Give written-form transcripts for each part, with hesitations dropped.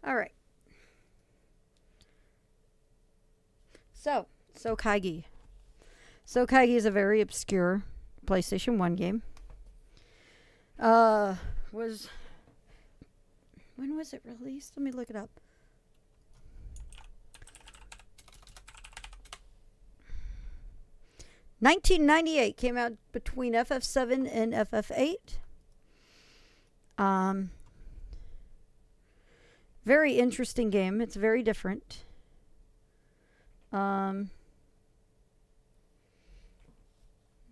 Alright. So, Soukaigi. Soukaigi is a very obscure PlayStation 1 game. When was it released? Let me look it up. $1998 came out between FF7 and FF8. Very interesting game. It's very different. Let's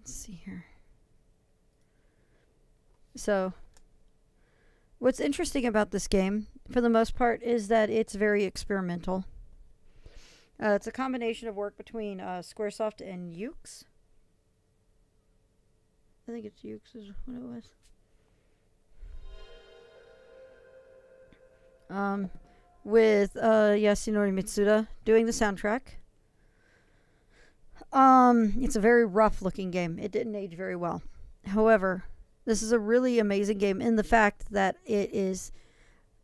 see here. So, what's interesting about this game, for the most part, is that it's very experimental. It's a combination of work between Squaresoft and Yuke's. I think it's Yuke's is what it was. With Yasunori Mitsuda doing the soundtrack. It's a very rough looking game. It didn't age very well. However, this is a really amazing game in the fact that it is...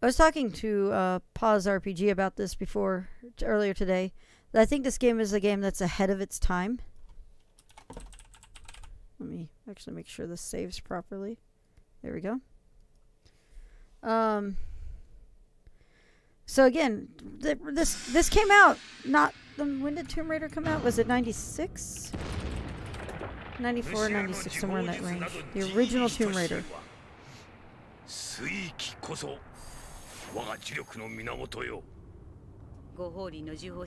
I was talking to Pause RPG about this earlier today. I think this game is a game that's ahead of its time. Let me actually make sure this saves properly. There we go. So again, this came out not... When did Tomb Raider come out? Was it 96? 94, 96, somewhere in that range. The original Tomb Raider.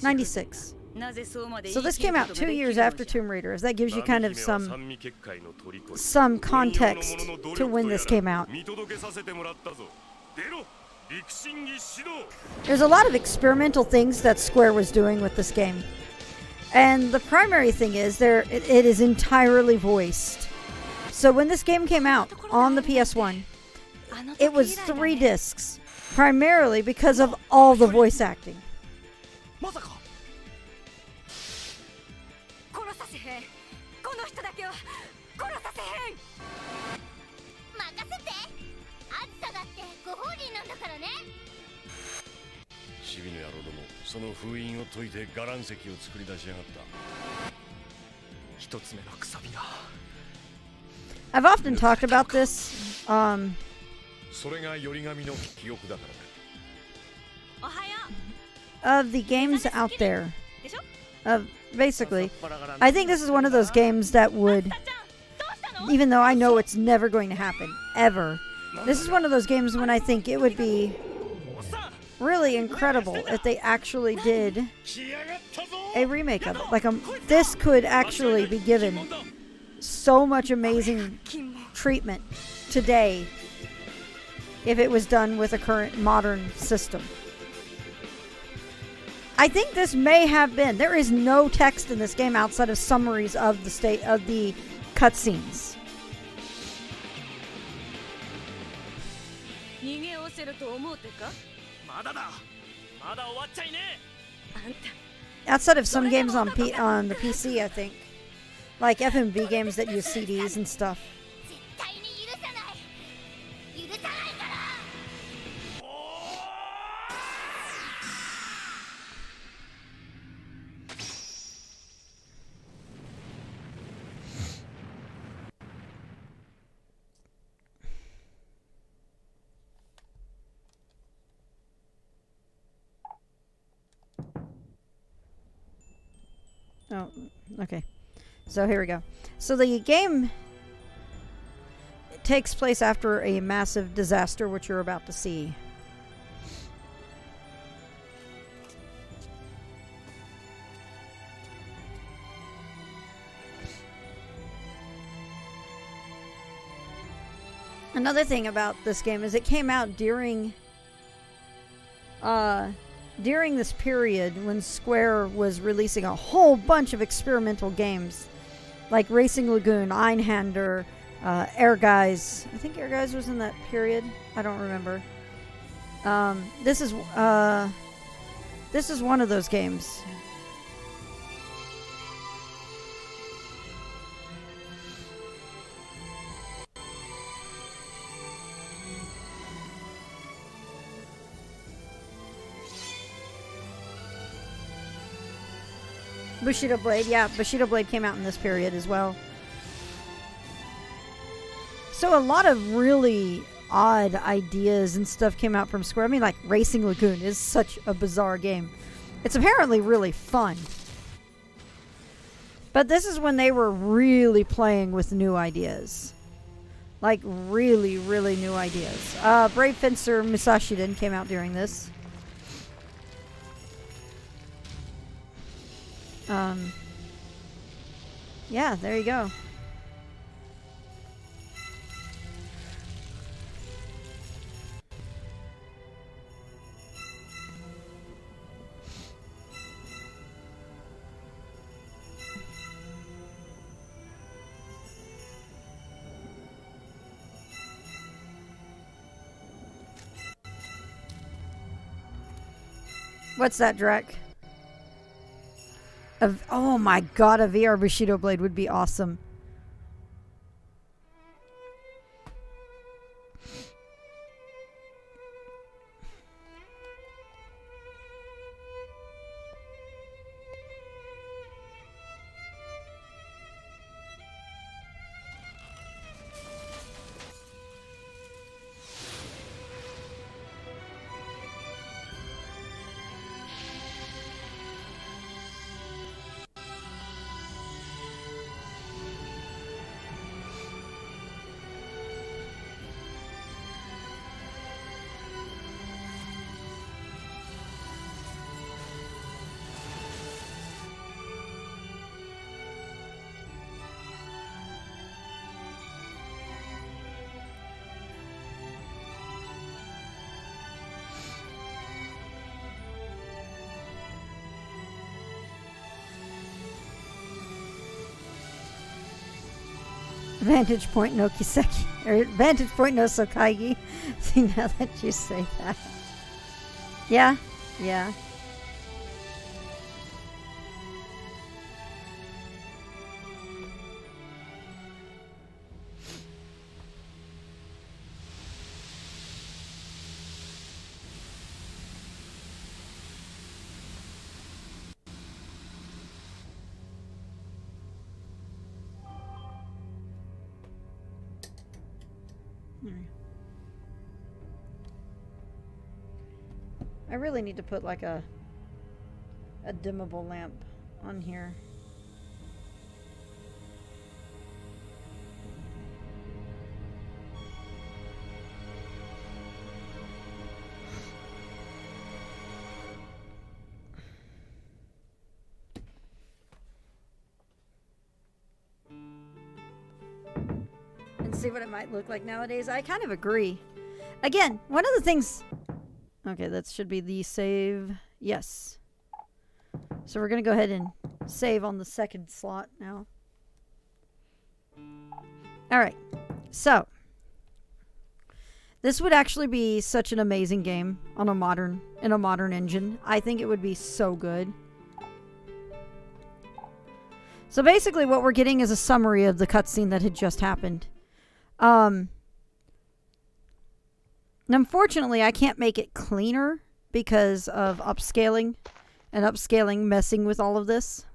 96. So this came out 2 years after Tomb Raider. That gives you kind of some context to when this came out. There's a lot of experimental things that Square was doing with this game. And the primary thing is it is entirely voiced. So when this game came out on the PS1, it was 3 discs, primarily because of all the voice acting. I've often talked about this. Of the games out there. Basically, I think this is one of those games that would, even though I know it's never going to happen, ever, this is one of those games when I think it would be really incredible if they actually did a remake of it. Like, this could actually be given so much amazing treatment today if it was done with a current modern system. I think this may have been. There is no text in this game outside of summaries of the cutscenes. Outside of some games on the PC, I think, like FMV games that use CDs and stuff. Oh, okay. So here we go. So the game takes place after a massive disaster, which you're about to see. Another thing about this game is it came out during this period when Square was releasing a whole bunch of experimental games like Racing Lagoon, Einhander, Air Guys. I think Air Guys was in that period. I don't remember. This is one of those games. Bushido Blade, yeah, Bushido Blade came out in this period as well. So a lot of really odd ideas and stuff came out from Square. I mean, like Racing Lagoon is such a bizarre game. It's apparently really fun. But this is when they were really playing with new ideas. Like really, really new ideas. Brave Fencer Musashiden came out during this. Yeah, there you go. What's that, Drek? Oh my god, a VR Bushido Blade would be awesome. Vantage point no Kiseki, or Vantage point no Soukaigi. See, now that you say that. Yeah, yeah. I really need to put like a dimmable lamp on here. And see what it might look like nowadays. I kind of agree. Again, one of the things... Okay, that should be the save. Yes. So we're going to go ahead and save on the second slot now. Alright. So. This would actually be such an amazing game on a modern engine. I think it would be so good. So basically what we're getting is a summary of the cutscene that had just happened. And unfortunately, I can't make it cleaner because of upscaling. And upscaling messing with all of this.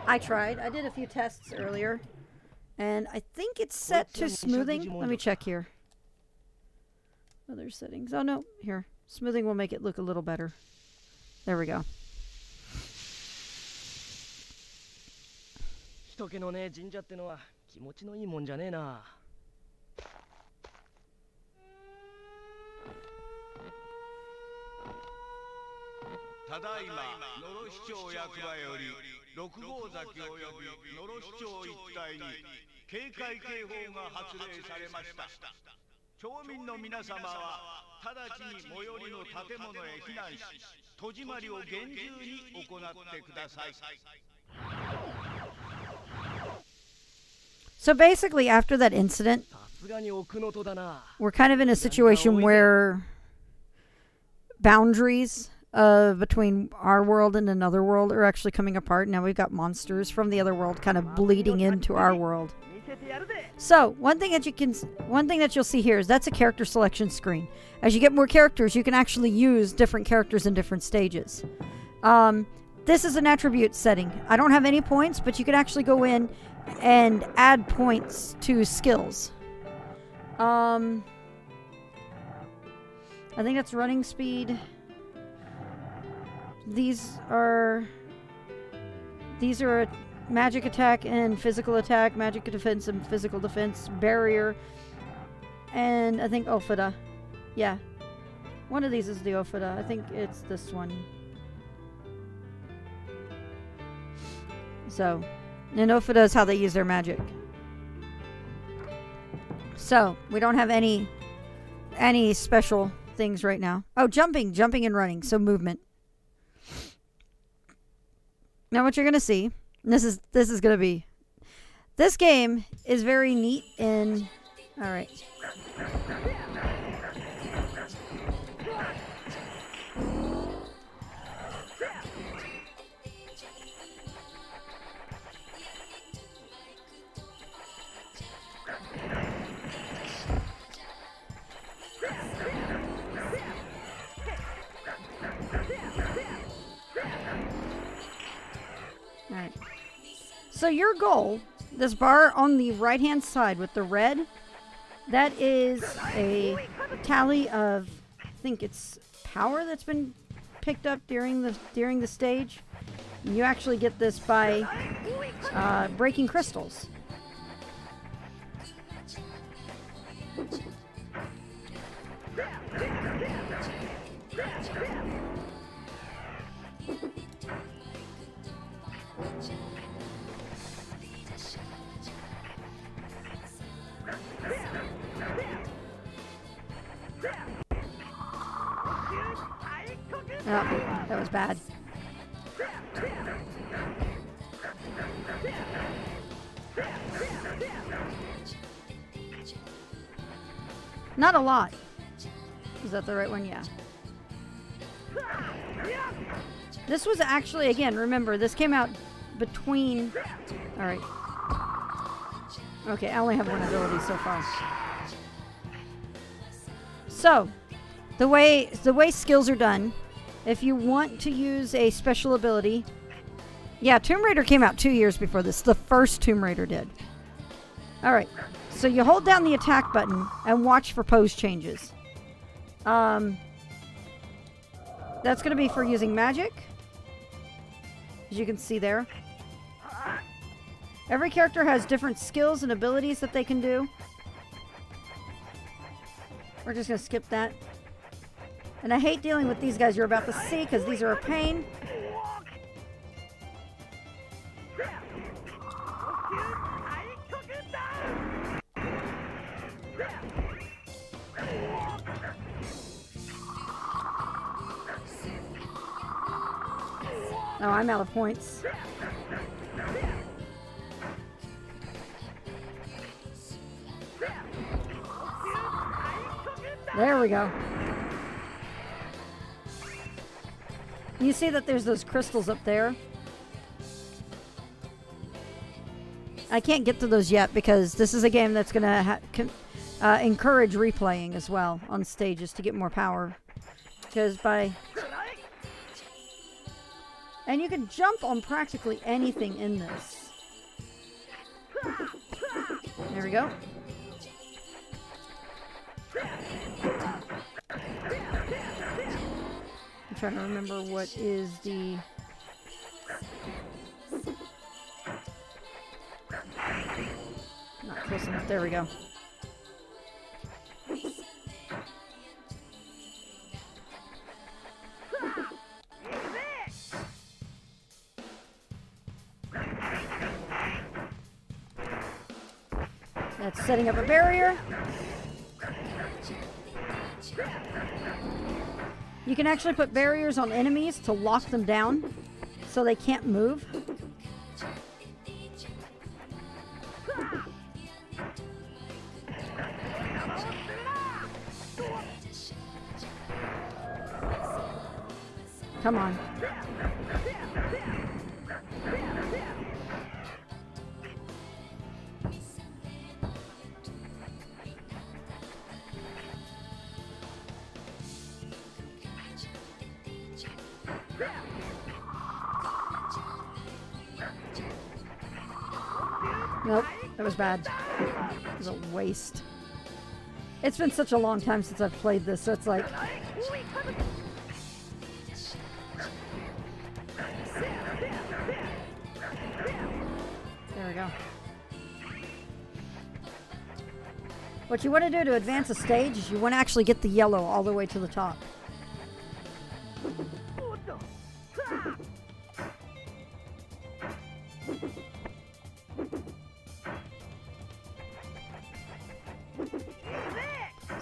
I tried. I did a few tests earlier. And I think it's set to smoothing. Let me check here. Other settings. Oh, no. Here. Smoothing will make it look a little better. There we go. So basically, after that incident, we're kind of in a situation where boundaries between our world and another world are actually coming apart. Now we've got monsters from the other world kind of bleeding into our world. So one thing that you'll see here is that's a character selection screen. As you get more characters, you can actually use different characters in different stages. this is an attribute setting. I don't have any points, but you can actually go in and add points to skills. I think that's running speed. These are a magic attack and physical attack, magic defense and physical defense, barrier, and I think Ofada. Yeah. One of these is the Ofada. I think it's this one. So, and Ofada is how they use their magic. So, we don't have any special things right now. Oh, jumping and running. So movement. Now what you're going to see, and this is going to be, this game is very neat in, all right. Alright. So your goal, this bar on the right-hand side with the red, that is a tally of, I think it's power that's been picked up during the stage. You actually get this by breaking crystals. Oh, that was bad. Not a lot. Is that the right one? Yeah. This was actually, again, remember, this came out between... Alright. Okay, I only have one ability so far. So, the way skills are done, if you want to use a special ability... Yeah, Tomb Raider came out 2 years before this. The first Tomb Raider did. Alright, so you hold down the attack button and watch for pose changes. That's going to be for using magic. As you can see there. Every character has different skills and abilities that they can do. We're just going to skip that. And I hate dealing with these guys you're about to see because these are a pain. Oh, I'm out of points. There we go. You see that there's those crystals up there? I can't get to those yet because this is a game that's going to encourage replaying as well on stages to get more power. Because by... And you can jump on practically anything in this. There we go. I'm trying to remember what is the... Not close enough. There we go. That's setting up a barrier. You can actually put barriers on enemies to lock them down so they can't move. Come on. Nope, that was bad. It was a waste. It's been such a long time since I've played this, so it's like... There we go. What you want to do to advance a stage is you want to actually get the yellow all the way to the top.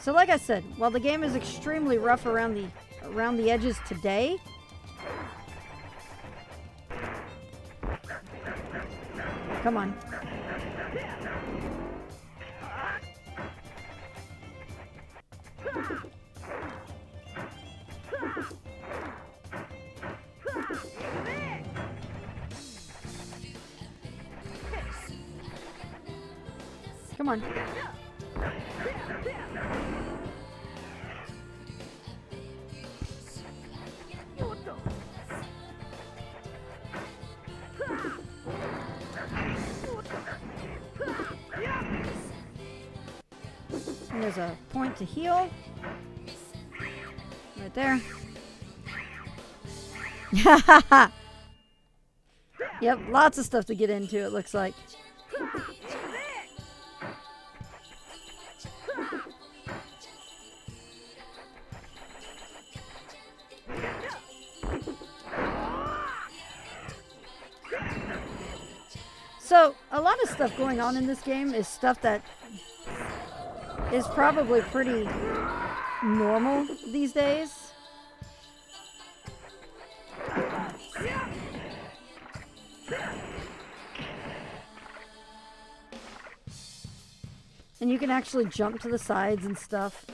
So like I said, while the game is extremely rough around the edges today, come on. Come on. And there's a point to heal. Right there. Yep, lots of stuff to get into, it looks like. So, a lot of stuff going on in this game is stuff that is probably pretty normal these days. And you can actually jump to the sides and stuff.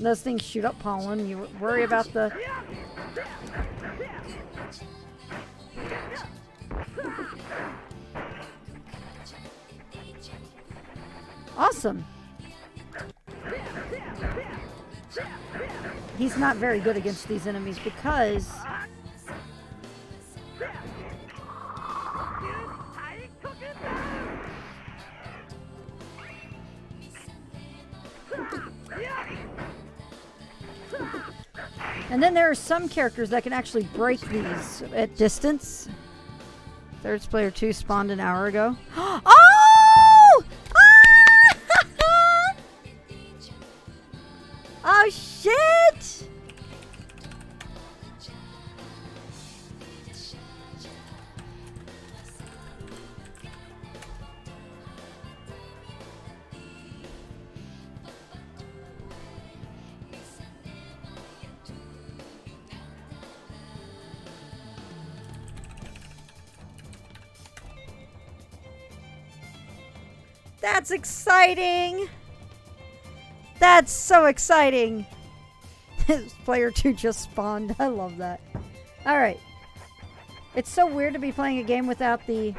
Those things shoot up pollen. You worry about the... Awesome. He's not very good against these enemies because... And then there are some characters that can actually break these at distance. Third player 2 spawned an hour ago. Oh! Ah! Oh, shit! That's exciting! That's so exciting! Player 2 just spawned. I love that. Alright. It's so weird to be playing a game without the...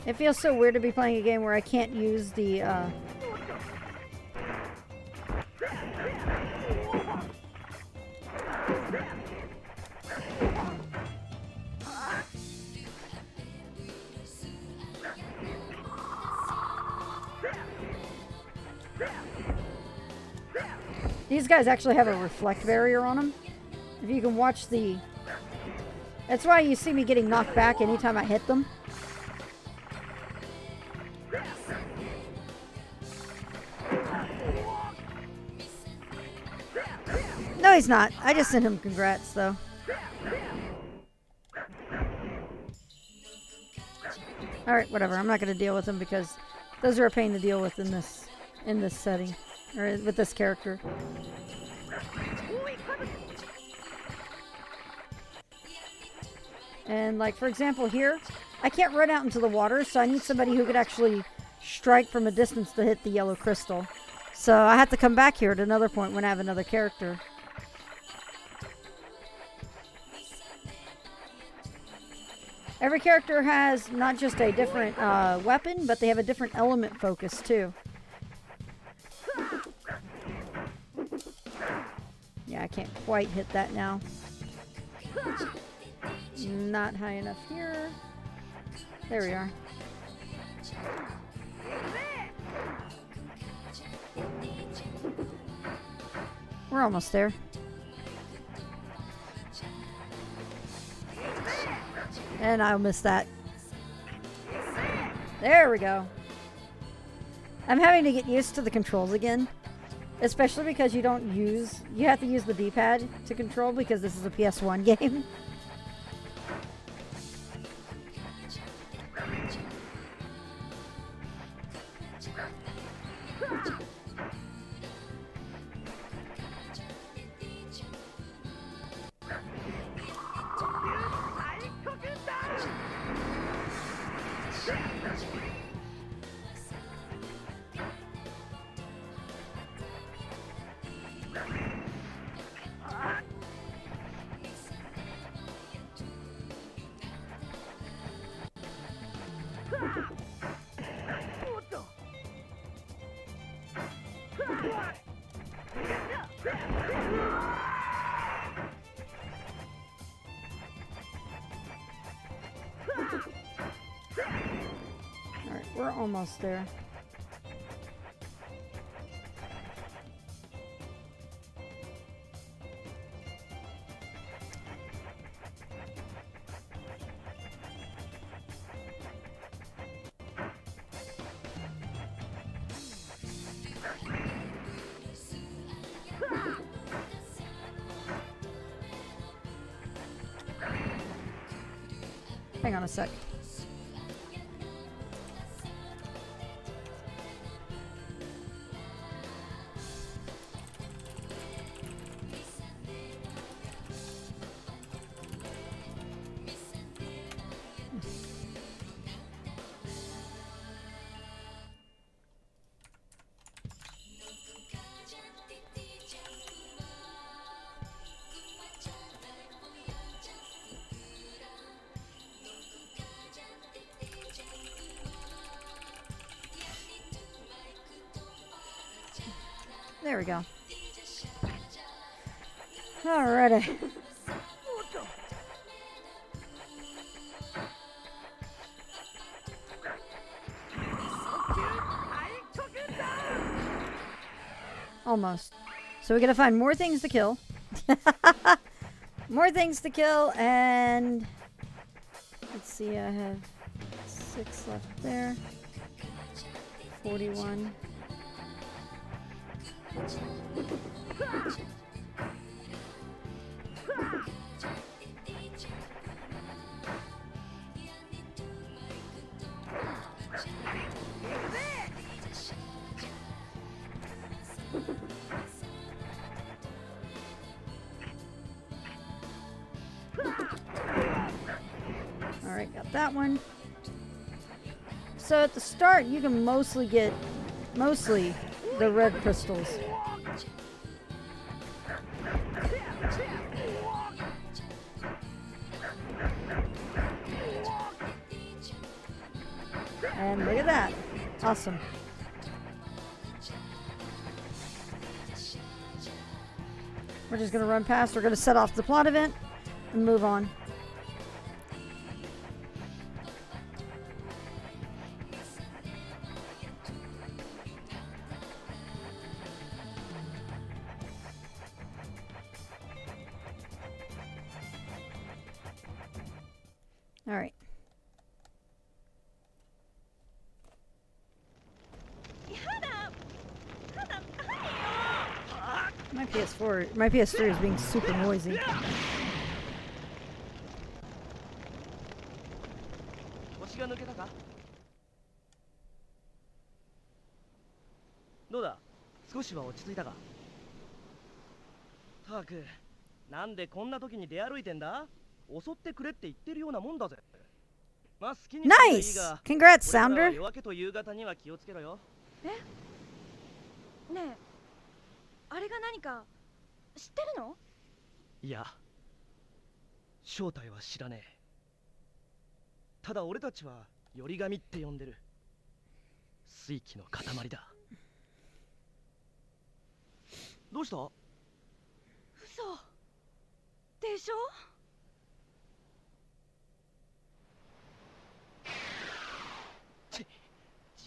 It feels so weird to be playing a game where I can't use the, These guys actually have a reflect barrier on them. If you can watch the... That's why you see me getting knocked back anytime I hit them. No, he's not. I just sent him congrats, though. Alright, whatever. I'm not going to deal with them because those are a pain to deal with in this setting. Or with this character. And like, for example, here, I can't run out into the water, so I need somebody who could actually strike from a distance to hit the yellow crystal. So I have to come back here at another point when I have another character. Every character has not just a different weapon, but they have a different element focus too. Yeah, I can't quite hit that now. Not high enough here. There we are. We're almost there. And I'll miss that. There we go. I'm having to get used to the controls again. Especially because you have to use the D-pad to control because this is a PS1 game. Alright, we're almost there. Hang on a sec. There we go. Alrighty. Almost. So we gotta find more things to kill. More things to kill, and let's see, I have 6 left there. 41. Alright, got that one. So at the start, you can mostly get the red crystals. And look at that. Awesome. We're just going to run past. We're going to set off the plot event and move on. All right. My PS3 is being super noisy. Nice! Congrats, Sounder! あれが何か知ってるの？いや、正体は知らねえ。ただ俺たちはより神って呼んでる。水気の塊だ。どうした？嘘。嘘でしょ。時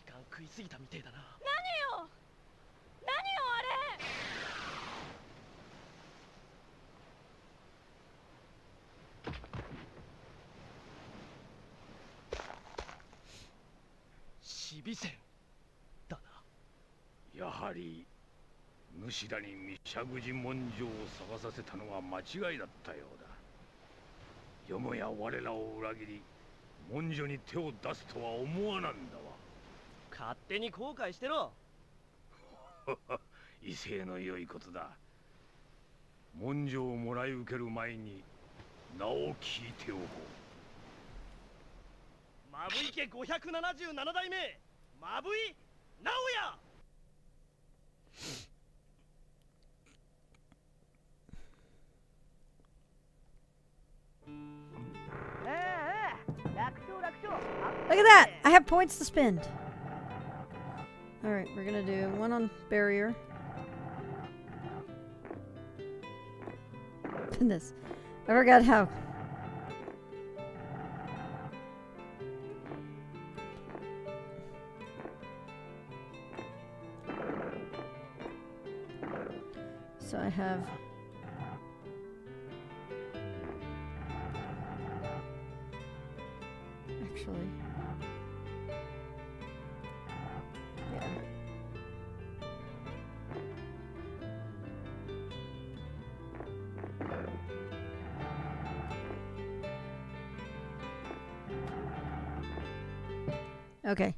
間食いすぎたみてえだな。何よあれ。死備線だな。やはり主らにミシャグジ文書を探させたのは間違いだったようだ。よもや我らを裏切り文書に手を出すとは思わなんだわ。勝手に後悔してろ。威勢の良いことだ。文書をもらい受ける前に名を聞いておこう。マブイ家577代目マブイ直哉。Look at that! I have points to spend. Alright, we're gonna do one on barrier. Goodness. I forgot how. So I have... Actually... Yeah. Okay.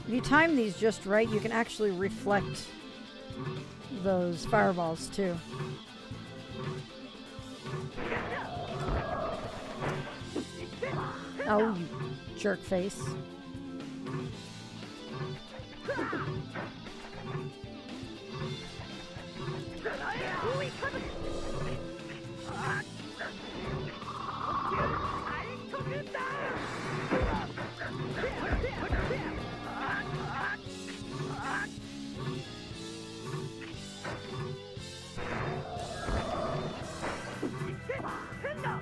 If you time these just right, you can actually reflect those fireballs too. Oh, you jerk face.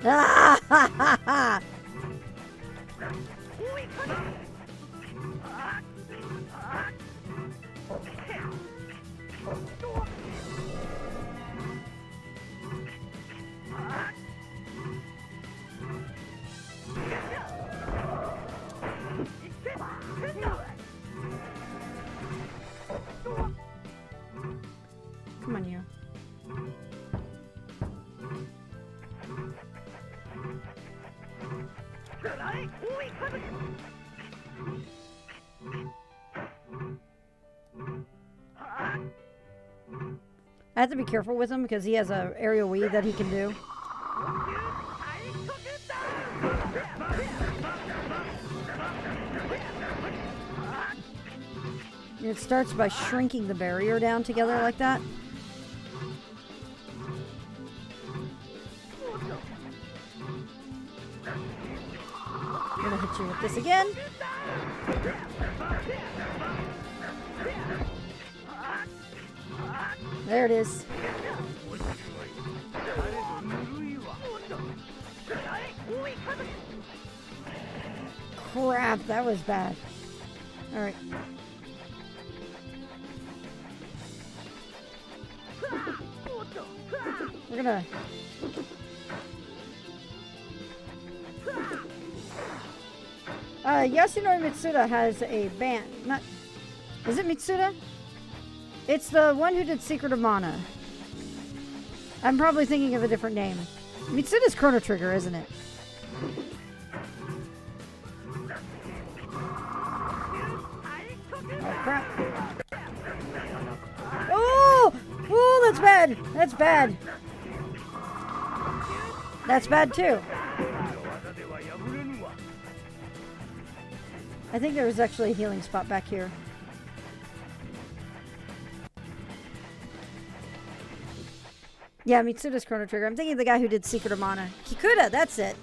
Ah, ha, ha, ha. Come on, you. I have to be careful with him because he has a aerial weave that he can do. And it starts by shrinking the barrier down together like that. I'm gonna hit you with this again. There it is. Crap, that was bad. Alright. We're gonna... Yasunori Mitsuda has a band. Not... Is it Mitsuda? It's the one who did Secret of Mana. I'm probably thinking of a different name. Mitsuda's Chrono Trigger, isn't it? Oh, crap. Oh! Oh, that's bad! bad. That's bad. That's bad too. I think there was actually a healing spot back here. Yeah, Mitsuda's Chrono Trigger. I'm thinking of the guy who did Secret of Mana. Kikuta, that's it.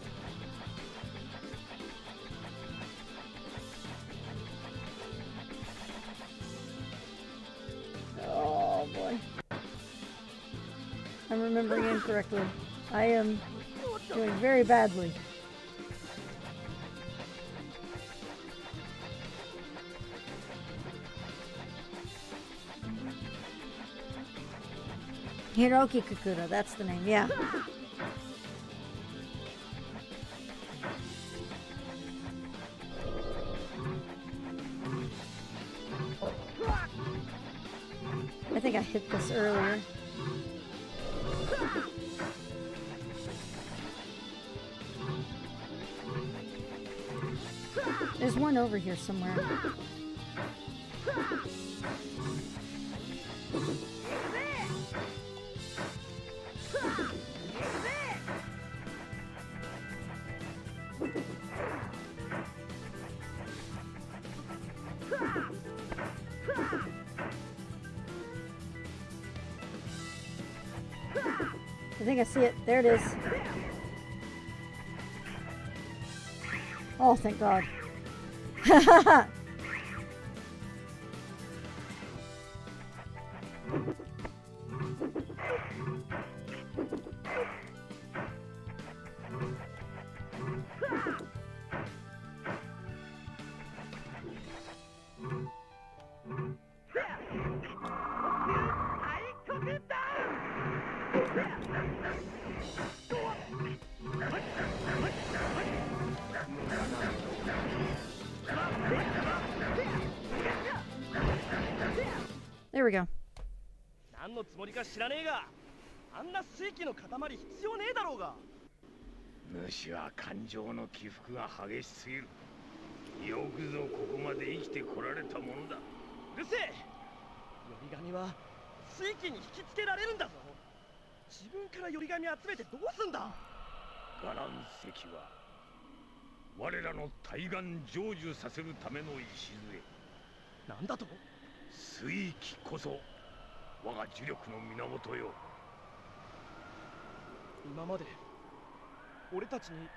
Oh boy. I'm remembering incorrectly. I am doing very badly. Hiroki Kikuta, that's the name, yeah. I think I hit this earlier. There's one over here somewhere. I think I see it. There it is. Oh, thank God. There we go. 何のつもりか知らねえが、あんな水気の塊必要ねえだろうが。主は感情の起伏が激しすぎる。よくぞここまで生きてこられたものだ。うるせえ。より紙は水気に引きつけられるんだぞ。自分からより紙集めてどうすんだ。伽藍石は我らの対岸成就させるための礎。なんだと？水気こそ我が呪力の源よ。今まで俺たちに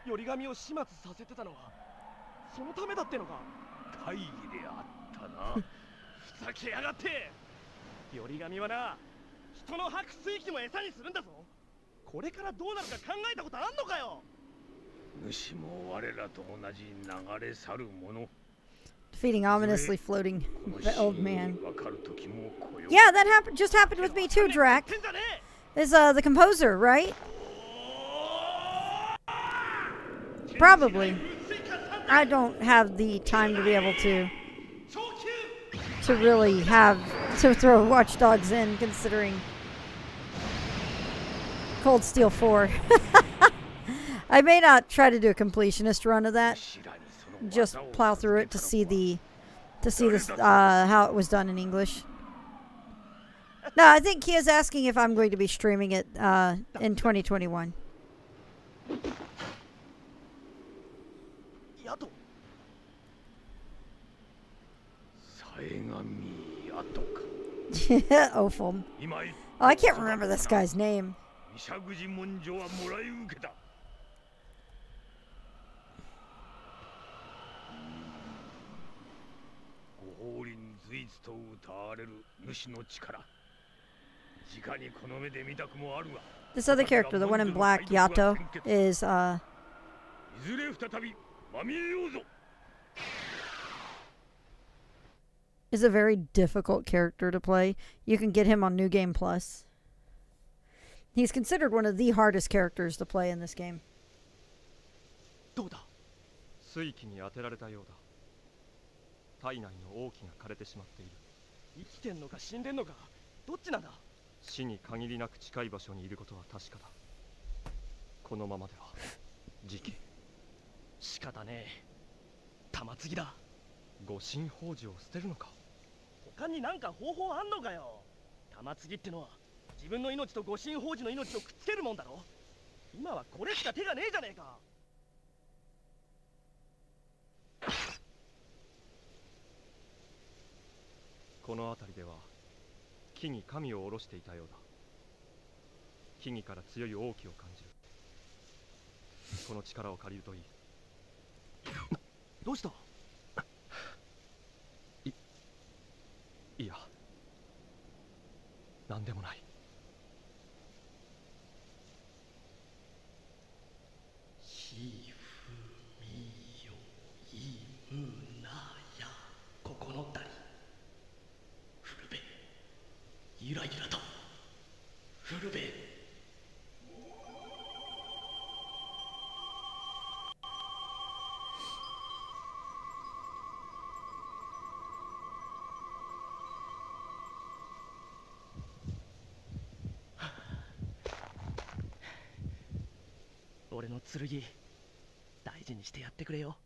より紙を始末させてたのはそのためだってのか。大義であったな。ふざけやがって。より紙はな、人の吐く水気も餌にするんだぞ。これからどうなるか考えたことあんのかよ。主も我らと同じ流れ去るもの。Defeating ominously floating the old man. Yeah, that just happened with me too, Drac. Is the composer, right? Probably. I don't have the time to be able to really have to throw Watch Dogs in, considering Cold Steel 4. I may not try to do a completionist run of that. Just plow through it to see this how it was done in English. No, I think he is asking if I'm going to be streaming it in 2021. Ophum. Oh, I can't remember this guy's name. This other character, the one in black, Yato, is a very difficult character to play. You can get him on New Game Plus. He's considered one of the hardest characters to play in this game. どうだ。水気に当てられたようだ。体内の王気が枯れてしまっている。生きてんのか死んでんのか、どっちなんだ。死に限りなく近い場所にいることは確かだ。このままでは事件。仕方ねえ。玉継ぎだ。護身宝珠を捨てるのか。他になんか方法あんのかよ。玉継ぎってのは自分の命と護身宝珠の命をくっつけるもんだろ。今はこれしか手がねえじゃねえか。この辺りでは木に神を下ろしていたようだ。木々から強い王気を感じる。この力を借りるといい。どうした？いや、なんでもない。ひふみよいむなやここのったり古べゆらゆらと古べ。俺の剣大事にしてやってくれよ。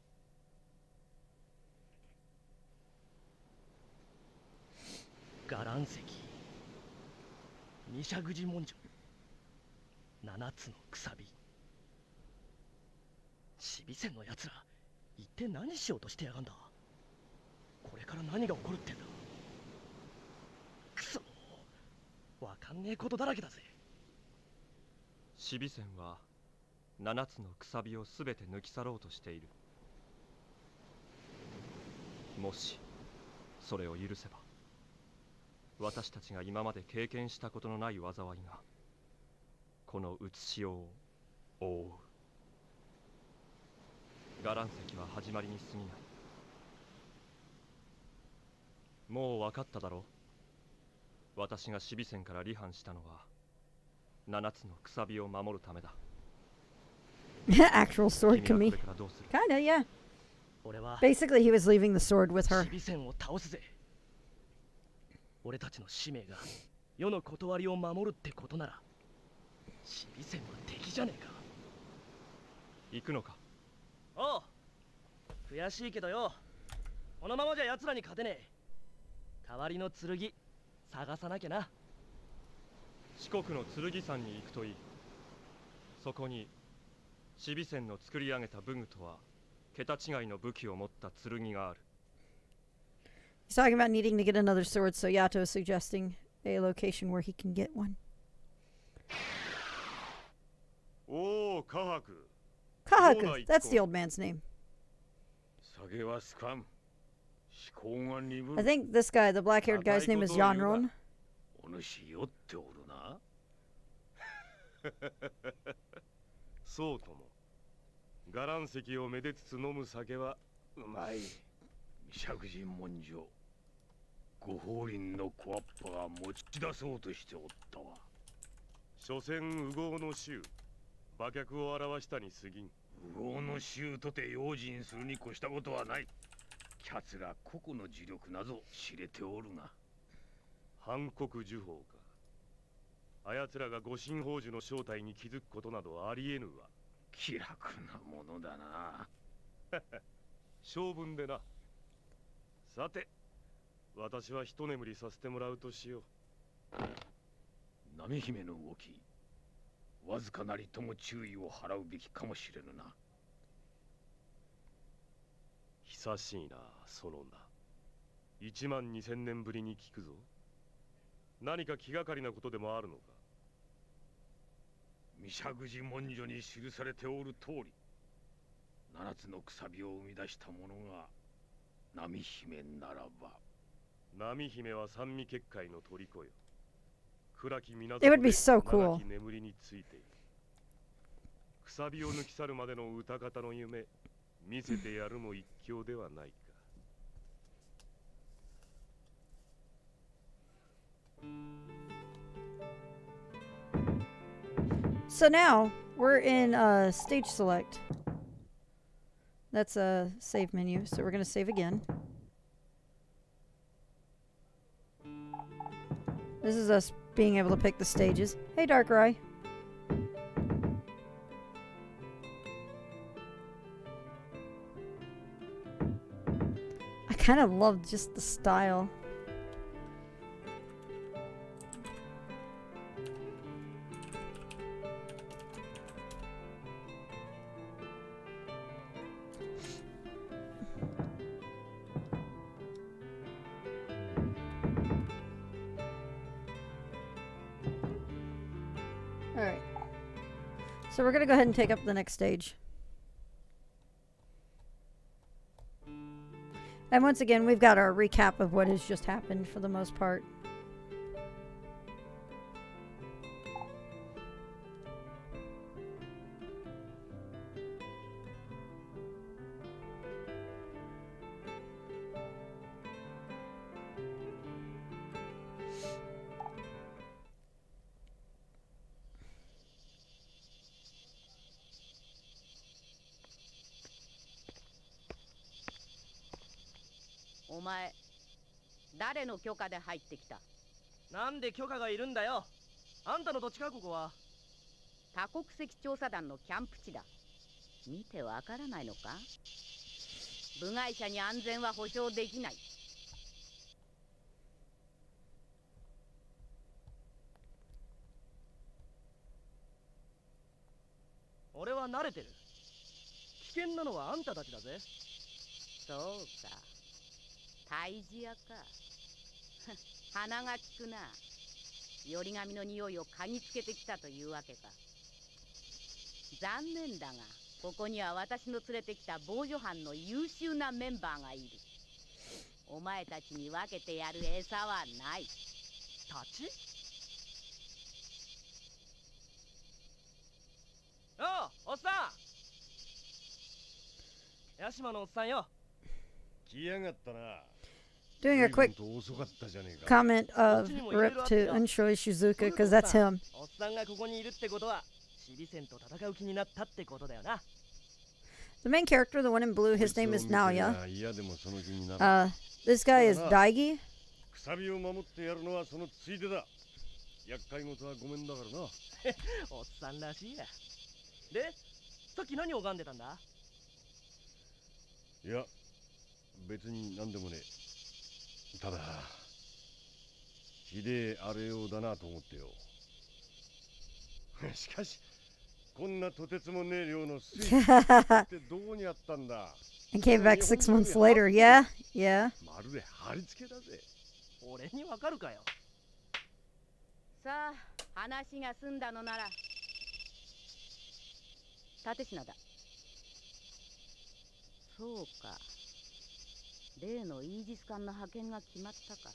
伽藍石、二尺口文書、七つのくさび。チビ戦のやつら一体何しようとしてやがんだ。これから何が起こるってんだ。くそ、わかんねえことだらけだぜ。チビ戦は七つのくさびをすべて抜き去ろうとしている。もしそれを許せば、私たちが今まで経験したことのない災いがこの写しようを覆う。伽藍石は始まりに過ぎない。もう分かっただろう。私がシビ戦から離反したのは七つのくさびを守るためだ。Actual sword Kami. Kinda, yeah. Basically, he was leaving the sword with her. 俺たちの使命が世の断りを守るってことなら、シビ戦は敵じゃねえか。行くのか？おう、悔しいけどよ、このままじゃ奴らに勝てねえ。代わりの剣探さなきゃな。四国の剣山に行くといい。そこにシビ戦の作り上げた武具とは桁違いの武器を持った剣がある。He's talking about needing to get another sword, so Yato is suggesting a location where he can get one. Oh, Kahaku. Kahaku, that's the old man's name. I think this guy, the black-haired guy's name is Yanron. そうとも。伽藍石をめでつつ飲む酒はうまい。石神文書。ご法輪の小っぱが持ち出そうとしておったわ。所詮右合の衆、馬脚を表したに過ぎん。右合の衆とて用心するに越したことはない。キャツら個々の呪力など知れておるが。反国呪法か。あやつらが護身宝珠の正体に気づくことなどありえぬわ。気楽なものだな。性分でな。さて、私は一眠りさせてもらうとしよう。波姫の動き、わずかなりとも注意を払うべきかもしれぬな。久しいな、その名。12000年ぶりに聞くぞ。何か気がかりなことでもあるのか。御石口文書に記されておる通り、七つのくさびを生み出した者が波姫ならば。波姫は三味結界の虜よ。暗き港で長き眠りについている。くさびを抜き去るまでの歌方の夢、見せてやるも一興ではないか。So now we're in stage select. That's a save menu, so we're going to save again. This is us being able to pick the stages. Hey, Darkrai. I kind of love just the style. So we're going to go ahead and take up the next stage. And once again, we've got our recap of what has just happened for the most part.お前、誰の許可で入ってきた？なんで許可がいるんだよ。あんたの土地かここは。多国籍調査団のキャンプ地だ。見てわからないのか？部外者に安全は保証できない。俺は慣れてる。危険なのはあんたたちだぜ。そうか。退治屋か。鼻が利くな。より紙の匂いを嗅ぎつけてきたというわけか。残念だが、ここには私の連れてきた防除班の優秀なメンバーがいる。お前たちに分けてやる餌はない。たち？おう、おっさん。ヤシマのおっさんよ。来やがったな。Doing a quick comment of RIP to Unshoi Shizuka, because that's him. おっさんがここにいるってことは、シビセンと戦う気になったってことだよな。The main character, the one in blue, his name is Naoya. This guy is Daigi. くさびを守ってやるのはそのついでだ。厄介事はごめんだからな。おっさんらしいや。で、さっき何を拝んでたんだ？いや、別に何でもねえ。ただ、ひでえあれようだなと思ってよ。しかし、こんなとてつもねえ量の水ってどこにあったんだ？ And came back 6 months later. Yeah, yeah. まるで貼り付けだぜ。俺にわかるかよ。さあ、話が済んだのなら。立品だ。そうか。例のイージス艦の派遣が決まったか。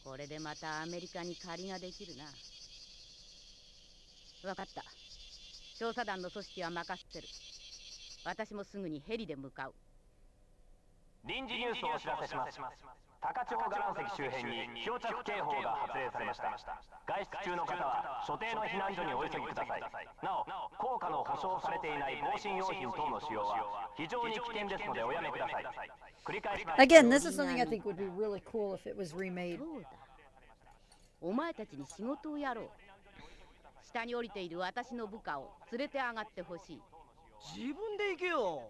これでまたアメリカに借りができるな。わかった。調査団の組織は任せる。私もすぐにヘリで向かう。臨時ニュースをお知らせします。高千穂岩石周辺に漂着警報が発令されました。外出中の方は所定の避難所にお急ぎください。なお、効果の保証されていない防振用品等の使用は非常に危険ですのでおやめください。繰り返します。 Again, this is something I think would be really cool if it was remade. そうだ。お前たちに仕事をやろう。下に降りている私の部下を連れて上がってほしい。自分で行けよ。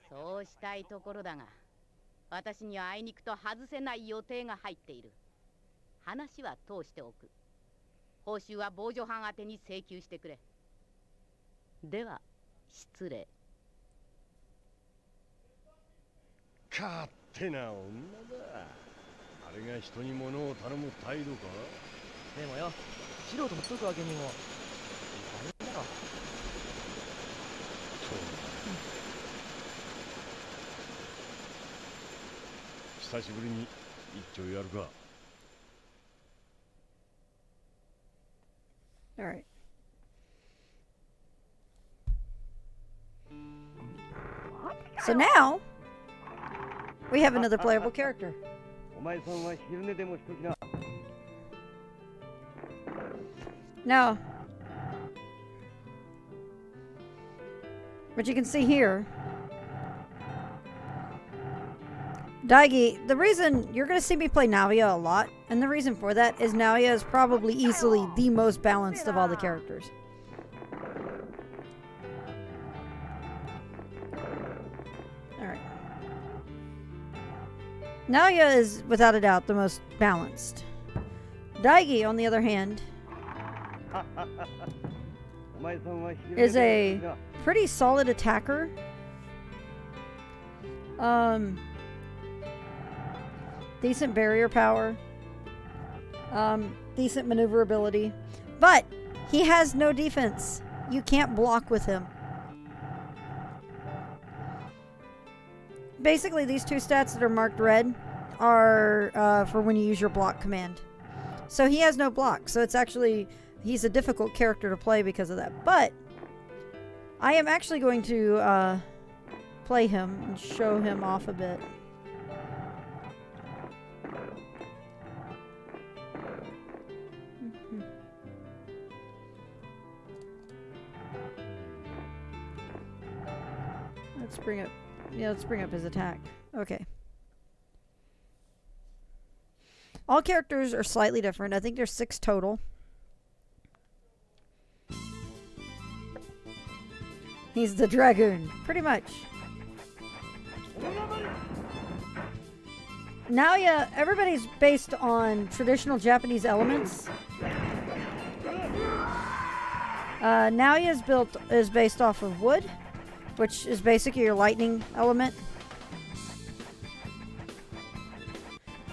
そうしたいところだが、私にはあいにくと外せない予定が入っている。話は通しておく。報酬は防除班宛てに請求してくれ。では、失礼。勝手な女だ。あれが人に物を頼む態度か？でもよ、素人ほっとくわけにも。大変だろ。久しぶりに一丁やるか。All right. So now we have another playable character. Now, what you can see here, Daigi, the reason you're going to see me play Naoya a lot, and the reason for that is Naoya is probably easily the most balanced of all the characters. Alright. Naoya is, without a doubt, the most balanced. Daigi, on the other hand, is a pretty solid attacker. Decent barrier power. Decent maneuverability. But he has no defense. you can't block with him. Basically, these two stats that are marked red are for when you use your block command. So he has no block. So it's actually, he's a difficult character to play because of that. But I am actually going to play him and show him off a bit. Let's bring up, yeah, let's bring up his attack. Okay. All characters are slightly different. I think there's 6 total. He's the dragoon, pretty much. Now, yeah, everybody's based on traditional Japanese elements. Naoya's is based off of wood, which is basically your lightning element.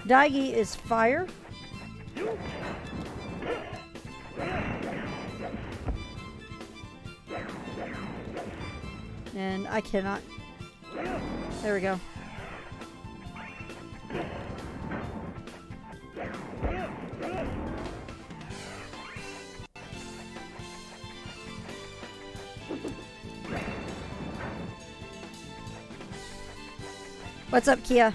Daigi is fire. And I cannot. There we go. What's up, Kia?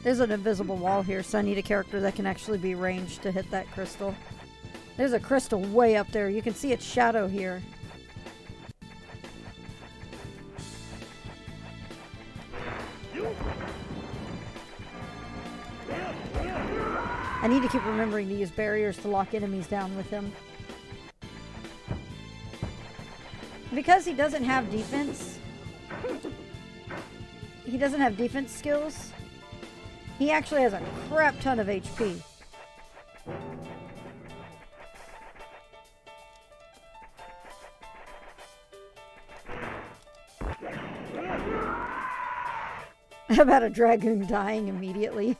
There's an invisible wall here, so I need a character that can actually be ranged to hit that crystal. There's a crystal way up there. You can see its shadow here. I need to keep remembering to use barriers to lock enemies down with him. Because he doesn't have defense, skills, he actually has a crap ton of HP. How about a dragoon dying immediately?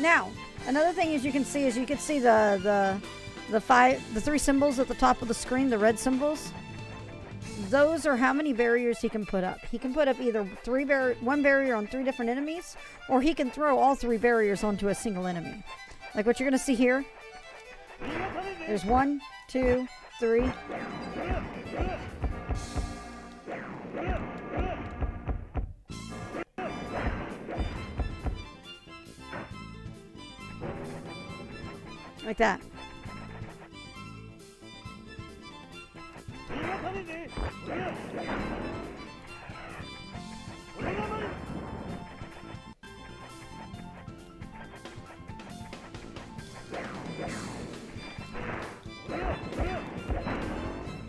Now, another thing is you can see the 3 symbols at the top of the screen, the red symbols. Those are how many barriers he can put up. He can put up either one barrier on 3 different enemies, or he can throw all 3 barriers onto a single enemy. Like what you're going to see here. There's 1, 2, 3. Like that.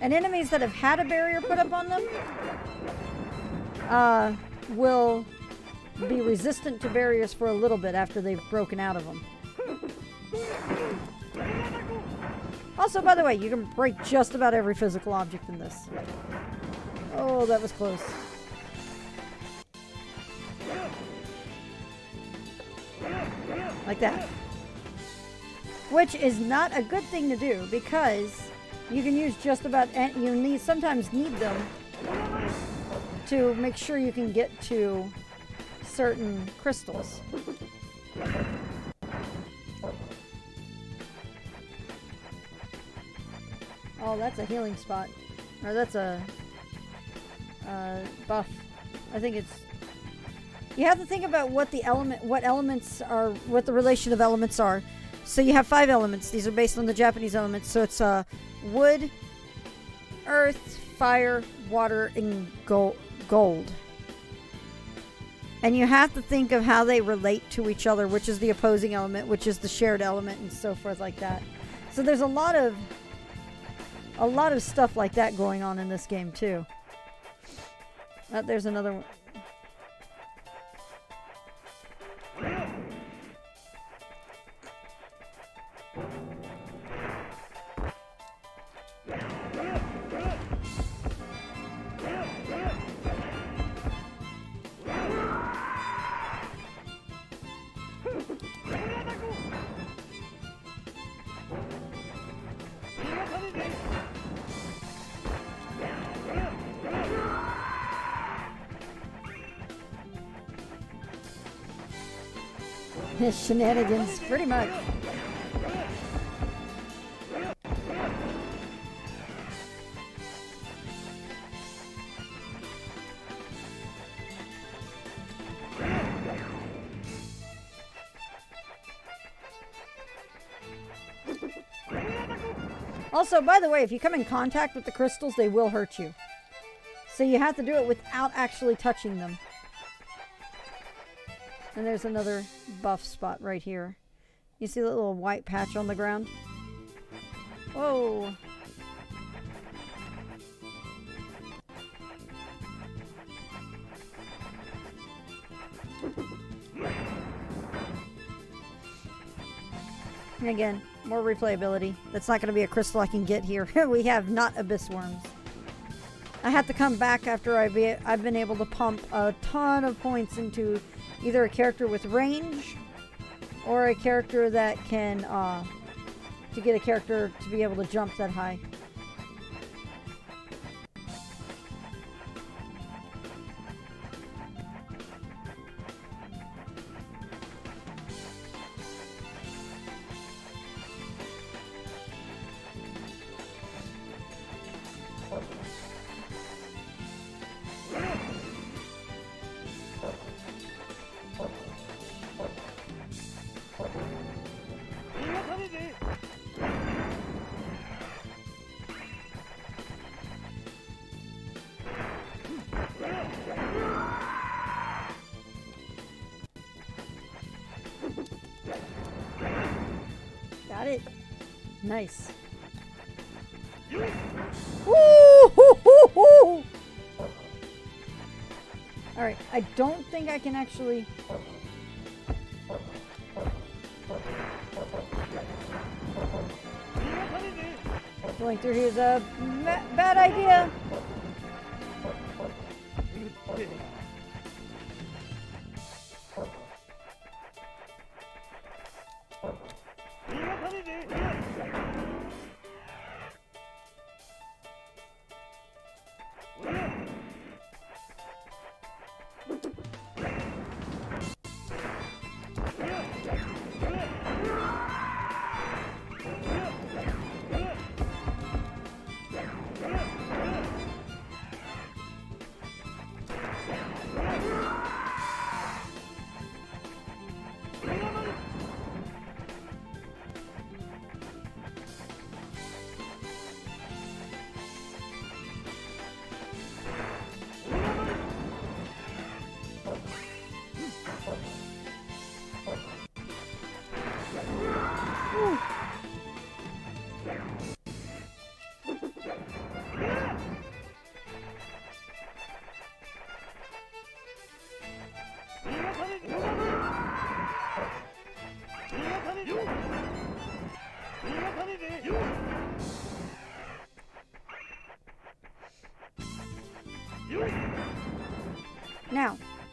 And enemies that have had a barrier put up on them will be resistant to barriers for a little bit after they've broken out of them. Also, by the way, you can break just about every physical object in this. Oh, that was close. Like that. Which is not a good thing to do, because you can use just about, you sometimes need them to make sure you can get to certain crystals. Oh, that's a healing spot. Or that's a buff. I think it's... You have to think about what the elements are, what the relation of elements are. So you have 5 elements. These are based on the Japanese elements. So it's wood, earth, fire, water, and gold. And you have to think of how they relate to each other, which is the opposing element, which is the shared element, and so forth like that. So there's a lot of stuff like that going on in this game too. There's another one. Shenanigans, pretty much. Also, by the way, if you come in contact with the crystals, they will hurt you. So you have to do it without actually touching them. And there's another buff spot right here. You see that little white patch on the ground? Whoa! And again, more replayability. That's not going to be a crystal I can get here. We have not abyss worms. I have to come back after I've been able to pump a ton of points into either a character with range or a character that can, to get a character to be able to jump that high. Got it. Nice. Woo! Alright, I don't think I can actually... Going through here is a bad idea.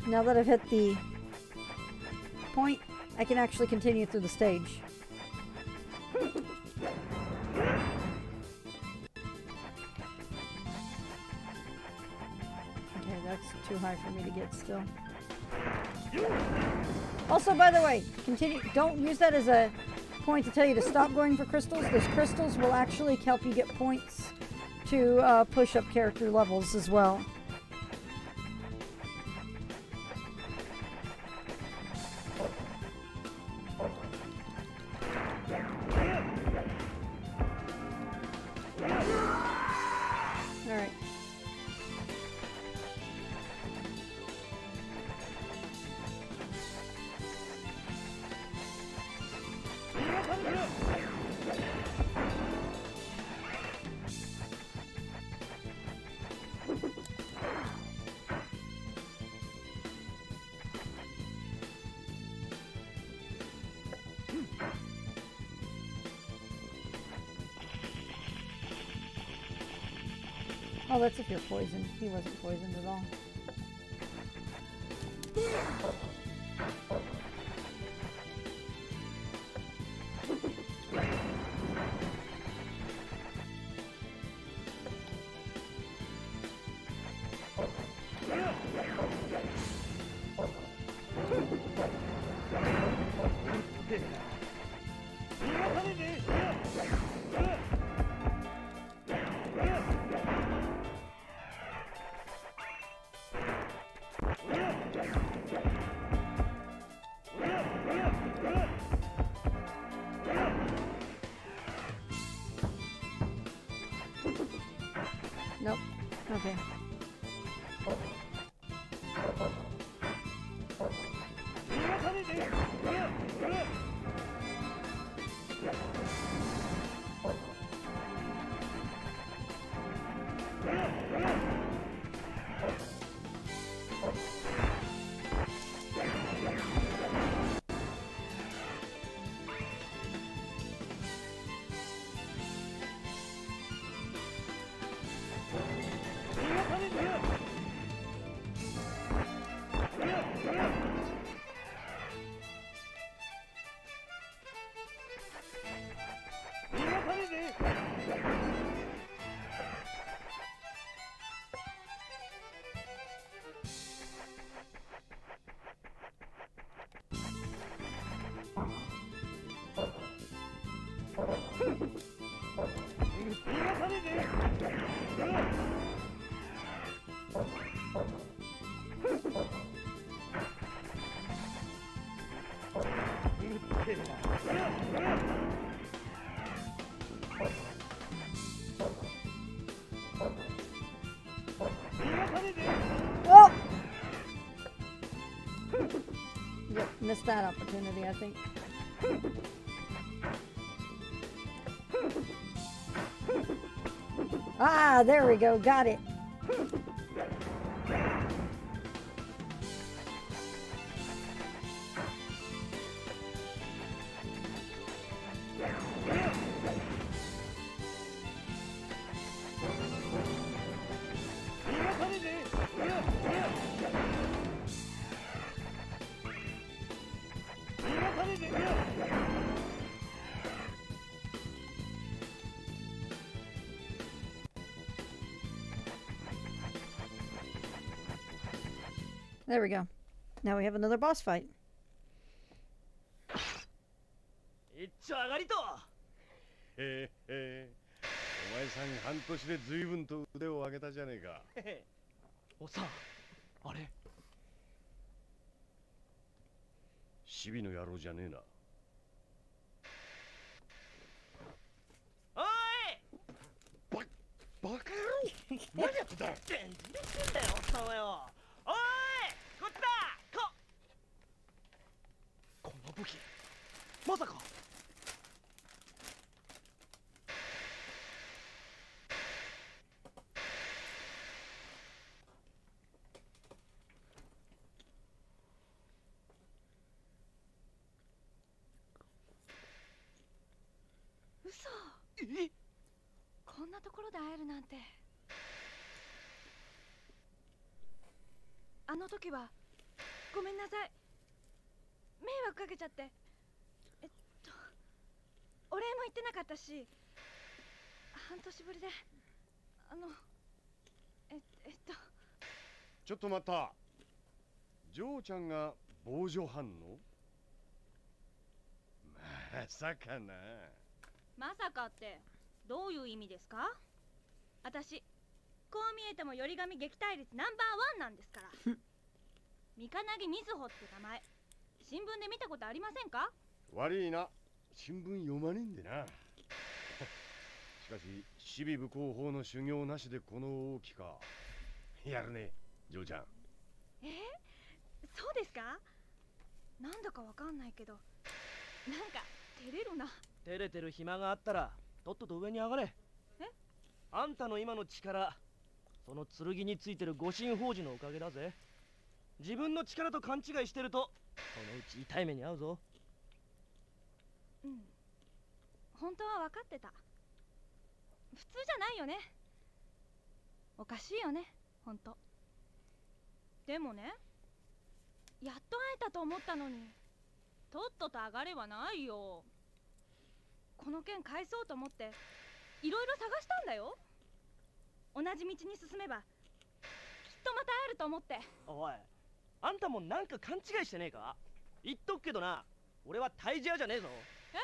Now that I've hit the point, I can actually continue through the stage. Okay, that's too high for me to get still. Also, by the way, don't use that as a point to tell you to stop going for crystals. Those crystals will actually help you get points to push up character levels as well. Oh, that's if you're poisoned. He wasn't poisoned at all. Nope. Okay. Oh! Yep, missed that opportunity, I think. Ah, there we go. Got it. There we go. Now we have another boss fight. 一丁上がりと。へへ、お前さん半年で随分と腕を上げたじゃねえか。おさん、あれ。シビの野郎じゃねえな。おい。バカ野郎。何やってんだよ。全然してんだよ、おっさんはよ。おい、こっちだ。この武器、まさか。嘘。え？こんなところで会えるなんて。あの時はごめんなさい。迷惑かけちゃって。お礼も言ってなかったし、半年ぶりでちょっと待った。ジョーちゃんが防除反応？まさかな。まさかってどういう意味ですか？私こう見えてもよりがみ撃退率ナンバー1なんですから。三金木瑞穂って名前、新聞で見たことありませんか？悪いな、新聞読まねえんでな。しかしシビ武功法の修行なしでこの大きか。やるね、ジョーちゃん。そうですか？なんだかわかんないけど、なんか照れるな。照れてる暇があったらとっとと上に上がれ。あんたの今の力、その剣についてる護身宝珠のおかげだぜ。自分の力と勘違いしてるとそのうち痛い目に遭うぞ。うん、本当は分かってた。普通じゃないよね。おかしいよね、ほんと。でもね、やっと会えたと思ったのに、とっとと上がれはないよ。この件返そうと思っていろいろ探したんだよ。同じ道に進めばきっとまた会えると思って。おい、あんたもなんか勘違いしてねえか？言っとくけどな、俺はタイジアじゃねえぞ。え？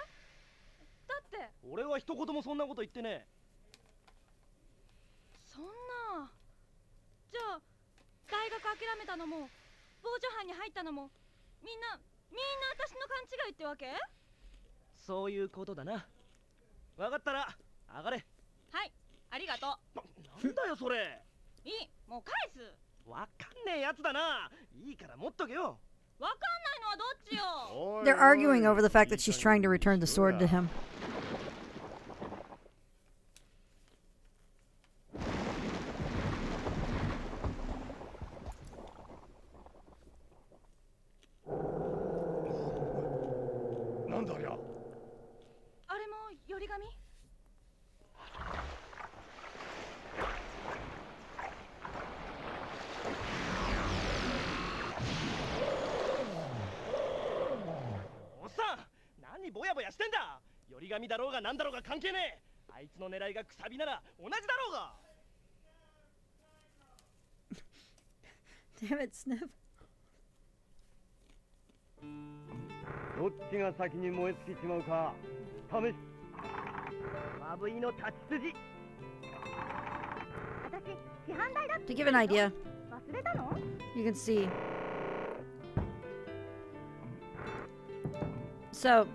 だって俺は一言もそんなこと言ってねえ。そんな。じゃあ大学諦めたのも傍女班に入ったのもみんな私の勘違いってわけ？そういうことだな。わかったら上がれ。はい、ありがとう。なんだよそれ。いい、もう返す。わかんねえやつだな。いいから持っとけよ。わかんないのはどっちよ。They're arguing over the fact that she's trying to return the sword to him. なんだありゃ。あれもより紙？おっさん、何ボヤボヤしてんだ。より紙だろうがなんだろうが関係ねえ。あいつの狙いがくさびなら同じだろうが。Damn it, Sniff. どっちが先に燃え尽きちまうか試し。まぶいの立ち筋。私、師範代だって。 To give an idea, 忘れたの？ you can see. So,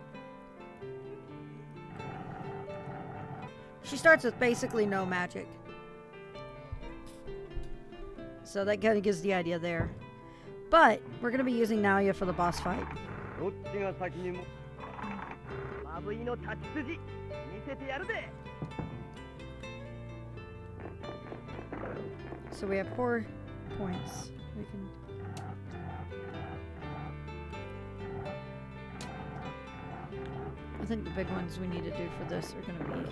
she starts with basically no magic. So that kind of gives the idea there. But we're going to be using Naoya for the boss fight. どっちが先にも。まぶいの立ち筋見せてやるぜ。 So we have 4 points. We can. I think the big ones we need to do for this are going to be.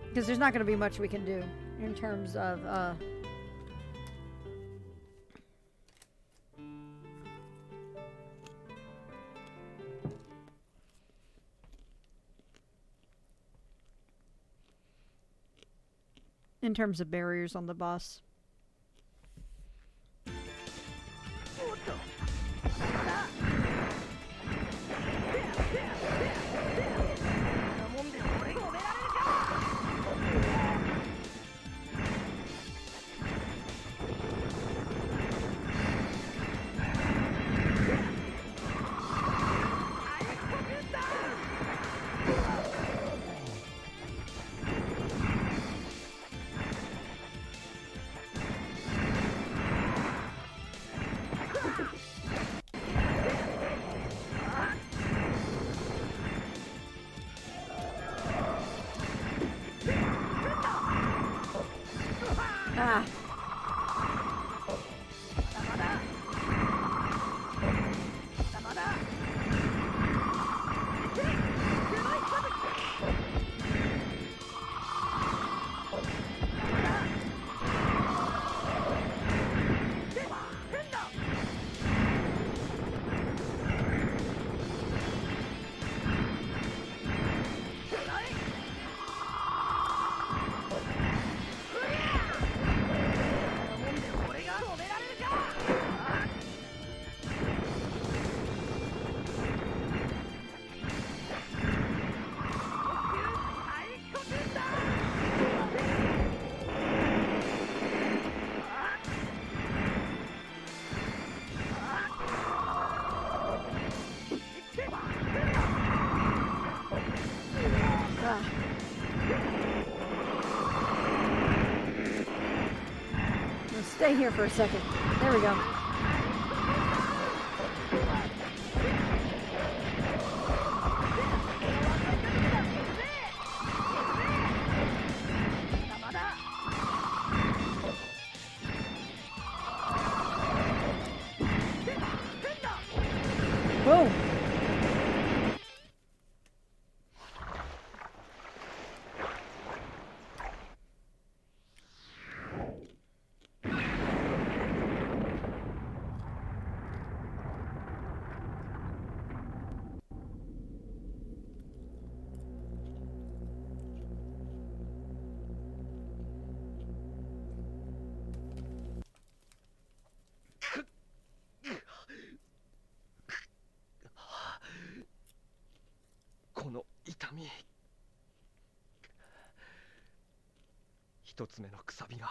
Because there's not going to be much we can do in terms of. In terms of barriers on the boss. Ah. Stay here for a second. There we go. Boom. 一つ目のくさびが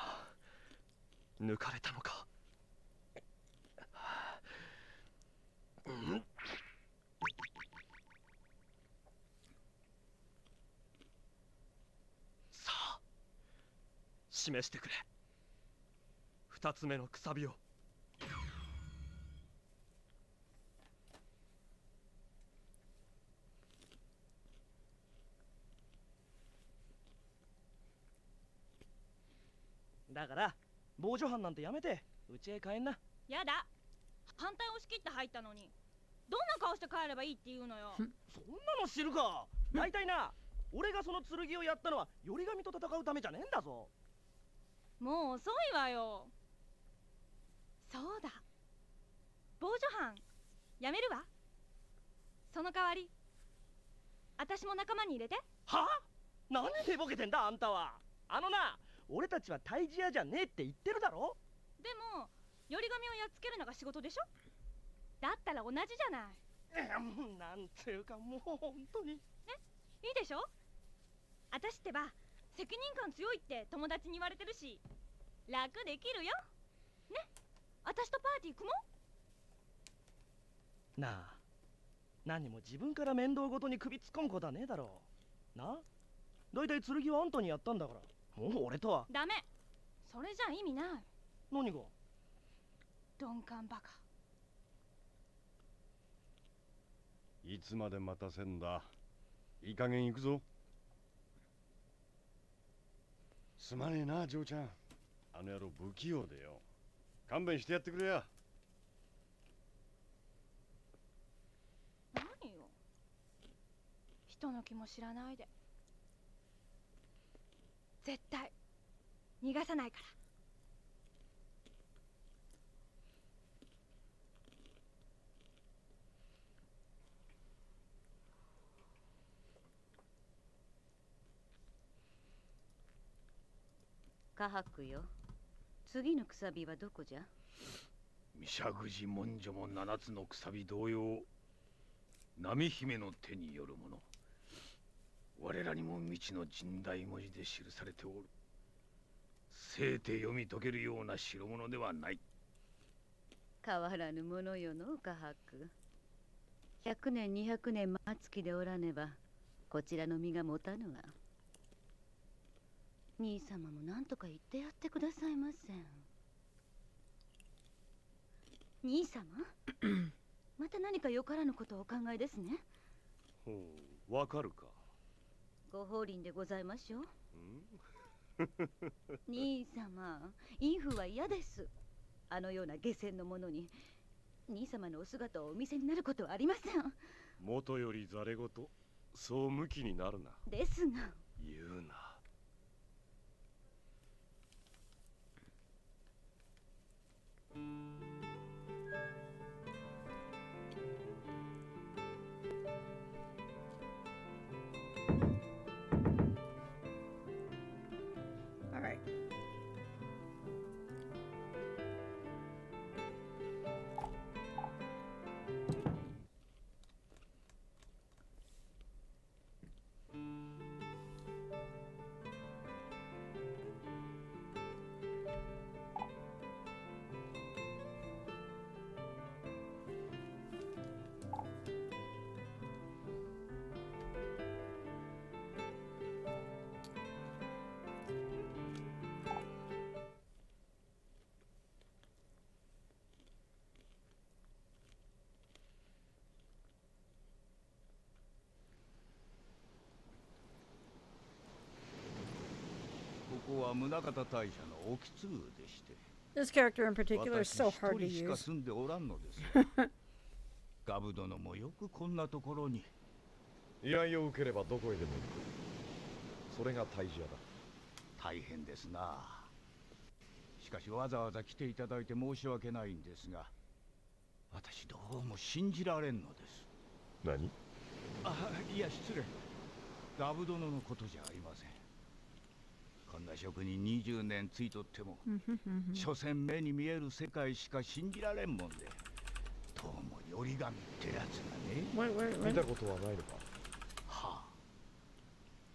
抜かれたのか。さあ示してくれ、二つ目のくさびを。だから傍助犯なんてやめて家へ帰んな。やだ、反対押し切って入ったのにどんな顔して帰ればいいって言うのよ。そんなの知るか。大体な、俺がその剣をやったのは頼神と戦うためじゃねえんだぞ。もう遅いわよ。そうだ、傍助犯やめるわ。その代わり私も仲間に入れて。はあ、何寝ぼけてんだあんたは。あのな、俺たちは退治屋じゃねえって言ってるだろ。でも頼神をやっつけるのが仕事でしょ。だったら同じじゃない。なんていうかもう本当に。いいでしょ。私ってば責任感強いって友達に言われてるし、楽できるよ。ね、私とパーティー組もう。なあ、何も自分から面倒ごとに首突っ込むことはねえだろう。なあ、だいたい剣はあんたにやったんだから、もう俺とは。ダメ、それじゃ意味ない。何が？鈍感バカ。いつまで待たせんだ。いい加減行くぞ。すまねえな、嬢ちゃん。あの野郎不器用でよ。勘弁してやってくれや。何よ、人の気も知らないで。絶対逃がさないから。カハクよ、次のくさびはどこじゃ？御石神文書も七つのくさび同様、波姫の手によるもの。我らにも未知の甚大文字で記されておる。せいて読み解けるような代物ではない。変わらぬものよのカハク。100年200年待つ気でおらねばこちらの身が持たぬわ。兄様も何とか言ってやってくださいません。兄様また何かよからぬことをお考えですね。ほう、わかるか。ご法輪でございましょう。兄様、インフは嫌です。あのような下船の者に兄様のお姿をお見せになることはありません。元よりざれ言、そう向きになるな。ですが言うな。All right. This character in particular is so hard to use. ガブ殿もよくこんなところに。依頼を受ければどこへでも行く。それが退治屋だ。大変ですな。しかしわざわざ来ていただいて申し訳ないんですが、私どうも信じられんのです。何？いや失礼。ガブ殿のことじゃありません。こんな職人20年ついとっても所詮目に見える世界しか信じられんもんで、どうも頼神ってやつがね。見たことはないのか？はあ。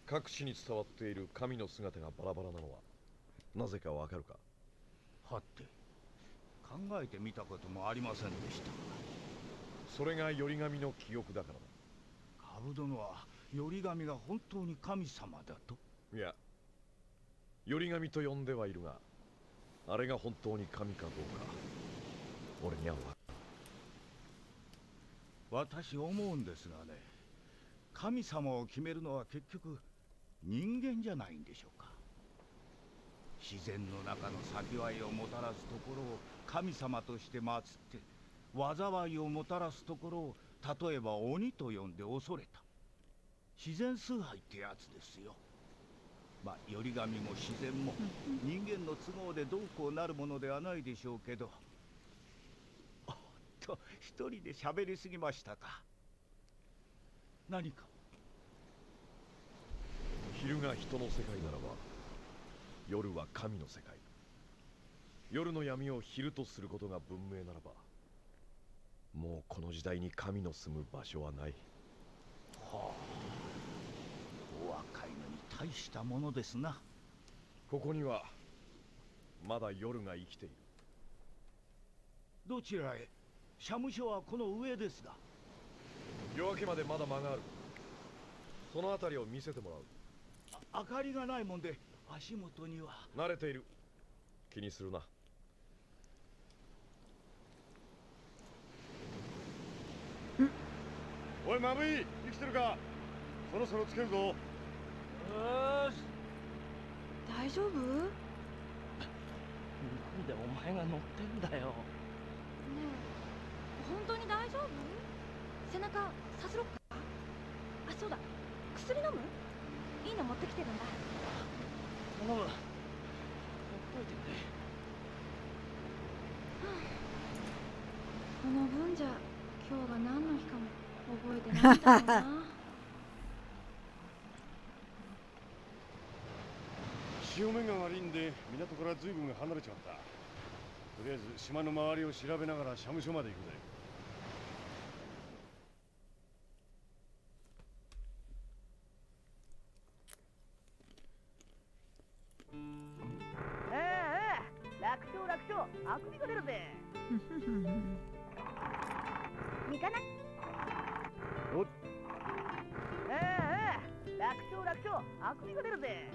各地に伝わっている神の姿がバラバラなのはなぜかわかるか？はて、考えてみたこともありませんでした。それが頼神の記憶だからだ。カブ殿は頼神が本当に神様だと？いや、頼神と呼んではいるが、あれが本当に神かどうか俺には私思うんですがね、神様を決めるのは結局人間じゃないんでしょうか。自然の中の幸いをもたらすところを神様として祀って、災いをもたらすところを例えば鬼と呼んで恐れた。自然崇拝ってやつですよ。まあ頼神も自然も人間の都合でどうこうなるものではないでしょうけど。おっと、一人で喋りすぎましたか。何か？昼が人の世界ならば夜は神の世界。夜の闇を昼とすることが文明ならば、もうこの時代に神の住む場所はない。はあ、お若いのに大したものですな。ここにはまだ夜が生きている。どちらへ？社務所はこの上ですが。夜明けまでまだ間がある。その辺りを見せてもらう。明かりがないもんで足元には。慣れている。気にするな。おいマブイ、生きてるか？そろそろつけるぞ。よし。大丈夫？なんでお前が乗ってんだよ。ねえ、本当に大丈夫？背中さすろっか？あ、そうだ、薬飲む？いいの持ってきてるんだ。頼む。ほっといてくれ。この分じゃ今日が何の日かも覚えてないんだろうな。潮目が悪いんで港から随分離れちまった。とりあえず島の周りを調べながら社務所まで行くぜ。楽勝楽勝、あくびが出るぜ。行かない。おっ。楽勝楽勝、あくびが出るぜ。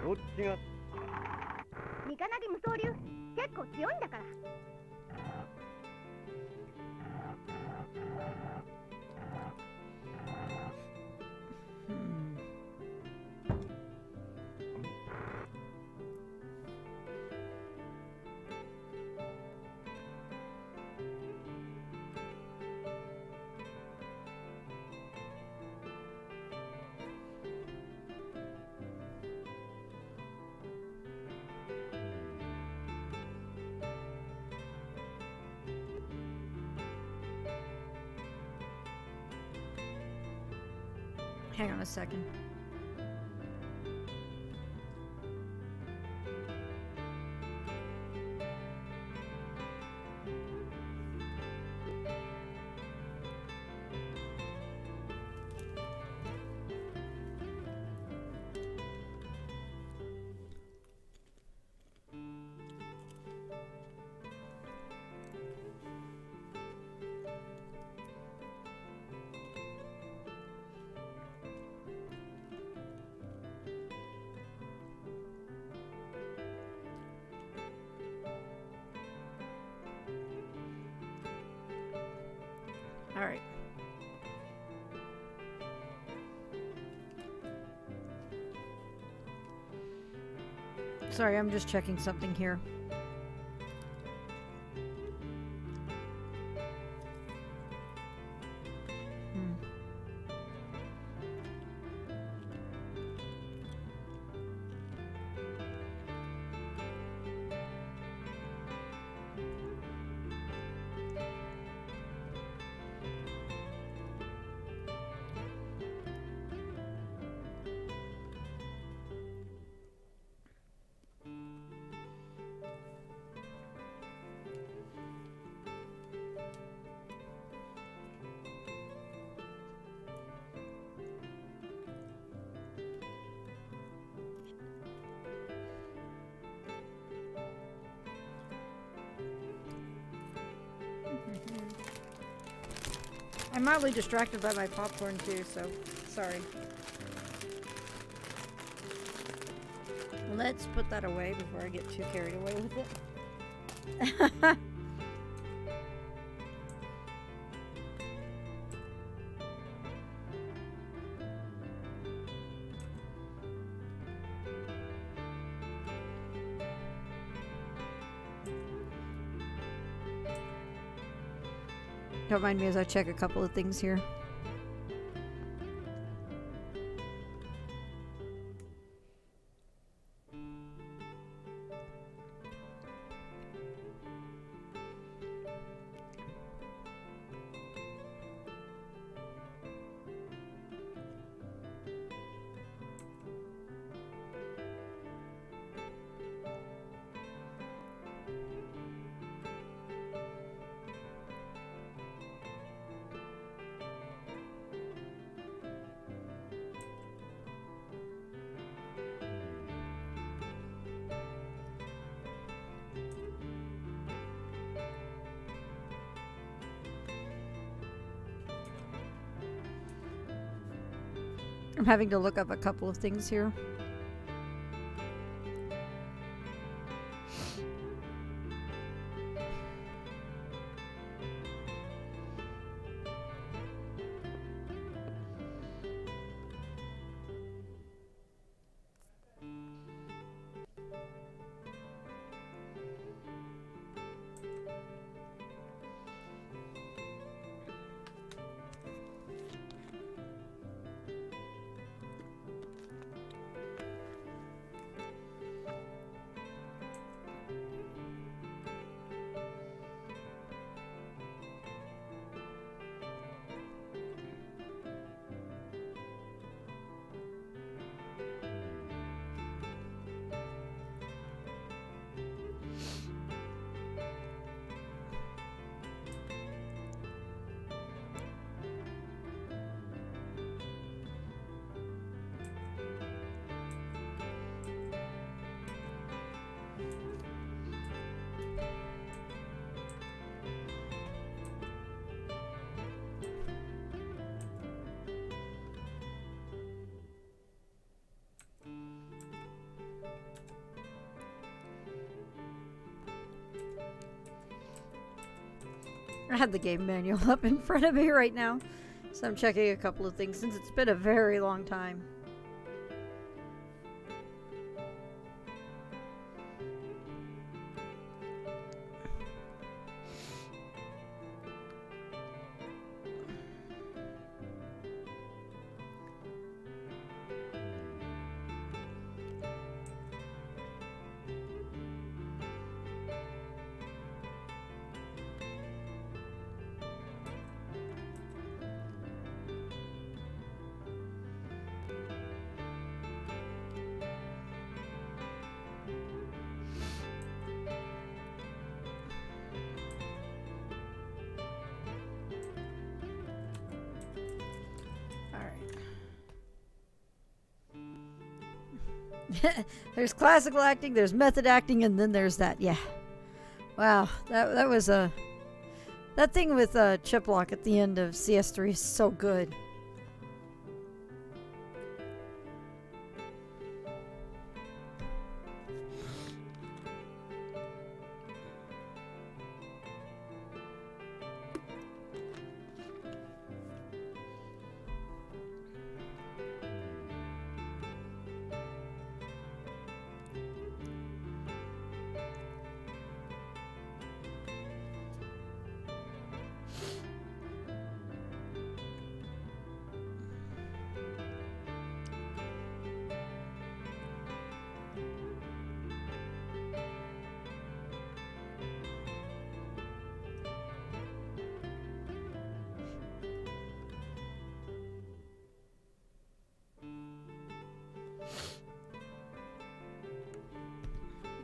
どっちが？三金木無双流、結構強いんだから。Hang on a second. All right. Sorry, I'm just checking something here. I'm mildly distracted by my popcorn too, so sorry. Let's put that away before I get too carried away with it. Don't mind me as I check a couple of things here. I'm having to look up a couple of things here. I had the game manual up in front of me right now, so I'm checking a couple of things since it's been a very long time. There's classical acting, there's method acting, and then there's that. Yeah. Wow, that was a that thing with Chiplock at the end of CS3 is so good.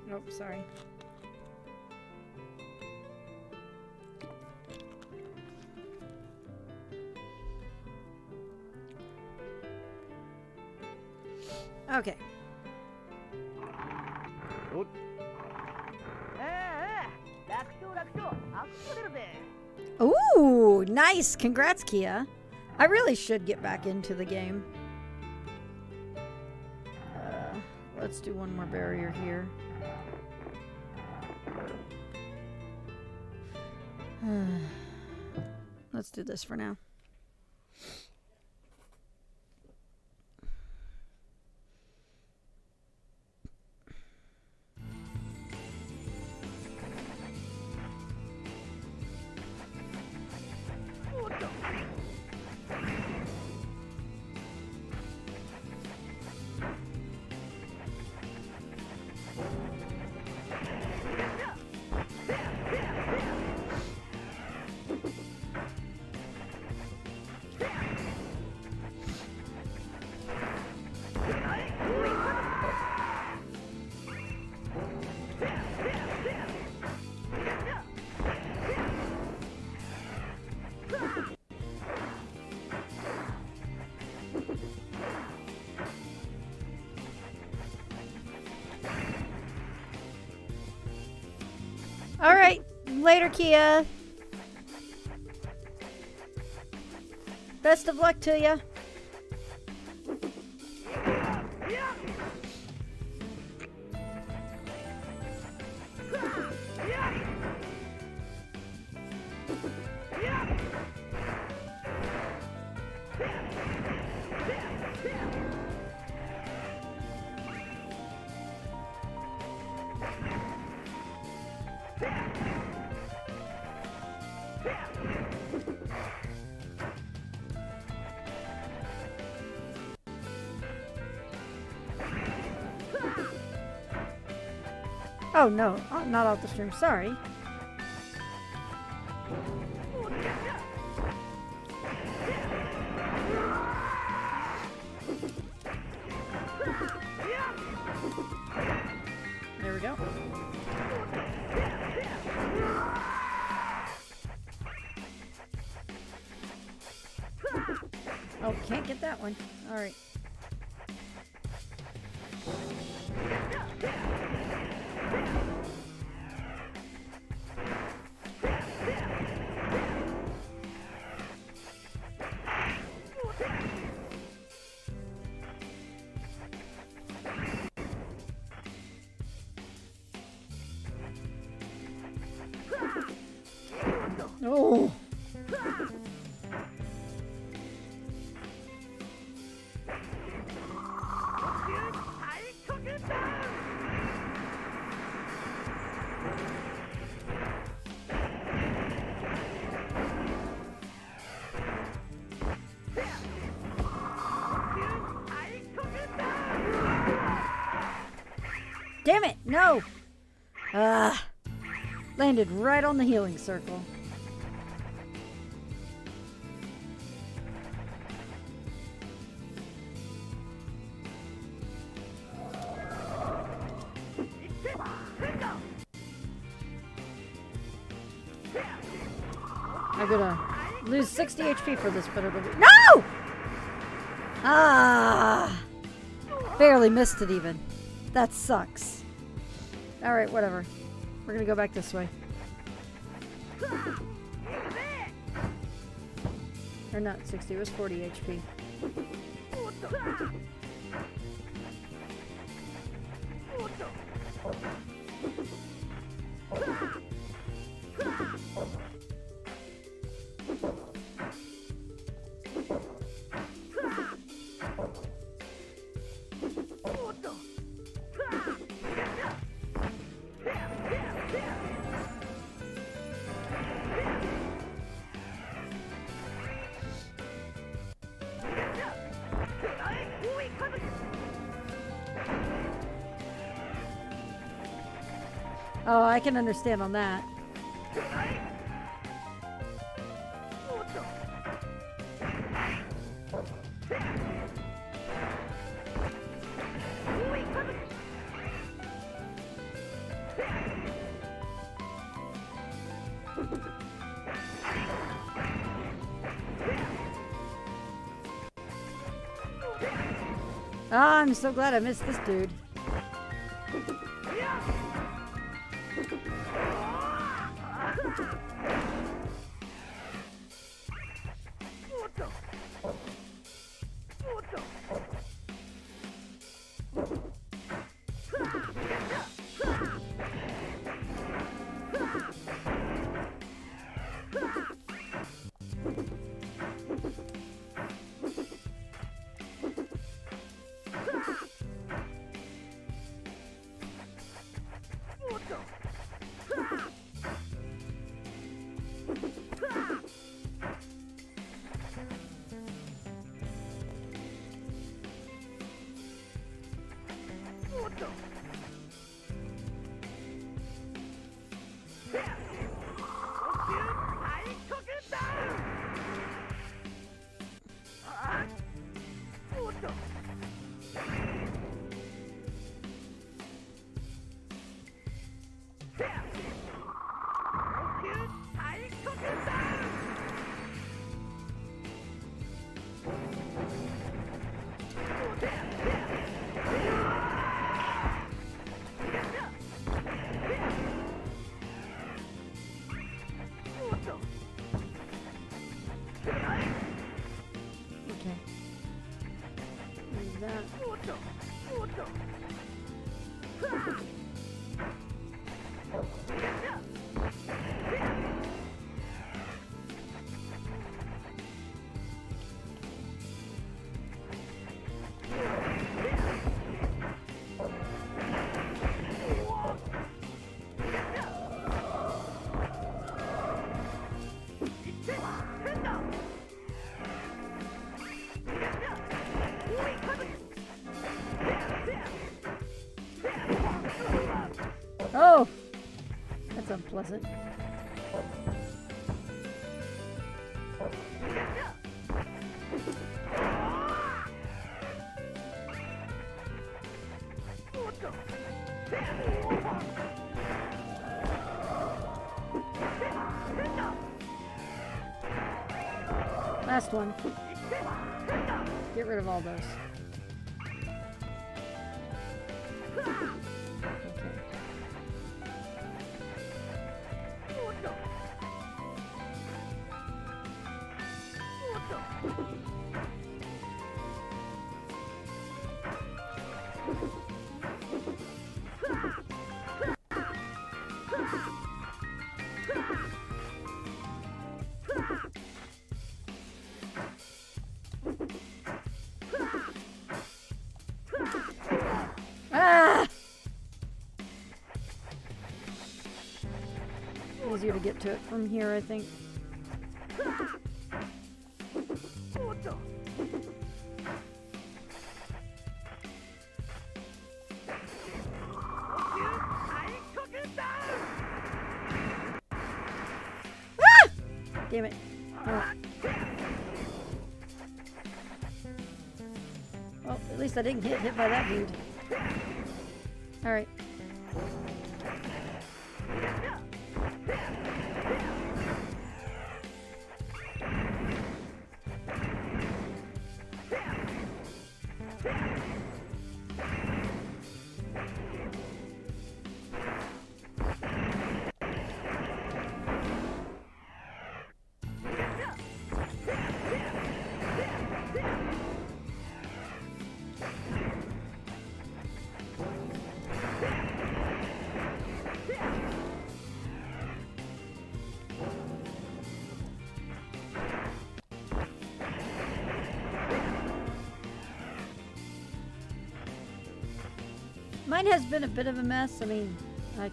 Oh, sorry. Okay. Ooh, nice. Congrats, Kia. I really should get back into the game. Let's do one more barrier here. Let's do this for now. All right, later, Kia. Best of luck to you. Oh no, not off the stream, sorry. There we go. Oh, can't get that one. All right. Oh. Damn it, no! Landed right on the healing circle. I'm gonna lose 60 HP for this, but it'll be— No! Ah! Barely missed it even. That sucks. Alright, whatever. We're gonna go back this way. Or not 60, it was 40 HP. Oh, I can understand on that. Oh, I'm so glad I missed this dude. Oh, that's unpleasant. Last one. Get rid of all those. Easier to get to it from here, I think. Ah! Damn it. Oh. Well, at least I didn't get hit by that dude. Alright. Mine has been a bit of a mess. I mean, I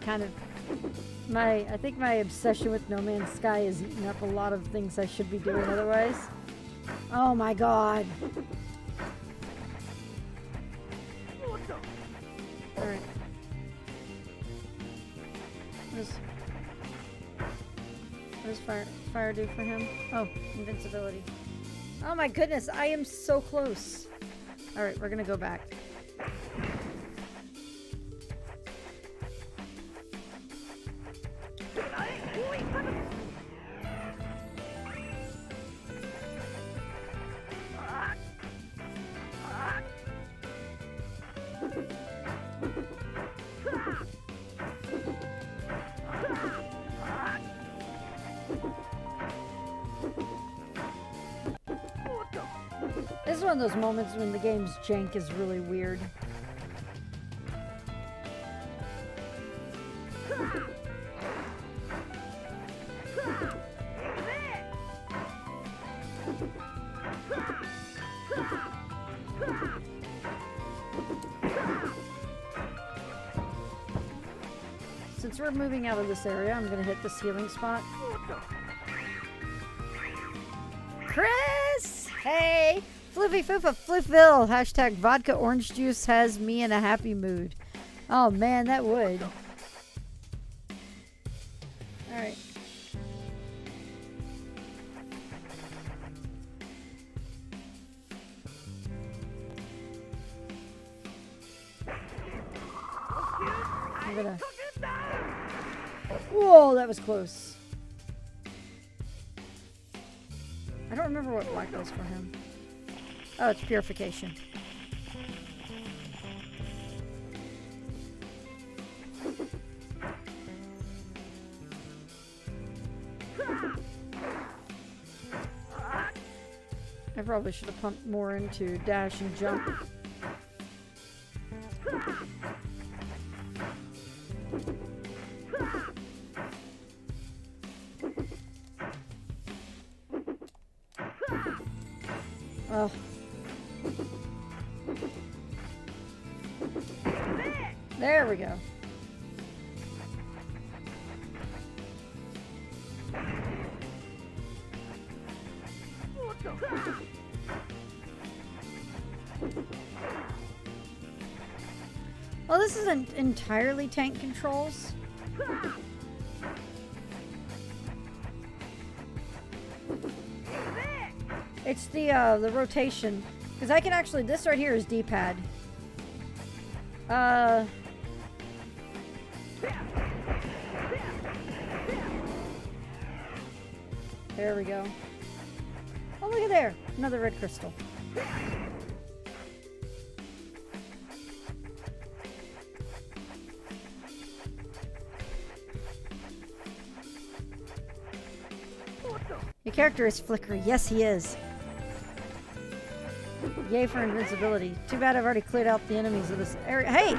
think my obsession with No Man's Sky is eating up a lot of things I should be doing otherwise. Oh my god. Alright. What does fire do for him? Oh, invincibility. Oh my goodness, I am so close. Alright, we're gonna go back. This is one of those moments when the game's jank is really weird. Since we're moving out of this area, I'm gonna hit this healing spot. Chris! Hey! Floofy Foofa Floofville! Hashtag vodka orange juice has me in a happy mood. Oh man, that would. Alright. I'm gonna... Whoa, that was close. I don't remember what black does for him. Oh, it's purification. I probably should have pumped more into dash and jump. Oh. There we go. Well, this isn't entirely tank controls. It's the rotation, because I can actually, this right here is D-pad. There we go. Oh, look at there, another red crystal. Your character is flickery. Yes, he is. Yay for invincibility. Too bad I've already cleared out the enemies of this area. Hey!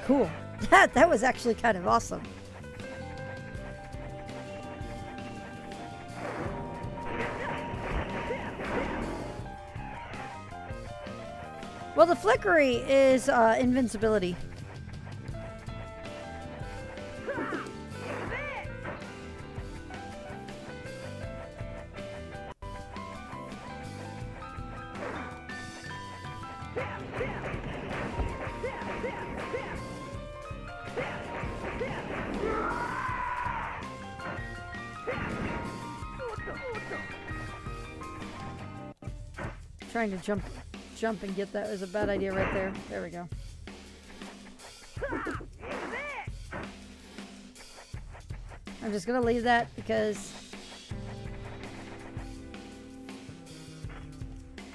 Cool. That was actually kind of awesome. Well, the flickery is invincibility. Trying to jump and get that was a bad idea right there. There we go. I'm just gonna leave that because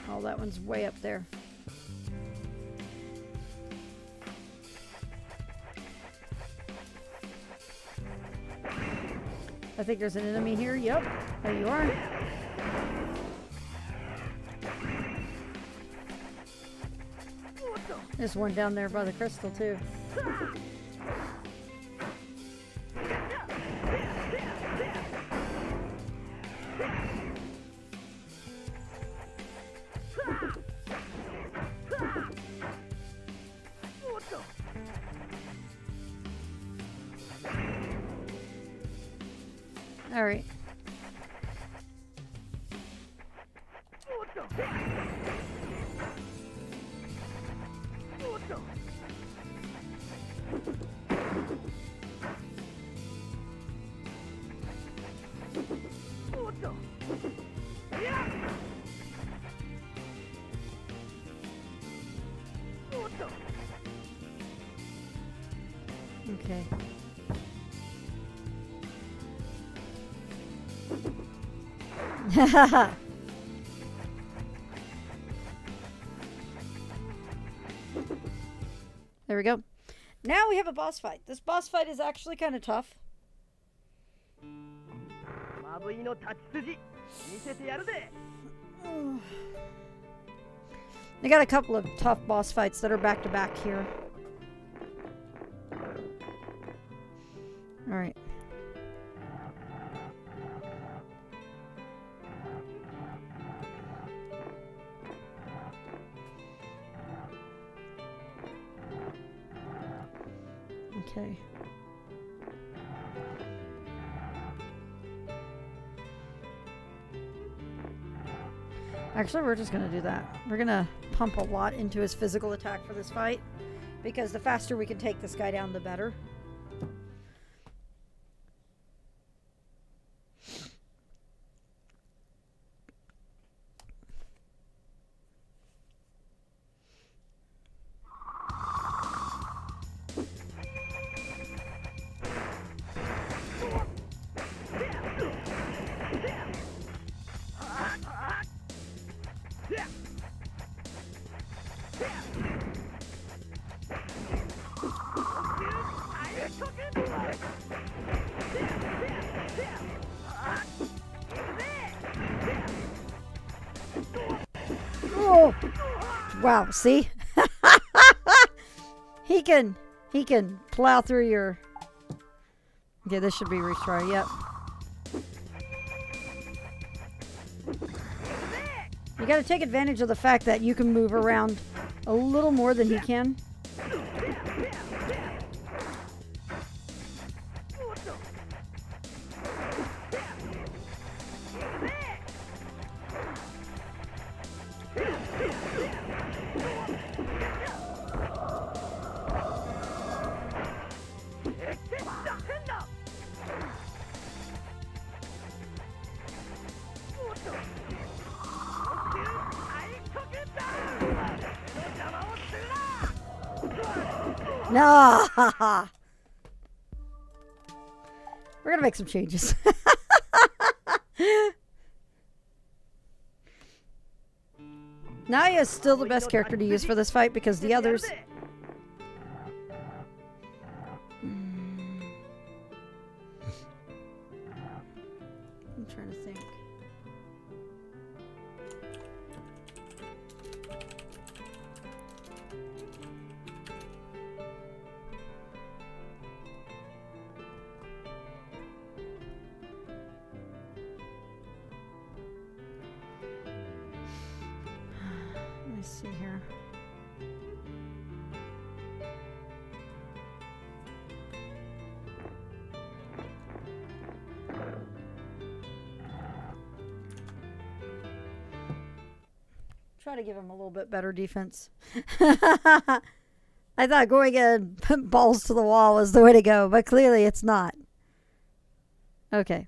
oh, that one's way up there. I think there's an enemy here. Yep, there you are. There's one down there by the crystal too. All right. Okay. There we go. Now we have a boss fight. This boss fight is actually kind of tough. They got a couple of tough boss fights that are back to back here. All right. Okay. Actually, we're just going to do that. We're going to pump a lot into his physical attack for this fight, because the faster we can take this guy down, the better. Oh, wow! See, he can plow through your. Okay, this should be retry. Yep. You got to take advantage of the fact that you can move around a little more than he can. No! We're gonna make some changes. Naya is still the best character to use for this fight because the others... I'm trying to think. Let me see here. Try to give him a little bit better defense. I thought going in balls to the wall was the way to go, but clearly it's not. Okay.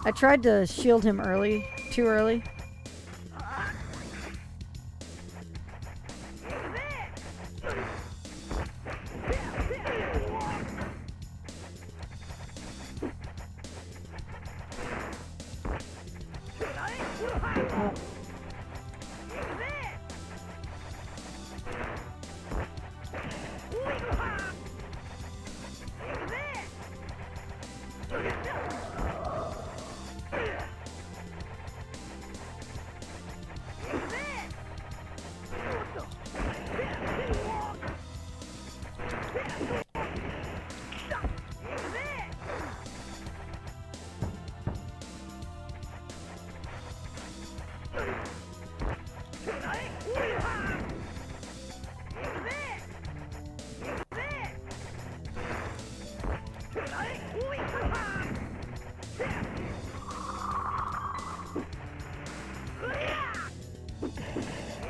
I tried to shield him early, too early.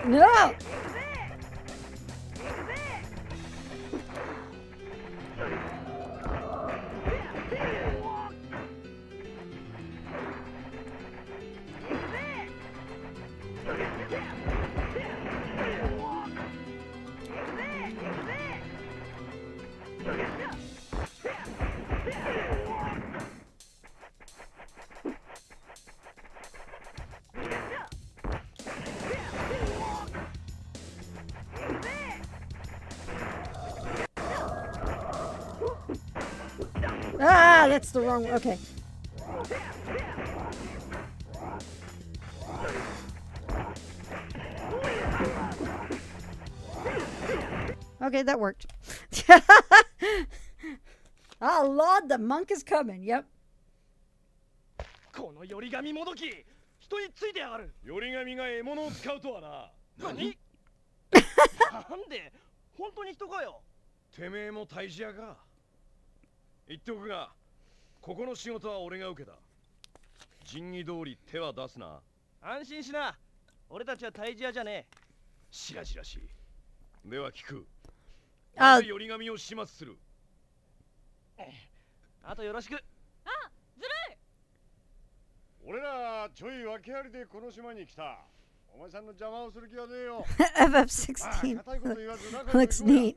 No! Ah, that's the wrong. Okay. Okay, that worked. Oh, Lord, the monk is coming. Yep. このより紙もどき人についてやがるより紙が獲物を使うとはな。何なんで本当に人かよてめえも退治屋か。言っておくが、ここの仕事は俺が受けた。仁義通り手は出すな。安心しな俺たちは退治屋じゃねえしらしらしい。では聞く。あなぜより紙を始末する。あとよろしくあ、ずるい俺らちょい訳ありでこの島に来た。お前さんの邪魔をする気はねえよ。FF16 looks neat.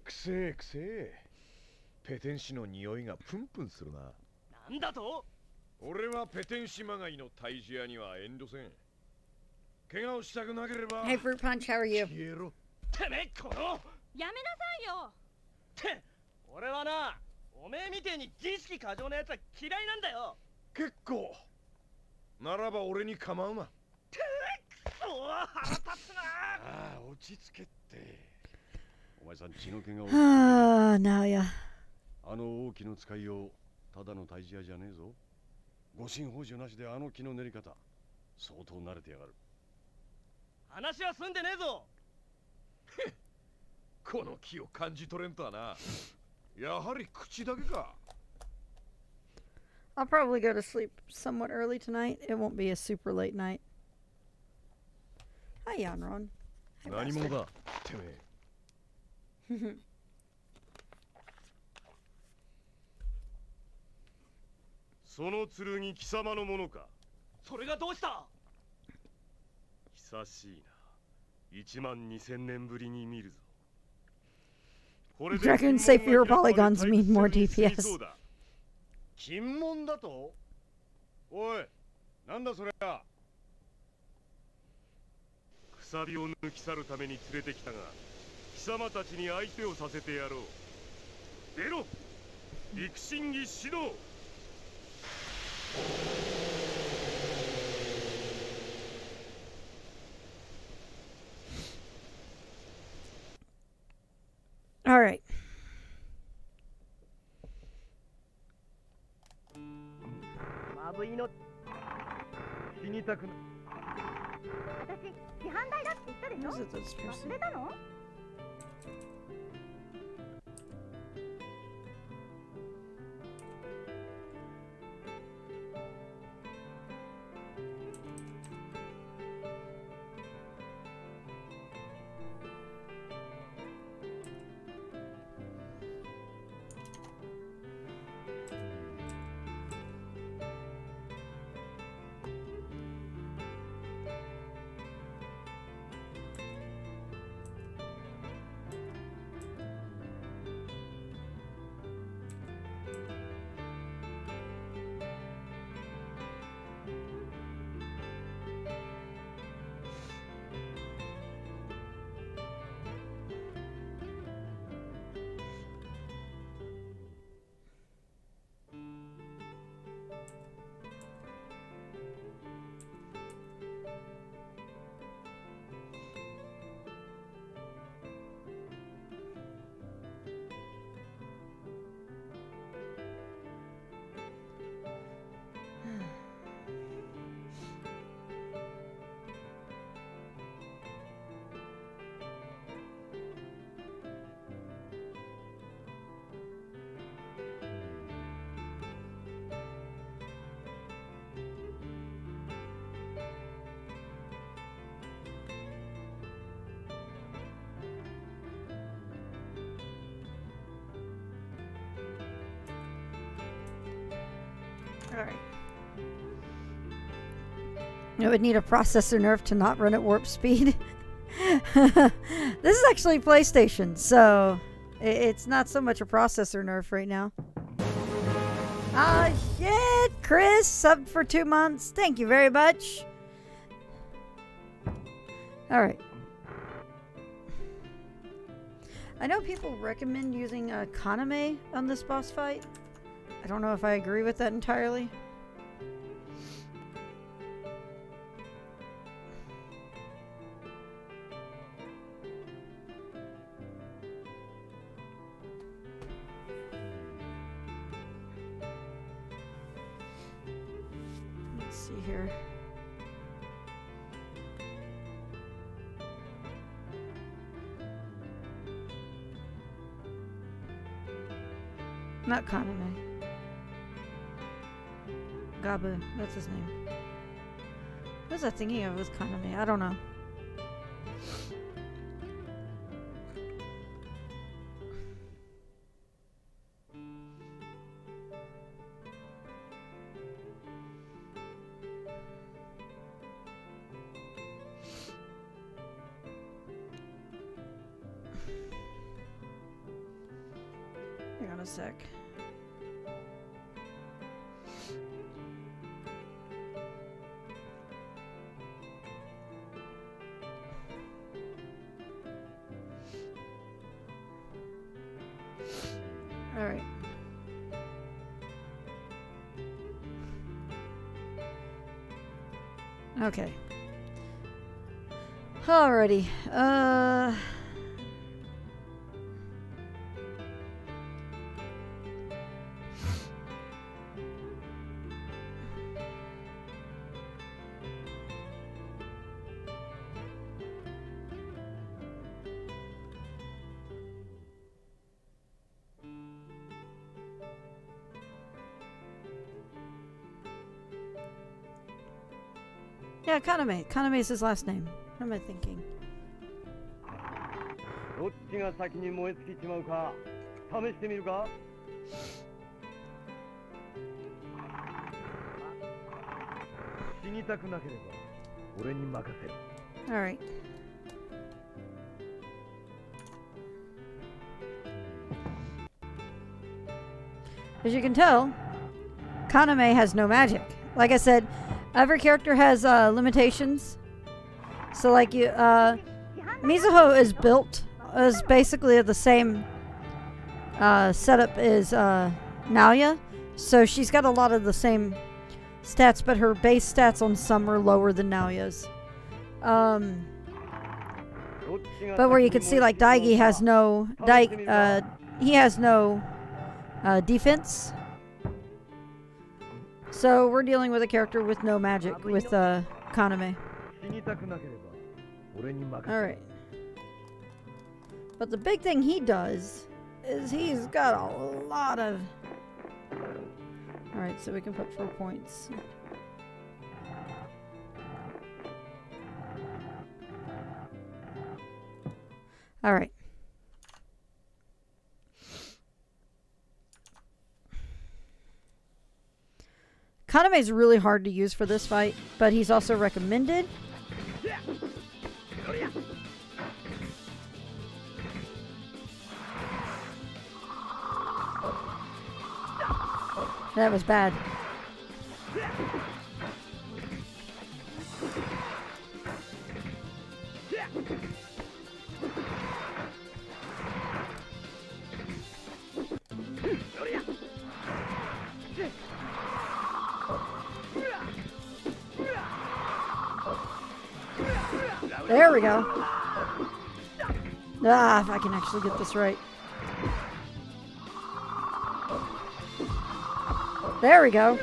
くせえくせえ。ペテン師の匂いがプンプンするな。なんだと俺はペテン師まがいの退治屋には遠慮せん。Hey, Fruit Punch, how are you? てめえこのやめなさいよ。って俺はなおめえみてえに自意識過剰なやつは嫌いなんだよ。結構ならば俺に構うな。てくそ腹立つな。ああ、落ち着けって。お前さん血の気が多い。Ah, now yeah. あの大木の使いよう、ただの退治屋じゃねえぞ。護身宝珠なしであの木の練り方、相当慣れてやがる。話は済んでねえぞ。この気を感じ取れんとはな。やはり口だけか。I'll probably go to sleep somewhat early tonight. It won't be a super late night. Hi, Yanron. 何者だ、てめえ。その剣貴様のものか。それがどうした。久しいな。12000年ぶりに見るぞ。 Dragon say fewer polygons mean more DPS. 金門だと。おい、なんだそれは。くさびを抜き去るために連れてきたが、貴様たちに相手をさせてやろう。出ろ、陸神儀始動。All right. まぶいの死にたくな。私市販代だって言ったでしょ。 What is it this person? 忘れたの。Alright. It would need a processor nerf to not run at warp speed. This is actually PlayStation, so it's not so much a processor nerf right now. Ah, shit! Chris, subbed for 2 months. Thank you very much. Alright. I know people recommend using Kaname on this boss fight. I don't know if I agree with that entirely. Let's see here. Not Kaname. Gabu, that's his name. What was I thinking of with Kaname? I don't know. Hang on a sec. Okay. Alrighty. Yeah, Kaname. Kaname is his last name. What am I thinking? どっちが先に燃え尽きちまうか試してみるか死にたくなければ俺に任せろ Alright. As you can tell, Kaname has no magic. Like I said, every character has limitations. So like you, Mizuho is built as basically the same setup as Naoya. So she's got a lot of the same stats, but her base stats on some are lower than Naoya's. But where you can see like Daigi has no he has no defense. So we're dealing with a character with no magic with Kaname. Alright. But the big thing he does is he's got a lot of... Alright, so we can put 4 points. Alright. Kaname is really hard to use for this fight, but he's also recommended. That was bad. There we go. Ah, if I can actually get this right. There we go.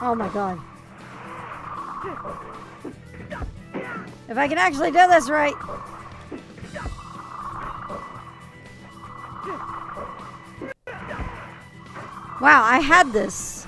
Oh my god. If I can actually do this right. Wow, I had this.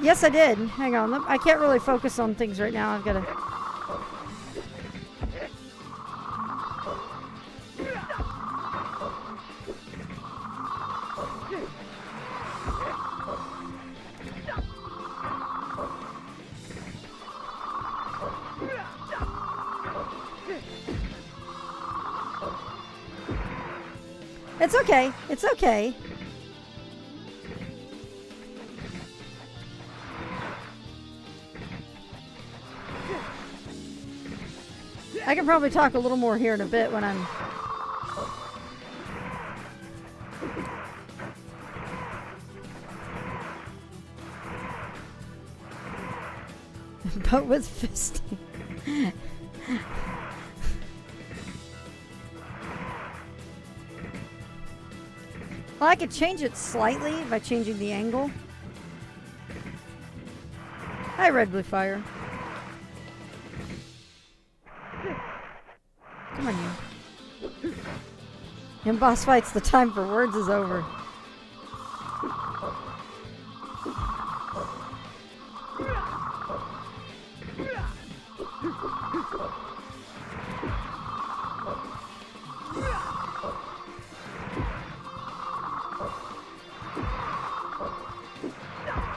Yes, I did. Hang on. I can't really focus on things right now. I've got to... It's okay. It's okay. I can probably talk a little more here in a bit when I'm... but with fisting. Well, I could change it slightly by changing the angle. Hi, Red Blue Fire. Come on, you. In boss fights, the time for words is over.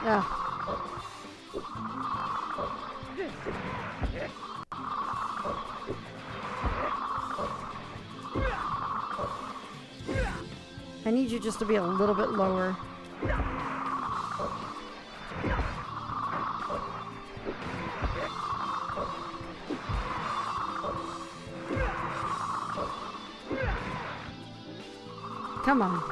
Yeah. I need you just to be a little bit lower. Come on.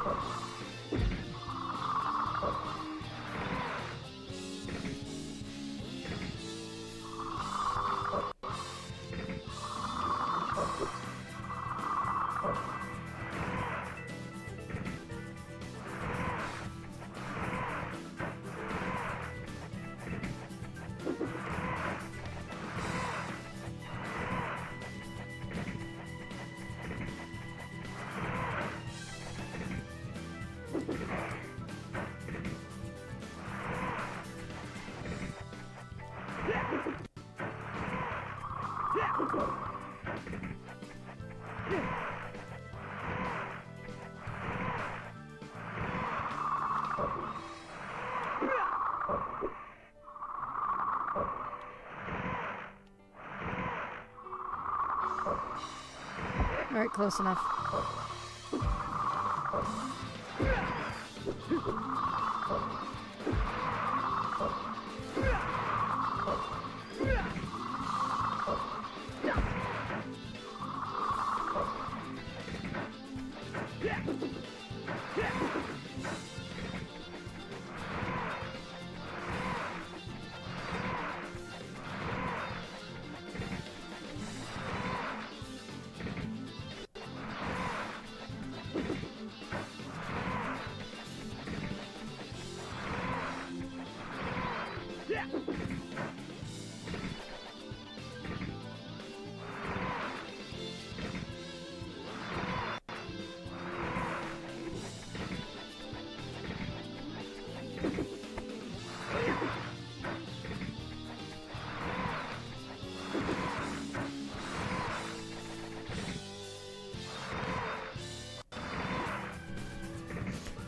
All right, close enough.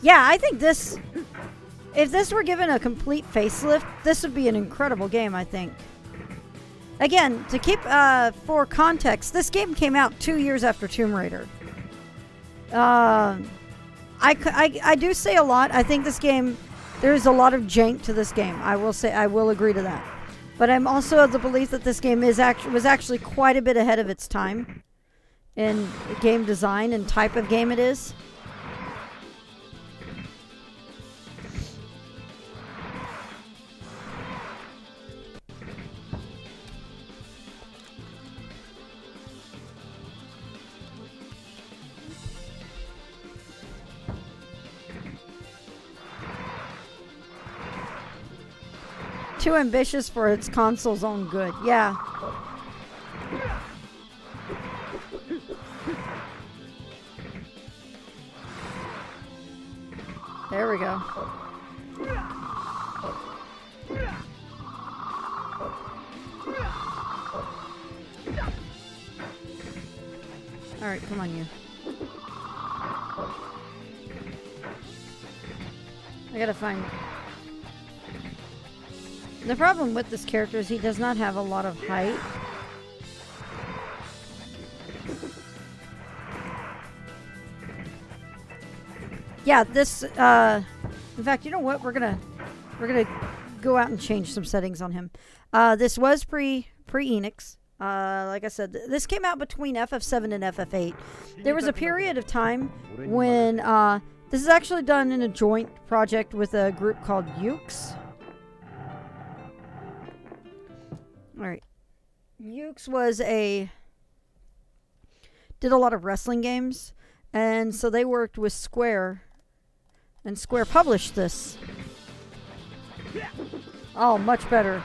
Yeah, I think this, if this were given a complete facelift, this would be an incredible game, I think. Again, to keep, for context, this game came out 2 years after Tomb Raider. I do say a lot. I think this game, there's a lot of jank to this game. I will agree to that. But I'm also of the belief that this game was actually quite a bit ahead of its time in game design and type of game it is. Too ambitious for its console's own good. Yeah. There we go. All right, come on, you. I gotta find... The problem with this character is he does not have a lot of height. Yeah, this, in fact, you know what? We're gonna go out and change some settings on him. This was pre-Enix. Like I said, this came out between FF7 and FF8. There was a period of time when, this is actually done in a joint project with a group called Ukes. Alright. Ukes did a lot of wrestling games, and so they worked with Square And Square published this. Oh, much better.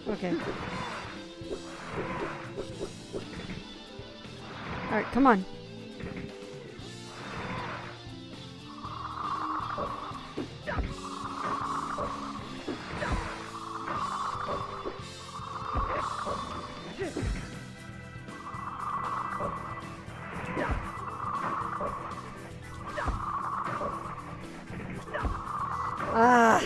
Okay. All right, come on. Ah.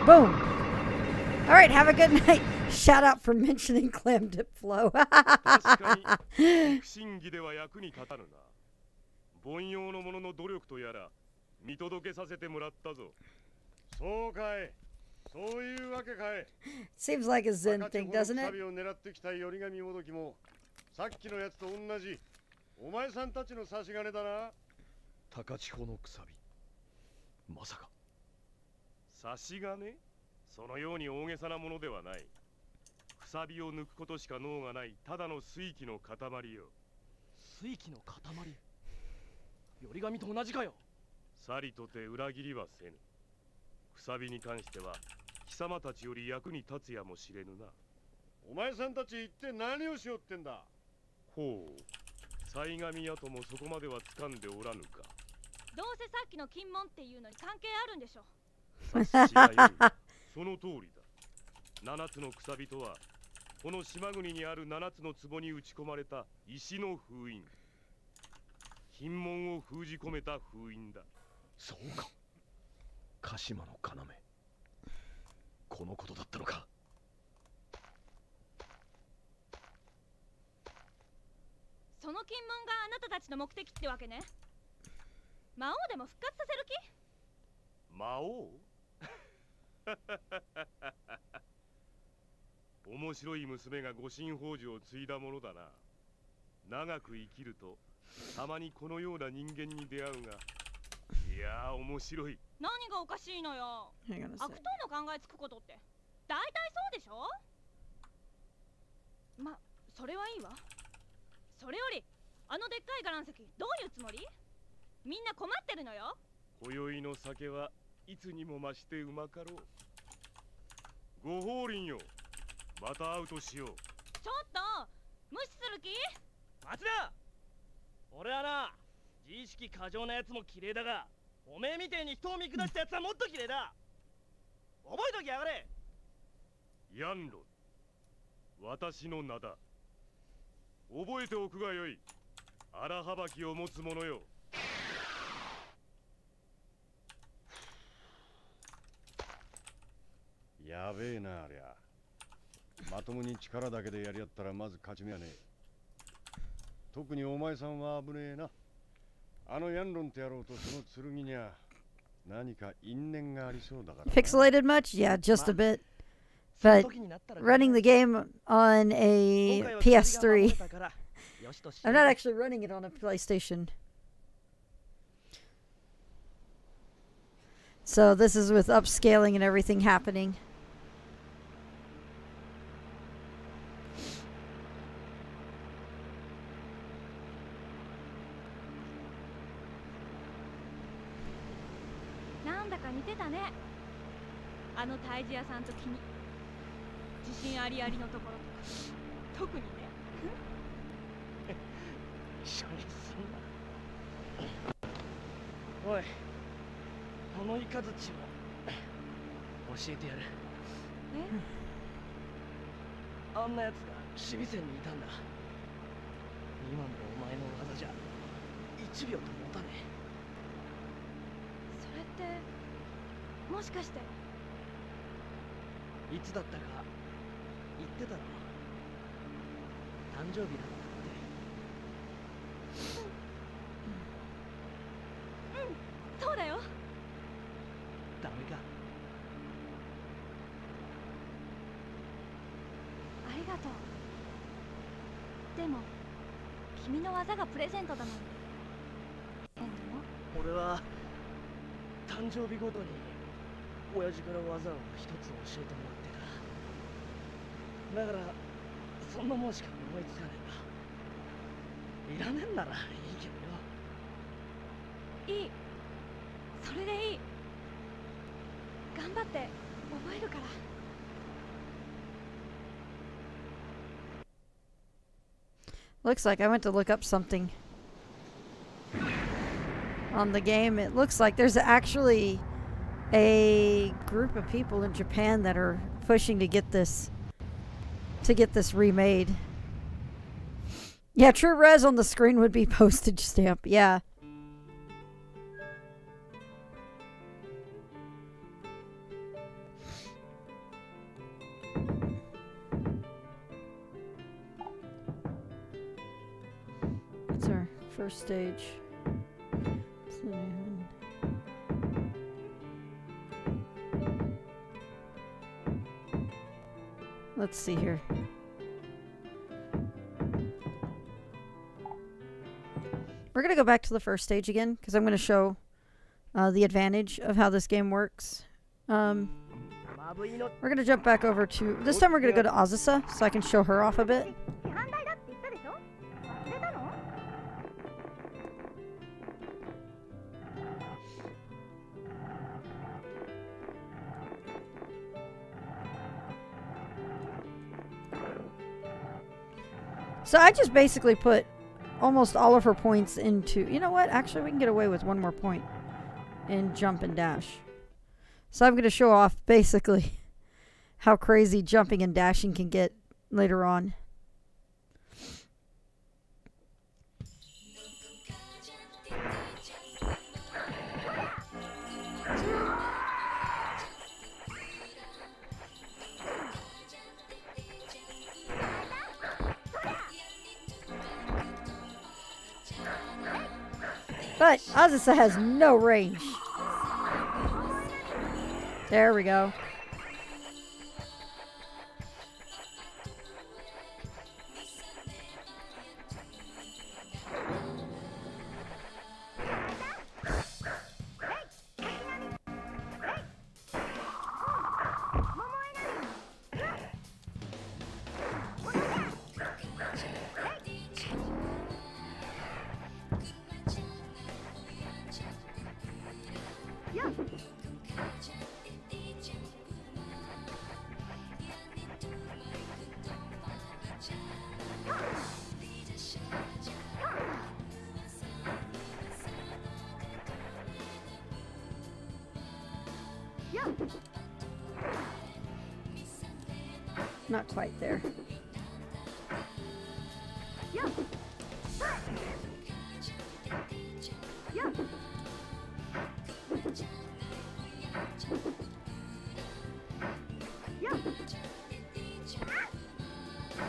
Boom. All right, have a good night. Shout out for mentioning clam dip flow. 確かに不審議では役に立たぬな。凡庸の者の努力とやら見届けさせてもらったぞ。そうかい。そういうわけかい。Seems like a Zen thing, doesn't it? 旅を狙ってきたよりがみもどきもさっきのやつと同じ。お前さんたちの差し金だな。高千穂のくさび。まさか。差し金？そのように大げさなものではない。くさびを抜くことしか能がないただの水気の塊よ。水気の塊？より紙と同じかよ。さりとて裏切りはせぬ。くさびに関しては貴様たちより役に立つやもしれぬな。お前さんたち一体何をしよってんだ。ほう、西神屋ともそこまでは掴んでおらぬか。どうせさっきの金門っていうのに関係あるんでしょ。察しがよい。その通りだ。7つのくさびとはこの島国にある7つの壺に打ち込まれた石の封印。金門を封じ込めた封印だ。そうか。鹿島の要。このことだったのか。その金門があなたたちの目的ってわけね。魔王でも復活させる気？魔王？面白い娘が護身宝珠を継いだものだな。長く生きるとたまにこのような人間に出会うが、いやー面白い。何がおかしいのよ。悪党の考えつくことって大体そうでしょ。ま、それはいいわ。それよりあのでっかいガラン石どういうつもり？みんな困ってるのよ。今宵の酒はいつにも増してうまかろう。ご法輪よ、また会うとしよう。ちょっと無視する気？待ちな。俺はな、自意識過剰なやつも綺麗だが、おめえみてえに人を見下したやつはもっと綺麗だ。覚えときやがれ。ヤンロン、私の名だ。覚えておくがよい。荒幅きを持つ者よ。やべえなありゃ。まともに力だけでやり合ったらまず勝ち目はねえ。特にお前さんは危ねえな。あのヤンロンってやろうとその剣にゃ何か因縁がありそうだから。Pixelated much? Yeah, just a bit. But running the game on a PS3. I'm not actually running it on a PlayStation. So this is with upscaling and everything happening. Oi, このイカズチを教えてやる。あんなやつが守備線にいたんだ。今のお前の技じゃ1秒と持たねえ。それってもしかしていつだったか言ってたろ。誕生日だったって。そうだよ。ダメか。ありがとう。でも君の技がプレゼントだなんて変なの？俺は誕生日ごとに親父から技を一つ教えてもらってた。だからそんなもんしか思いつかねえんだ。いらねえんならいいけどよ。いい。それでいい。頑張って覚えるから。Looks like I went to look up something on the game. It looks like there's actually a group of people in Japan that are pushing to get this remade. Yeah, true res on the screen would be postage stamp. Yeah. It's our first stage. Let's see here. We're going to go back to the first stage again because I'm going to show the advantage of how this game works. We're going to jump back over to... This time we're going to go to Azusa so I can show her off a bit. So I just basically put almost all of her points into... You know what? Actually, we can get away with one more point in jump and dash. So I'm going to show off basically how crazy jumping and dashing can get later on. But Azusa has no range. There we go. Not quite there.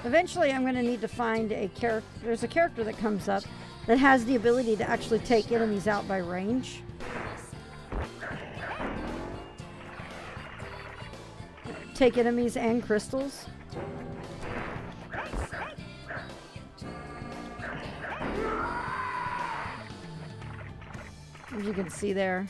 Eventually, I'm going to need to find a character. There's a character that comes up that has the ability to actually take enemies out by range. Take enemies and crystals. As you can see there.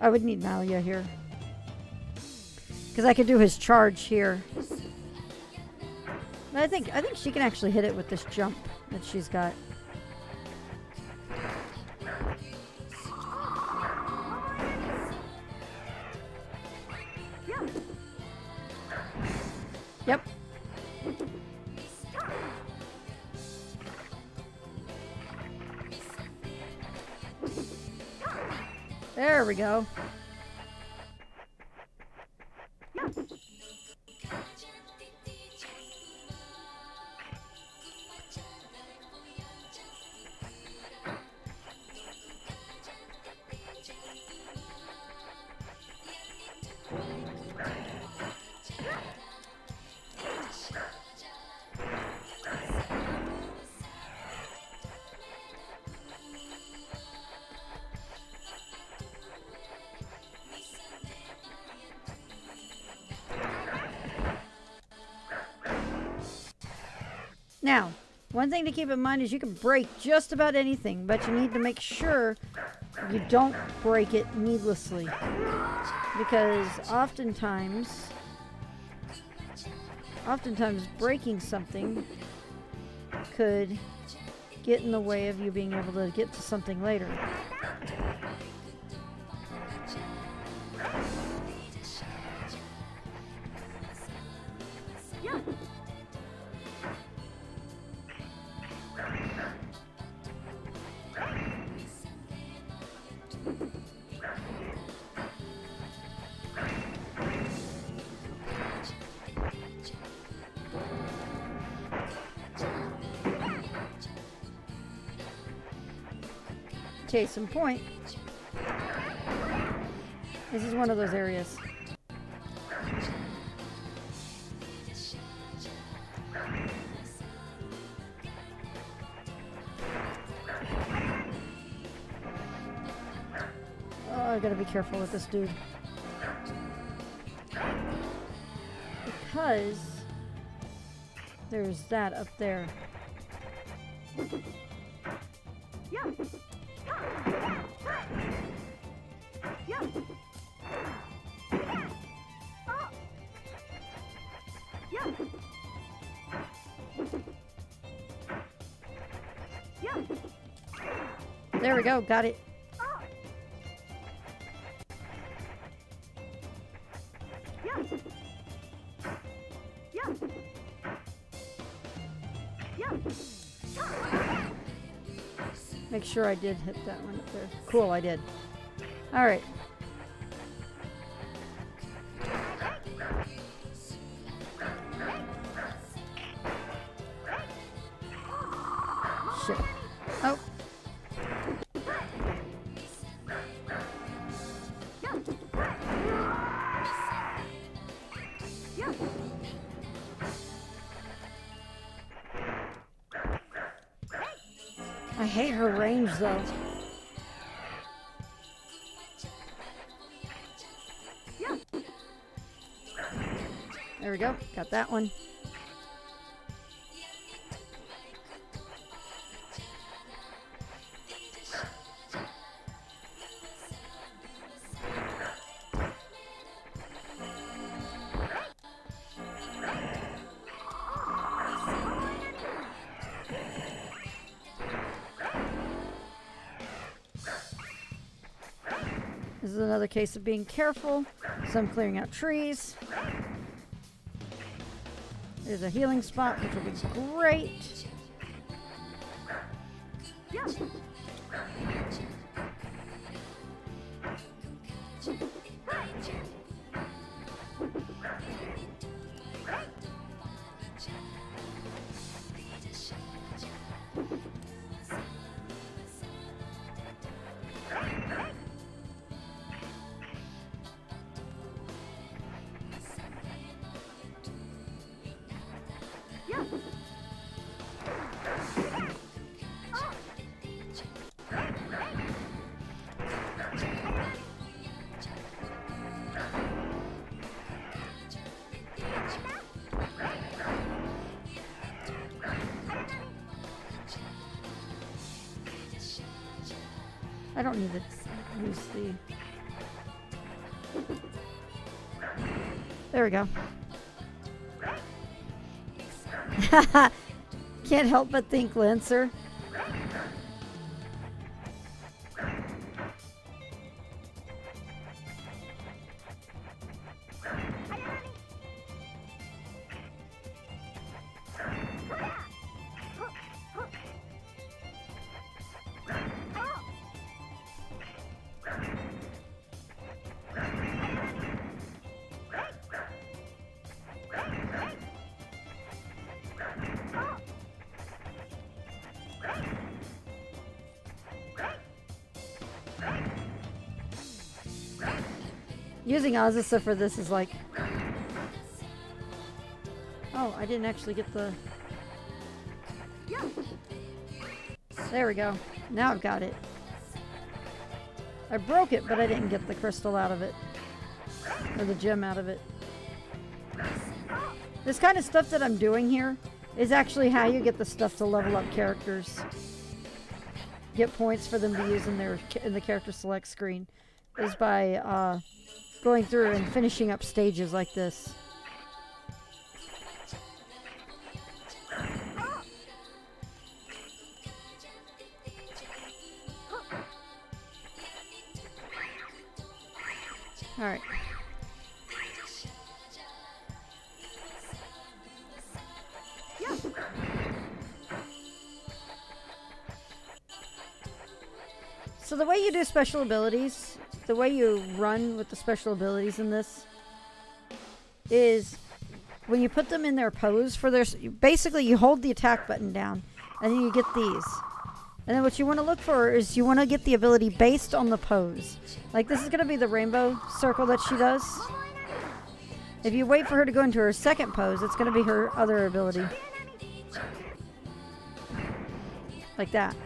I would need Malia here. Because I could do his charge here. But I think she can actually hit it with this jump that she's got. Yep. There we go. Now, one thing to keep in mind is you can break just about anything, but you need to make sure you don't break it needlessly. Because oftentimes breaking something could get in the way of you being able to get to something later. Case in point, this is one of those areas. Oh, I gotta be careful with this dude. Because there's that up there. There we go, got it. Make sure I did hit that one up there. Cool, I did. All right. Shit. Oh. I hate her range though. There we go. Got that one. This is another case of being careful. So I'm clearing out trees. There's a healing spot, which will be great. I don't need to use the... There we go. Can't help but think, Lancer. Using Azusa for this is like... Oh, I didn't actually get the... There we go. Now I've got it. I broke it, but I didn't get the crystal out of it. Or the gem out of it. This kind of stuff that I'm doing here is actually how you get the stuff to level up characters. Get points for them to use in the character select screen. Is by going through and finishing up stages like this. All right. So the way you do special abilities, the way you run with the special abilities in this is when you put them in their pose for their... Basically, you hold the attack button down, and then you get these. And then what you want to look for is you want to get the ability based on the pose. Like, this is going to be the rainbow circle that she does. If you wait for her to go into her second pose, it's going to be her other ability. Like that.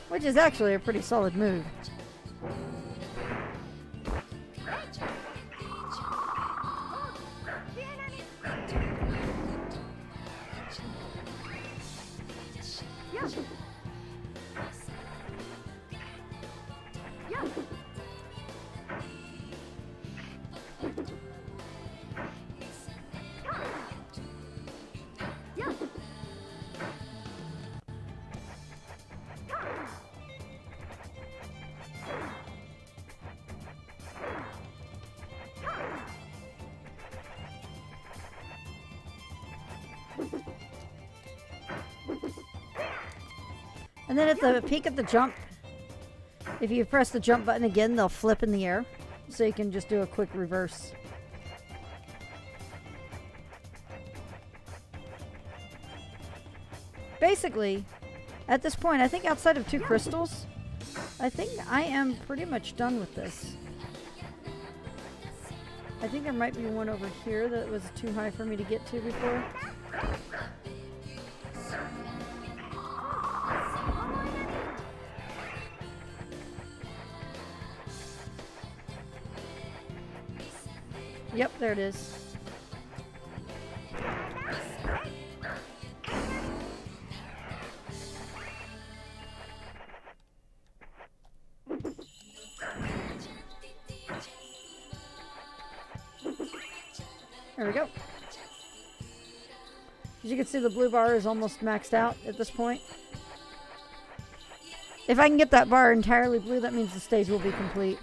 Which is actually a pretty solid move. And then at the peak of the jump, if you press the jump button again, they'll flip in the air. So you can just do a quick reverse. Basically, at this point, I think outside of 2 crystals, I think I am pretty much done with this. I think there might be one over here that was too high for me to get to before. Yep, there it is. There we go. As you can see, the blue bar is almost maxed out at this point. If I can get that bar entirely blue, that means the stage will be complete.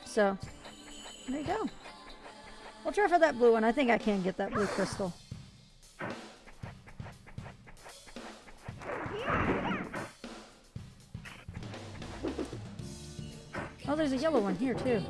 So, there you go. We'll try for that blue one. I think I can get that blue crystal. Oh, there's a yellow one here, too.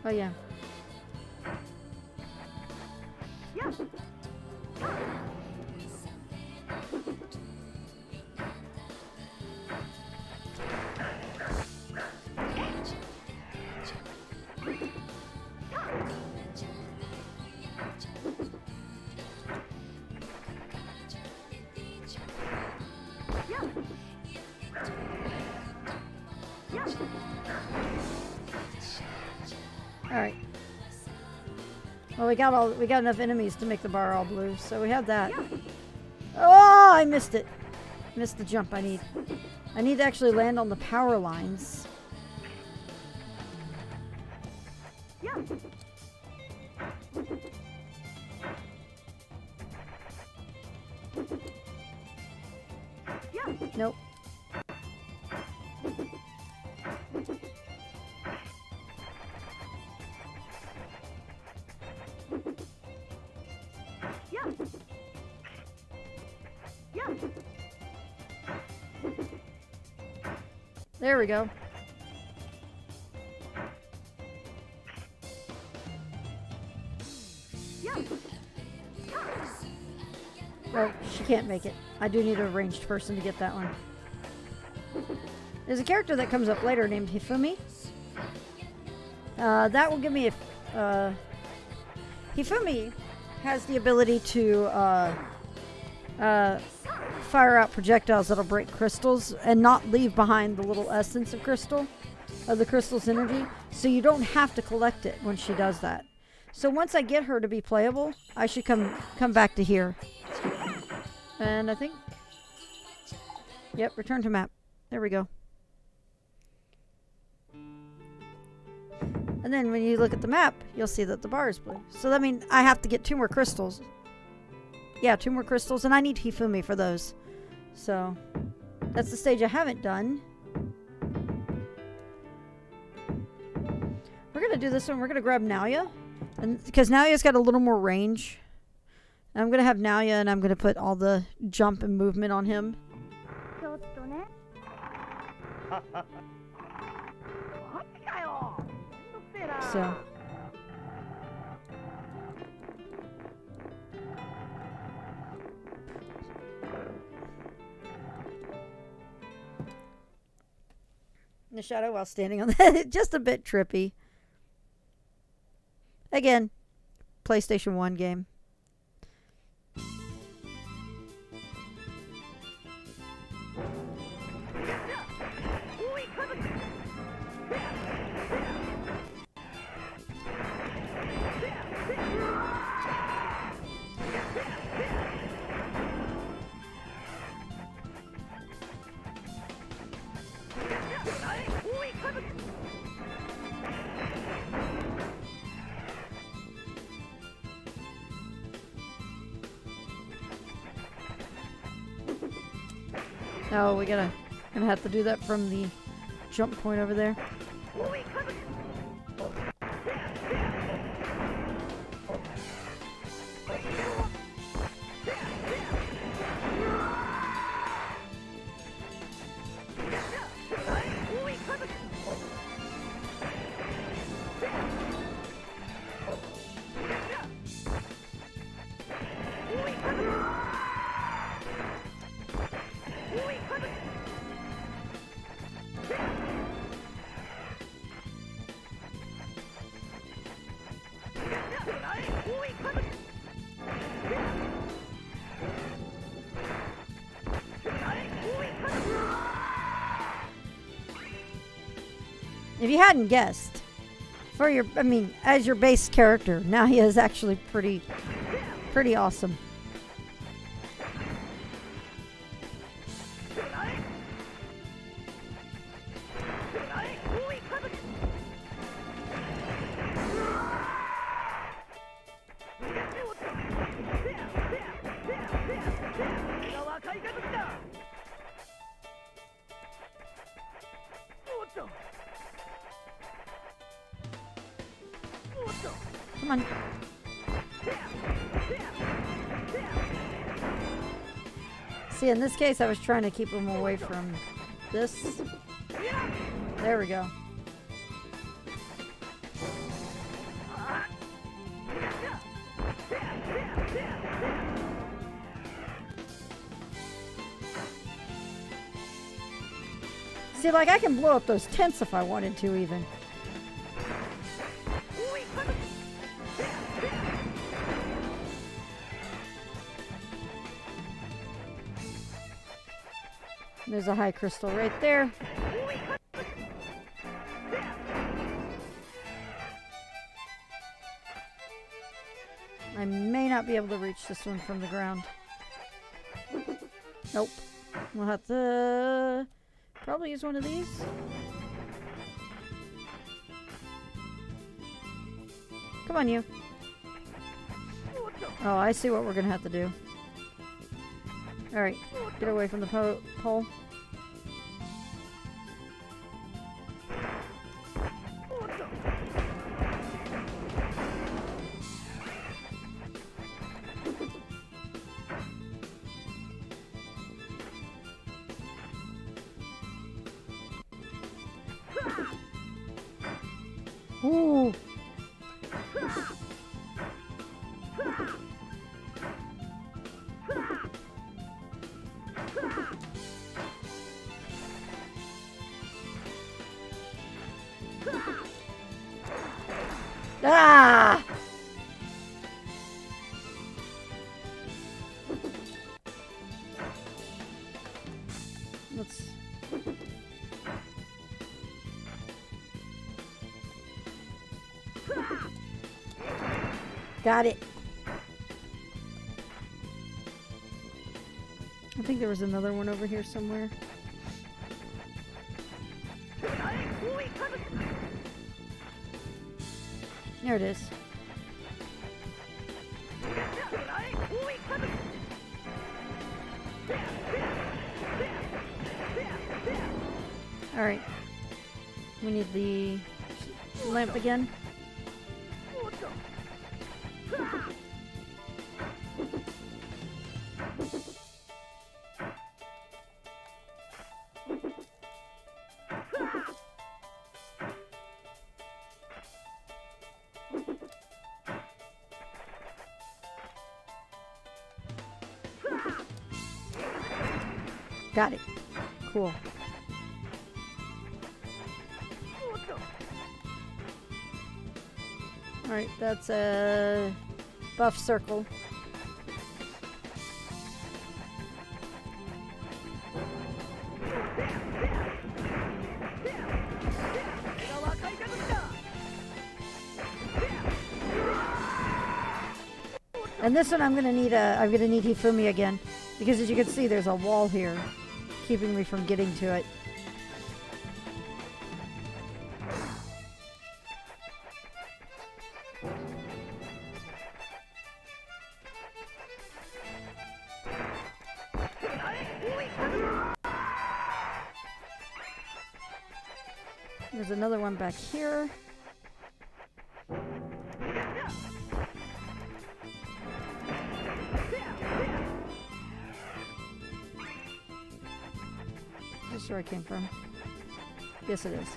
Oh, yeah. Alright. Well, we got enough enemies to make the bar all blue, so we have that. Oh, I missed it. Missed the jump I need. I need to actually land on the power lines. Nope. There we go. Oh, she can't make it. I do need a ranged person to get that one. There's a character that comes up later named Hifumi. That will give me a... Hifumi has the ability to fire out projectiles that'll break crystals and not leave behind the little essence of crystal, of the crystal's energy. So you don't have to collect it when she does that. So once I get her to be playable, I should come back to here. And I think... Yep, return to map. There we go. And then when you look at the map, you'll see that the bar is blue. So that means I have to get 2 more crystals. Yeah, 2 more crystals, and I need Hifumi for those. So, that's the stage I haven't done. We're going to do this one. We're going to grab Naoya. And because Naoya's got a little more range. And I'm going to have Naoya, and I'm going to put all the jump and movement on him. So... in the shadow while standing on that. Just a bit trippy. Again, PlayStation 1 game. Oh, we're gonna have to do that from the jump point over there. If you hadn't guessed, for your, I mean, as your base character, now he is actually pretty awesome. Come on. See, in this case, I was trying to keep him away from this. There we go. See, like, I can blow up those tents if I wanted to, even. There's a high crystal right there. I may not be able to reach this one from the ground. Nope. We'll have to probably use one of these. Come on, you. Oh, I see what we're gonna have to do. Alright, get away from the pole. Ooh. Ah! Let's... Got it. I think there was another one over here somewhere. There it is. Alright. We need the lamp again. Got it. Cool. Alright, that's a buff circle. And this one I'm gonna need Hifumi again, because as you can see there's a wall here keeping me from getting to it. There's another one back here. Is this where I came from? Yes, it is.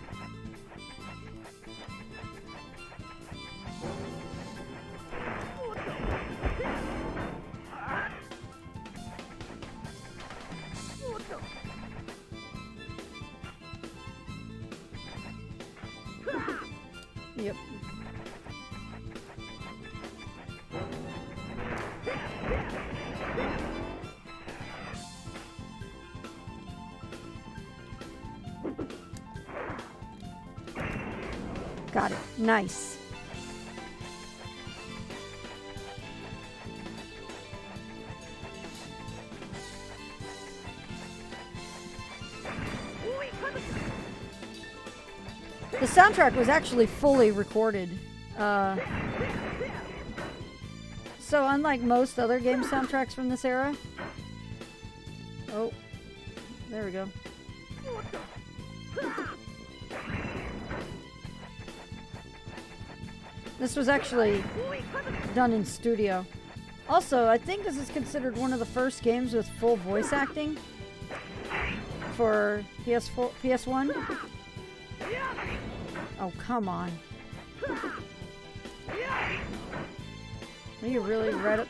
Yep. Got it. Nice. The soundtrack was actually fully recorded. So unlike most other game soundtracks from this era... Oh, there we go. This was actually done in studio. Also, I think this is considered one of the first games with full voice acting for PS1. Oh, come on. Are you really right up?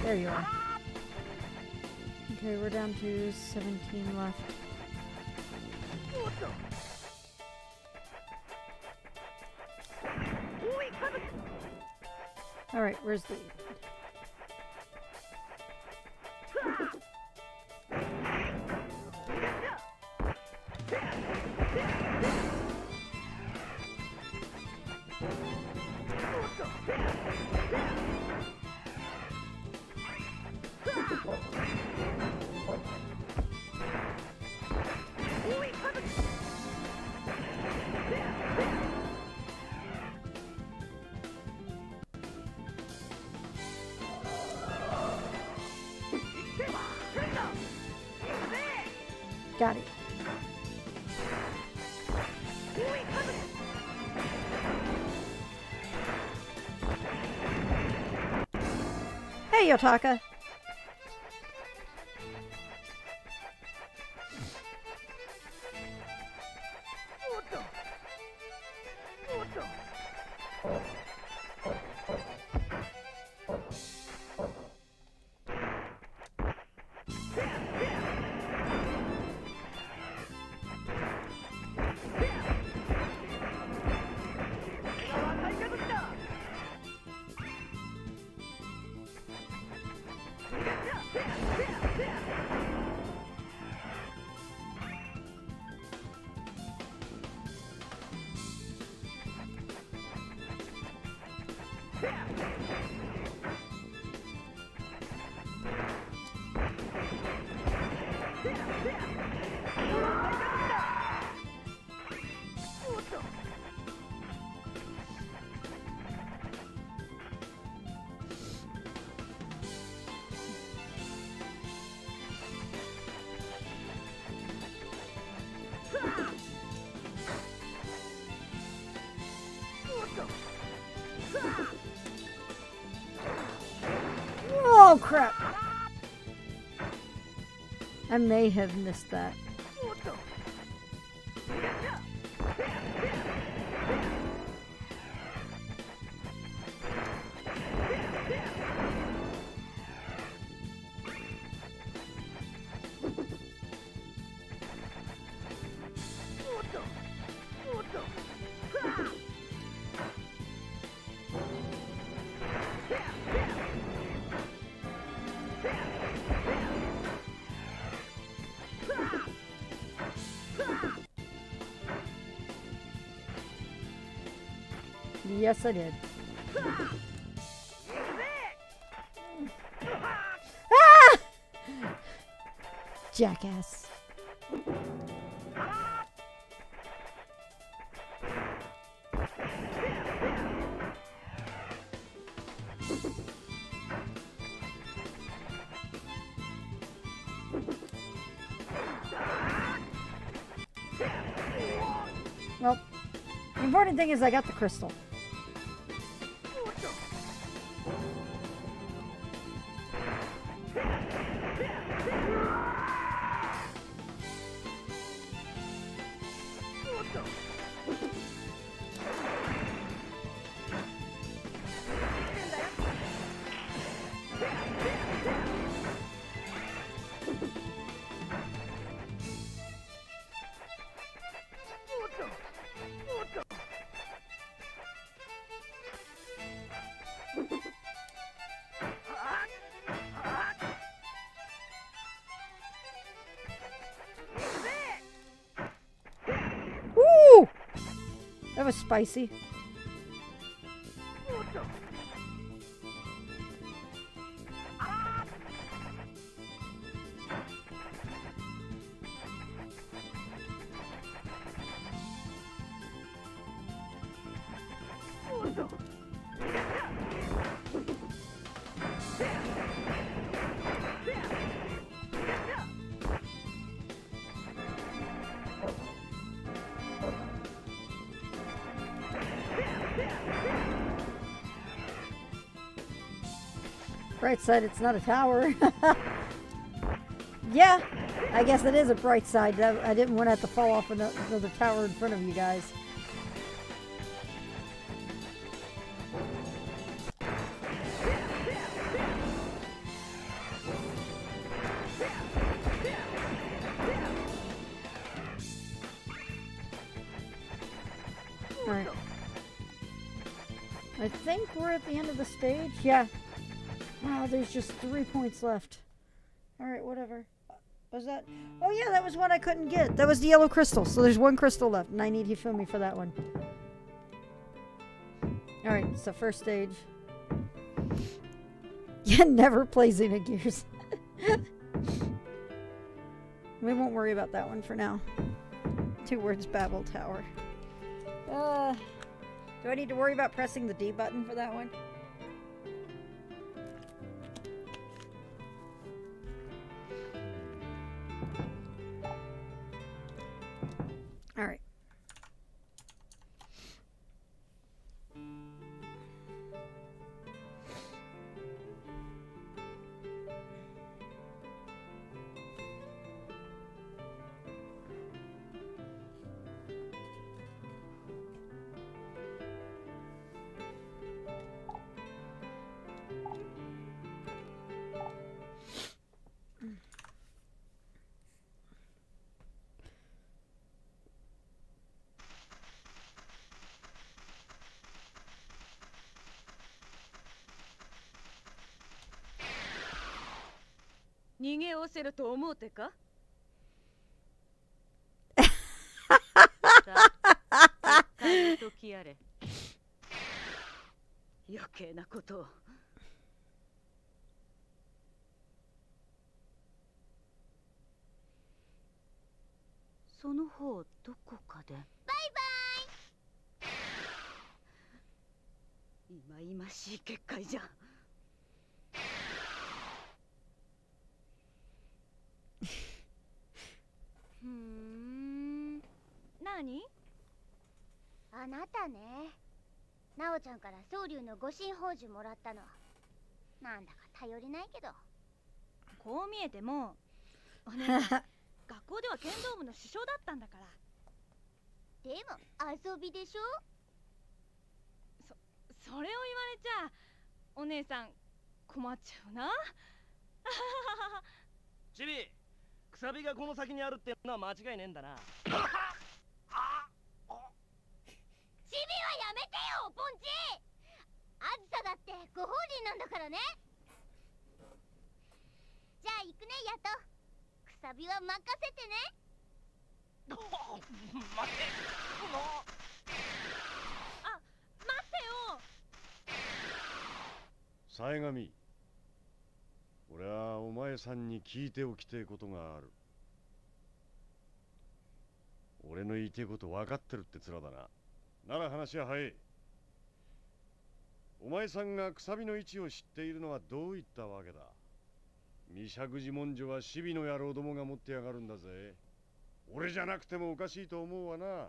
There you are. Okay, we're down to 17 left. Alright, where's the... Got it. Hey, Yotaka. Oh, crap. I may have missed that. Yes, I did. Ah! Jackass. Well, the important thing is I got the crystal. Woo! That was spicy. Bright side, it's not a tower. Yeah, I guess it is a bright side. I didn't want to have to fall off another tower in front of you guys. I think we're at the end of the stage. Yeah. Wow, there's just 3 points left. Alright, whatever. Was that? Oh yeah, that was one I couldn't get. That was the yellow crystal. So there's 1 crystal left, and I need Hifumi for that one. Alright, so first stage. Yeah, never play Xenogears. We won't worry about that one for now. 2 words, Babel Tower. Do I need to worry about pressing the D button for that one? All right.逃げおせると思うてか時やれ余計なことをその方どこかでバイバイいまいましい結界じゃ何？あなたね。なおちゃんから宗龍の護身宝珠もらったの。なんだか頼りないけど。こう見えても、お姉さん学校では剣道部の主将だったんだから。でも遊びでしょ？それを言われちゃお姉さん困っちゃうな。チビ、くさびがこの先にあるってのは間違いねえんだな。チビはやめてよ、ポンチ。あずさだってご本人なんだからね。じゃあ行くね、ヤト。くさびは任せてね。待て。あ、待ってよ。さえがみ、俺はお前さんに聞いておきてえことがある。俺の言いてえこと分かってるって面だな。なら話は早い。お前さんがくさびの位置を知っているのはどういったわけだ。御石口文書はシビの野郎どもが持ってやがるんだぜ。俺じゃなくてもおかしいと思うわな。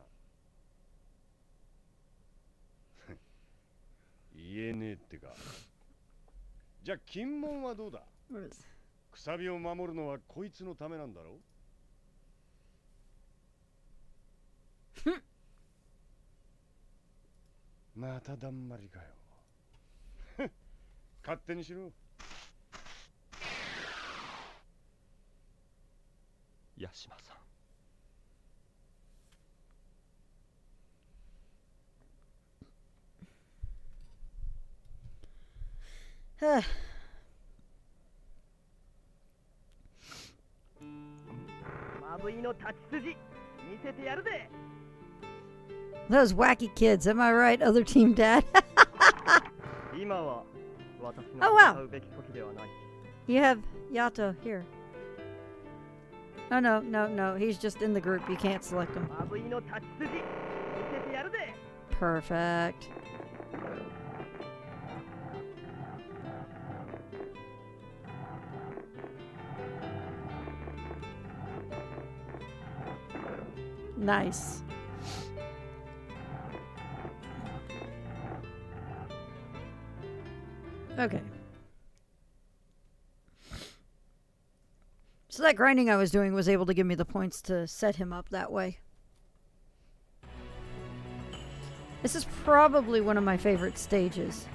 言えねえってか。じゃあ金門はどうだ。くさびを守るのはこいつのためなんだろう。まただんまりかよ。勝手にしろ。八島さん。はあ。まぶいの立ち筋見せてやるぜ。Those wacky kids, am I right, other team dad? Oh wow. You have Yato here. Oh no, he's just in the group. You can't select him. Perfect. Nice. Okay. So that grinding I was doing was able to give me the points to set him up that way. This is probably one of my favorite stages.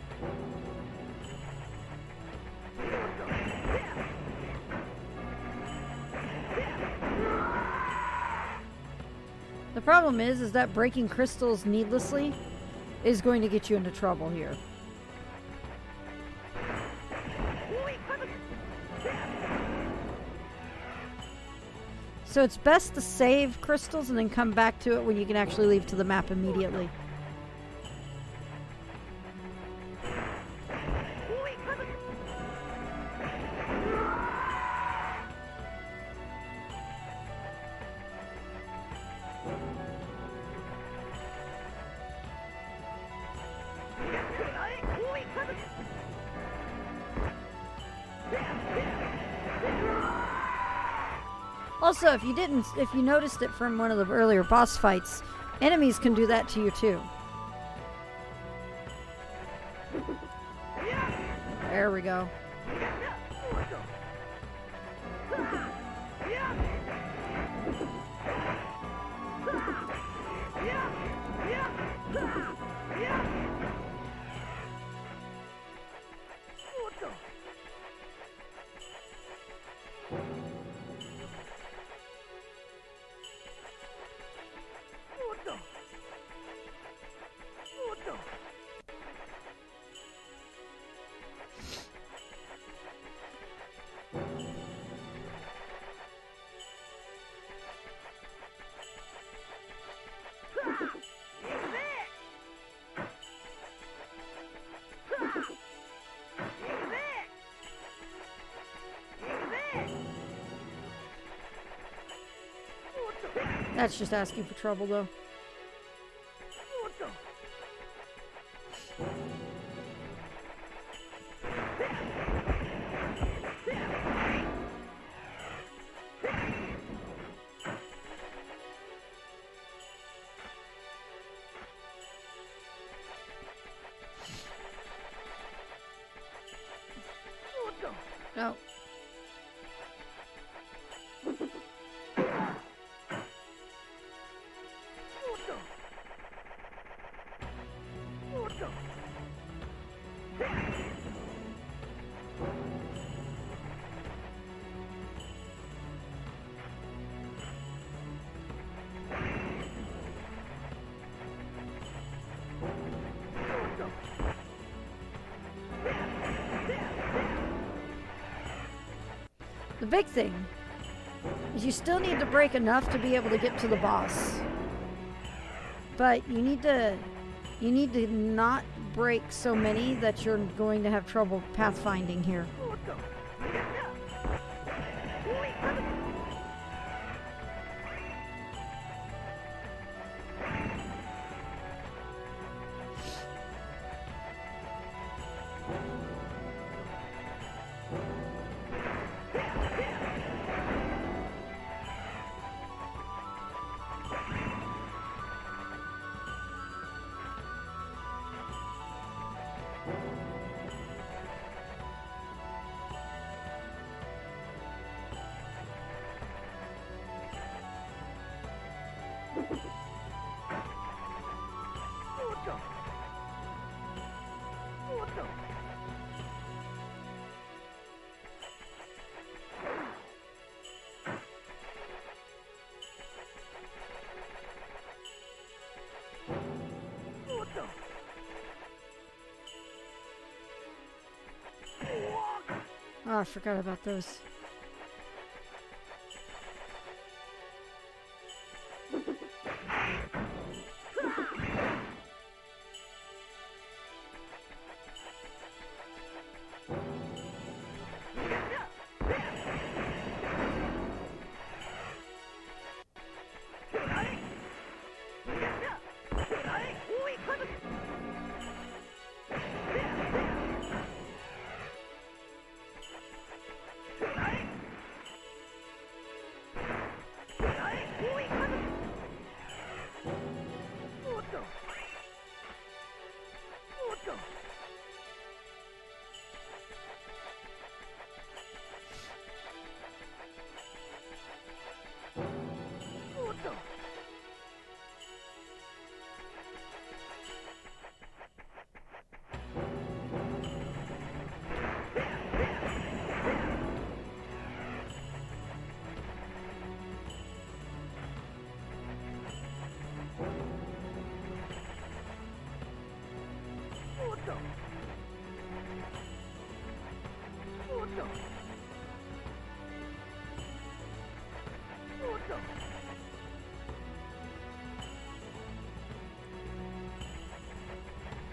The problem is that breaking crystals needlessly is going to get you into trouble here. So it's best to save crystals and then come back to it when you can actually leave to the map immediately. Also, if you noticed it from one of the earlier boss fights, enemies can do that to you too. There we go. That's just asking for trouble, though. No. The big thing is you still need to break enough to be able to get to the boss. But you need to not break so many that you're going to have trouble pathfinding here. Oh, I forgot about those.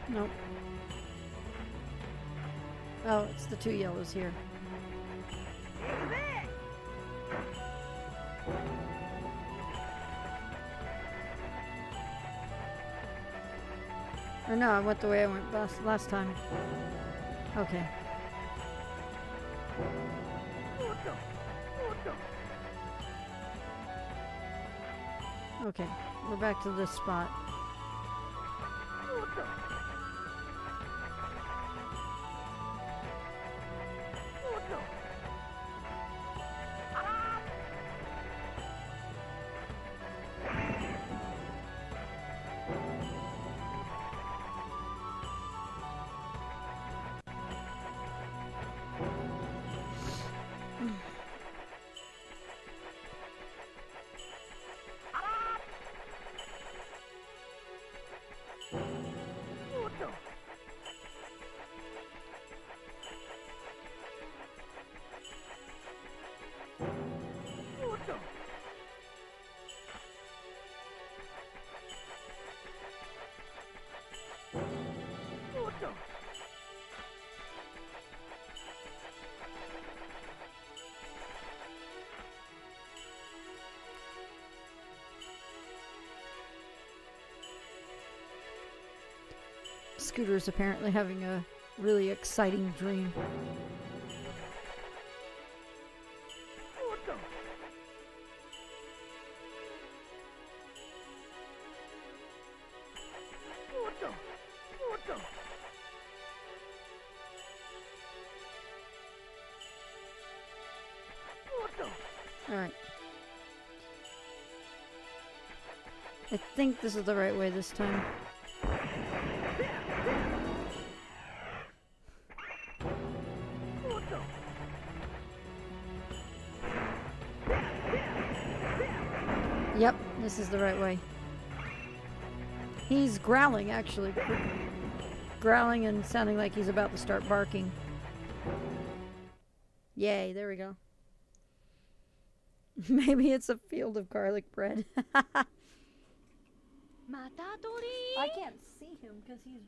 Nope. Oh, it's the two yellows here. Or no, I went the way I went last time. Okay. Okay, we're back to this spot. Scooter's apparently having a really exciting dream. Alright. I think this is the right way this time. Yep, this is the right way. He's growling, actually. Growling and sounding like he's about to start barking. Yay, there we go. Maybe it's a field of garlic bread. I can't see him because he's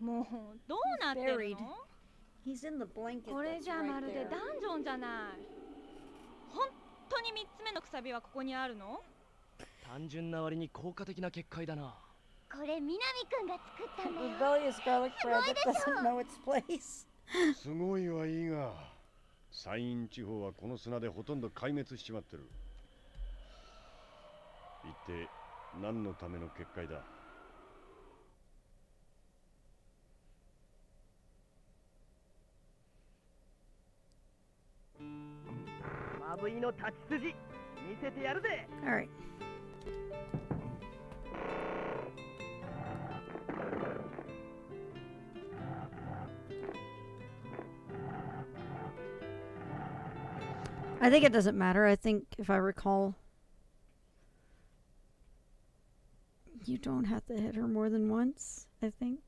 buried. He's in the blanket that's right there. 単純な割に効果的な結界だな。これ南くんが作ったんだよ。 Rebellious garlic bread that doesn't know its place. すごいはいいが、山陰地方はこの砂でほとんど壊滅しちまってる。一体何のための結界だ。まぶいの立ち筋見せてやるぜ。 All right. I think it doesn't matter. I think if I recall, you don't have to hit her more than once, I think.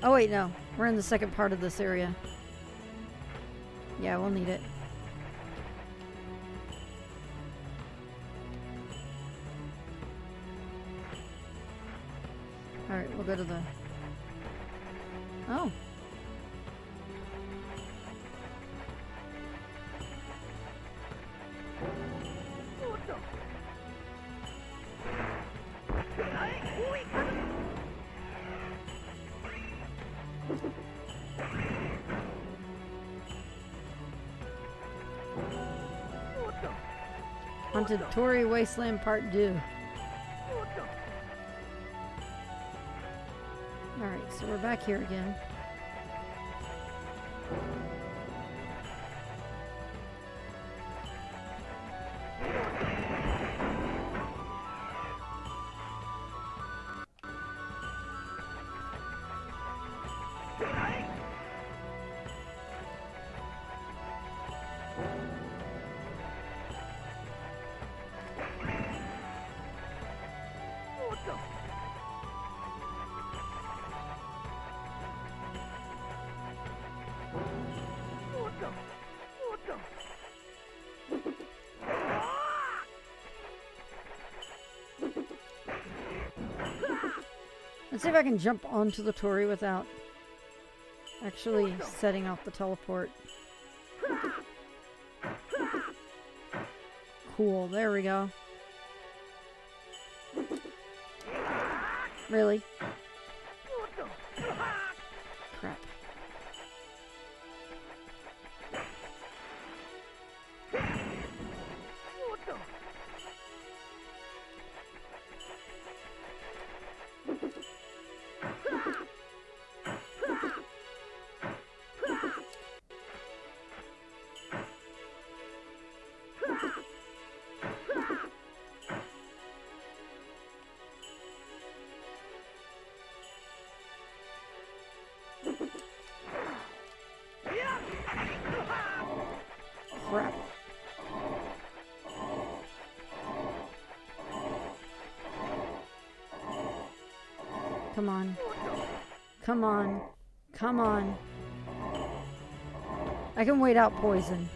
Oh wait, no. We're in the second part of this area. Yeah, we'll need it. Alright, we'll go to the... Oh. Haunted Torii Wasteland Part 2. Alright, so we're back here again. Let's see if I can jump onto the Tori without actually setting off the teleport. Cool, there we go. Really? Crap. Crap. Come on. Come on. Come on. I can wait out poison.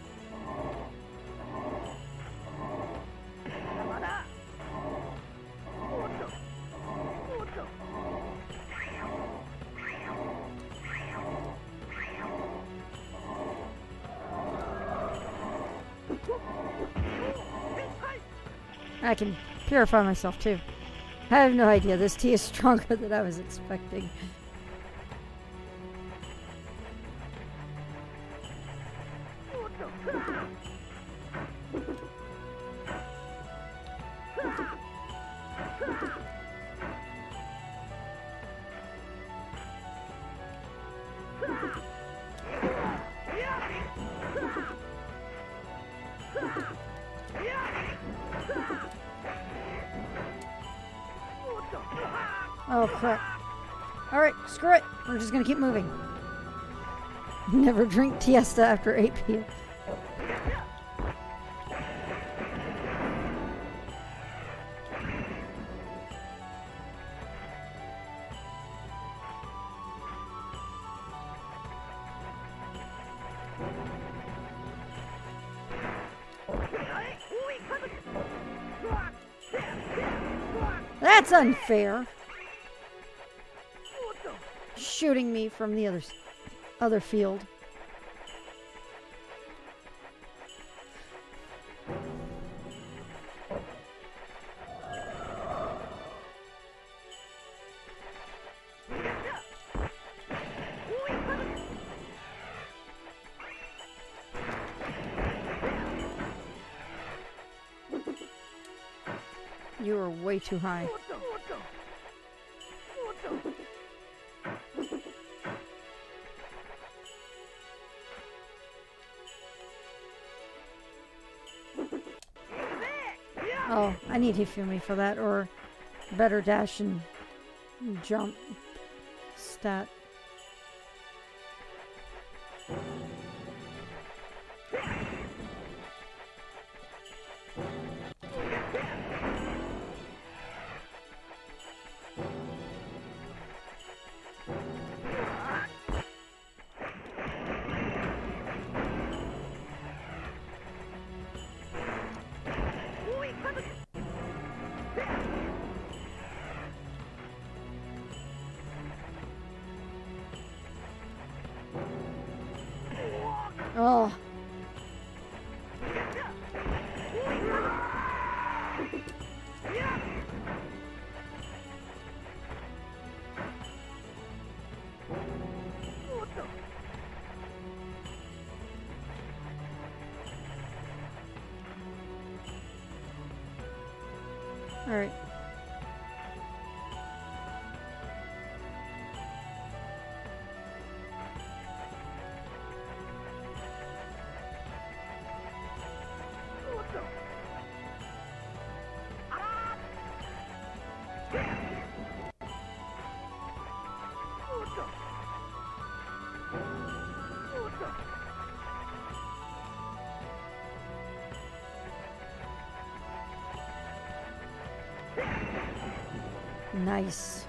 I can purify myself too. I have no idea. This tea is stronger than I was expecting. Oh crap. Alright, screw it. We're just gonna keep moving. Never drink Tiesta after 8 p.m. That's unfair. Shooting me from the other field. You are way too high. Oh, I need Hifumi for that, or better dash and jump stat. Oh. All right. Nice.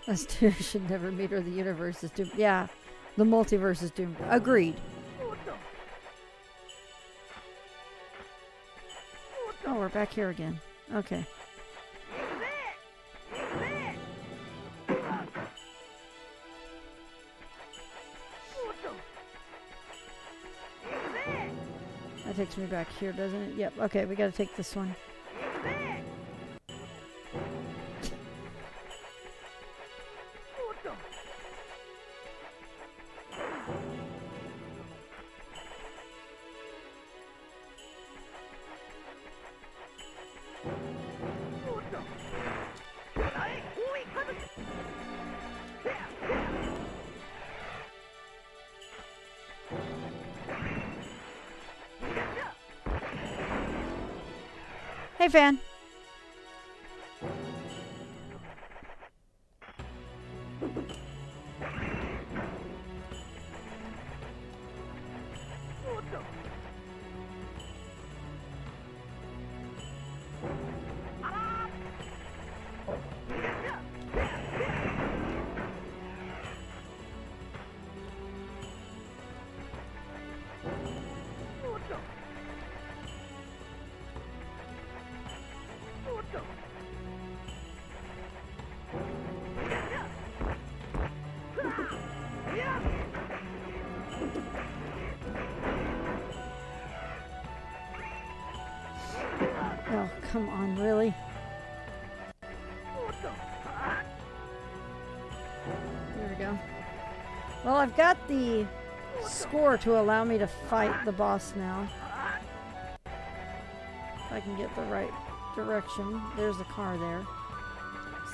Us two should never meet or the universe is doomed. Yeah, the multiverse is doomed. Agreed. Oh, we're back here again. Okay. That takes me back here, doesn't it? Yep. Okay, we gotta take this one. Hey, fan. Oh, come on, really? There we go. Well, I've got the score to allow me to fight the boss now. If I can get the right direction. There's a car there.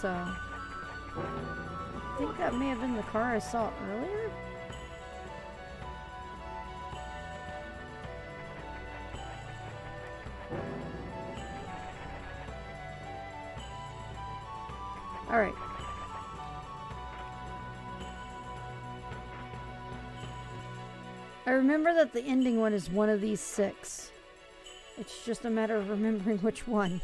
So, I think that may have been the car I saw earlier. All right. I remember that the ending one is one of these 6. It's just a matter of remembering which one.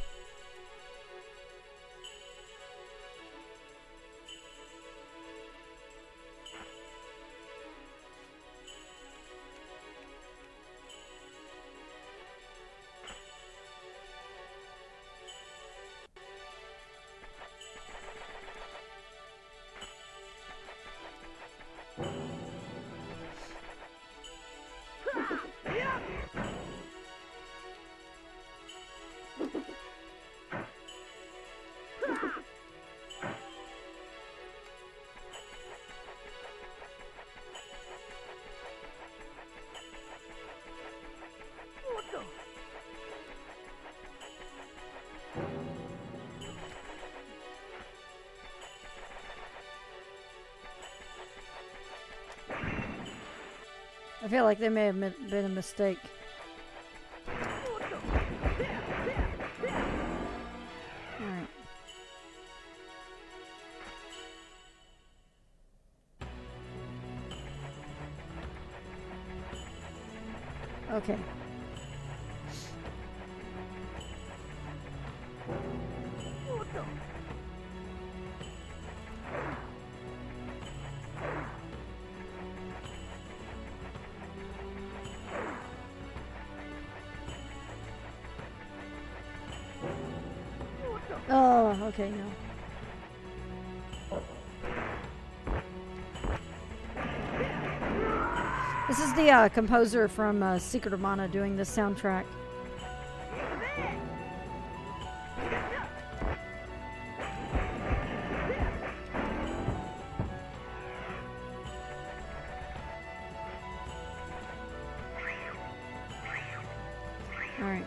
I feel like there may have been a mistake. Alright. Okay. Oh, okay, no. This is the composer from Secret of Mana doing this soundtrack. All right.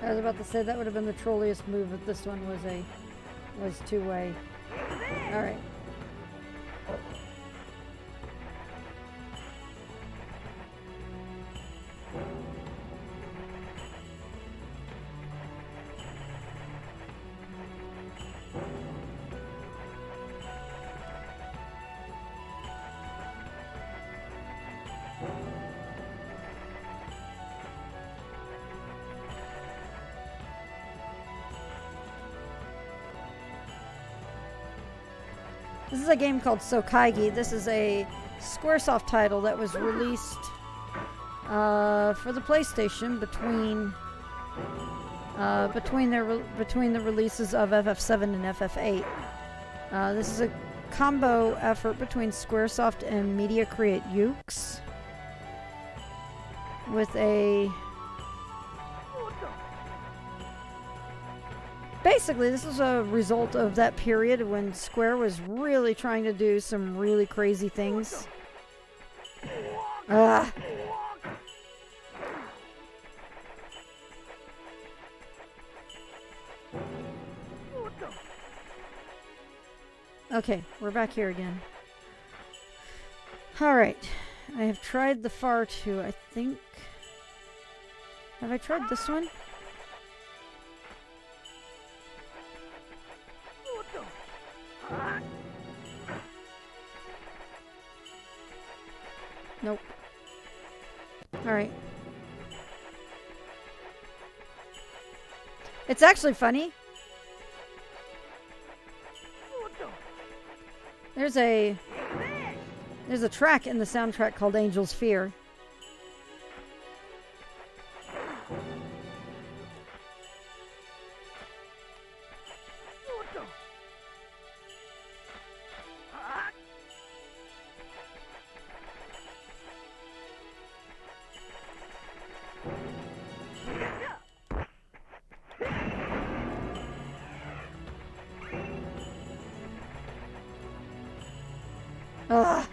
I was about to say that would have been the trolliest move if this one was two-way. All right. This is a game called Soukaigi. This is a Squaresoft title that was released for the PlayStation between the releases of FF7 and FF8. This is a combo effort between Squaresoft and Media Create Ukes with a... Basically, this is a result of that period when Square was really trying to do some really crazy things. Okay, we're back here again. Alright, I have tried the far two, I think. Have I tried this one? Nope. Alright. It's actually funny. There's a track in the soundtrack called Angel's Fear. Ugh.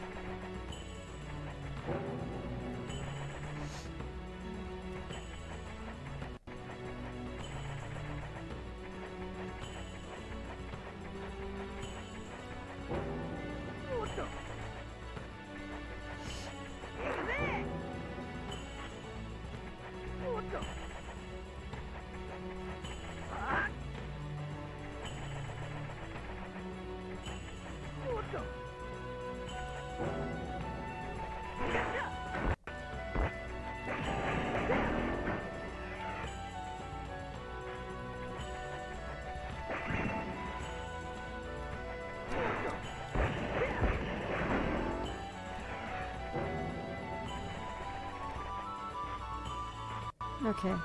Okay.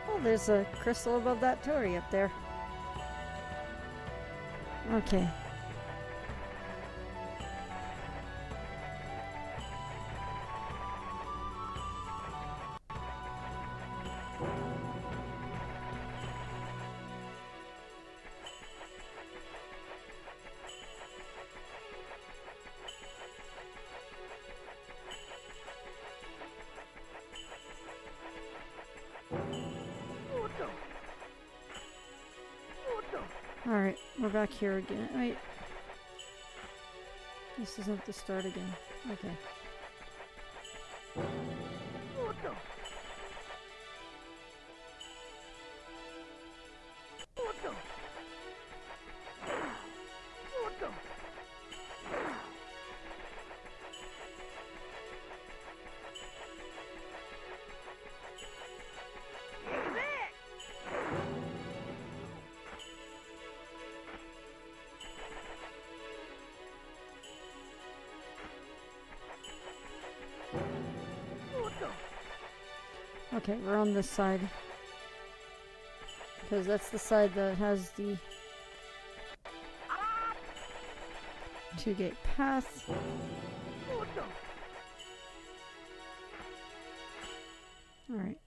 Oh, there's a crystal above that Torii up there. Okay. Alright, we're back here again. Wait. This isn't the start again. Okay. Okay, we're on this side. Because that's the side that has the two-gate path. Alright.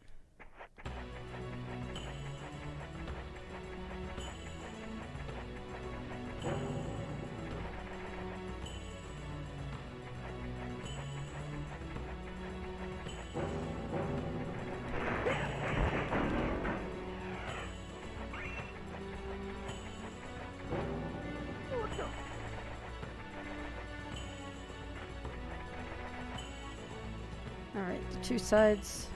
Alright, the two sides.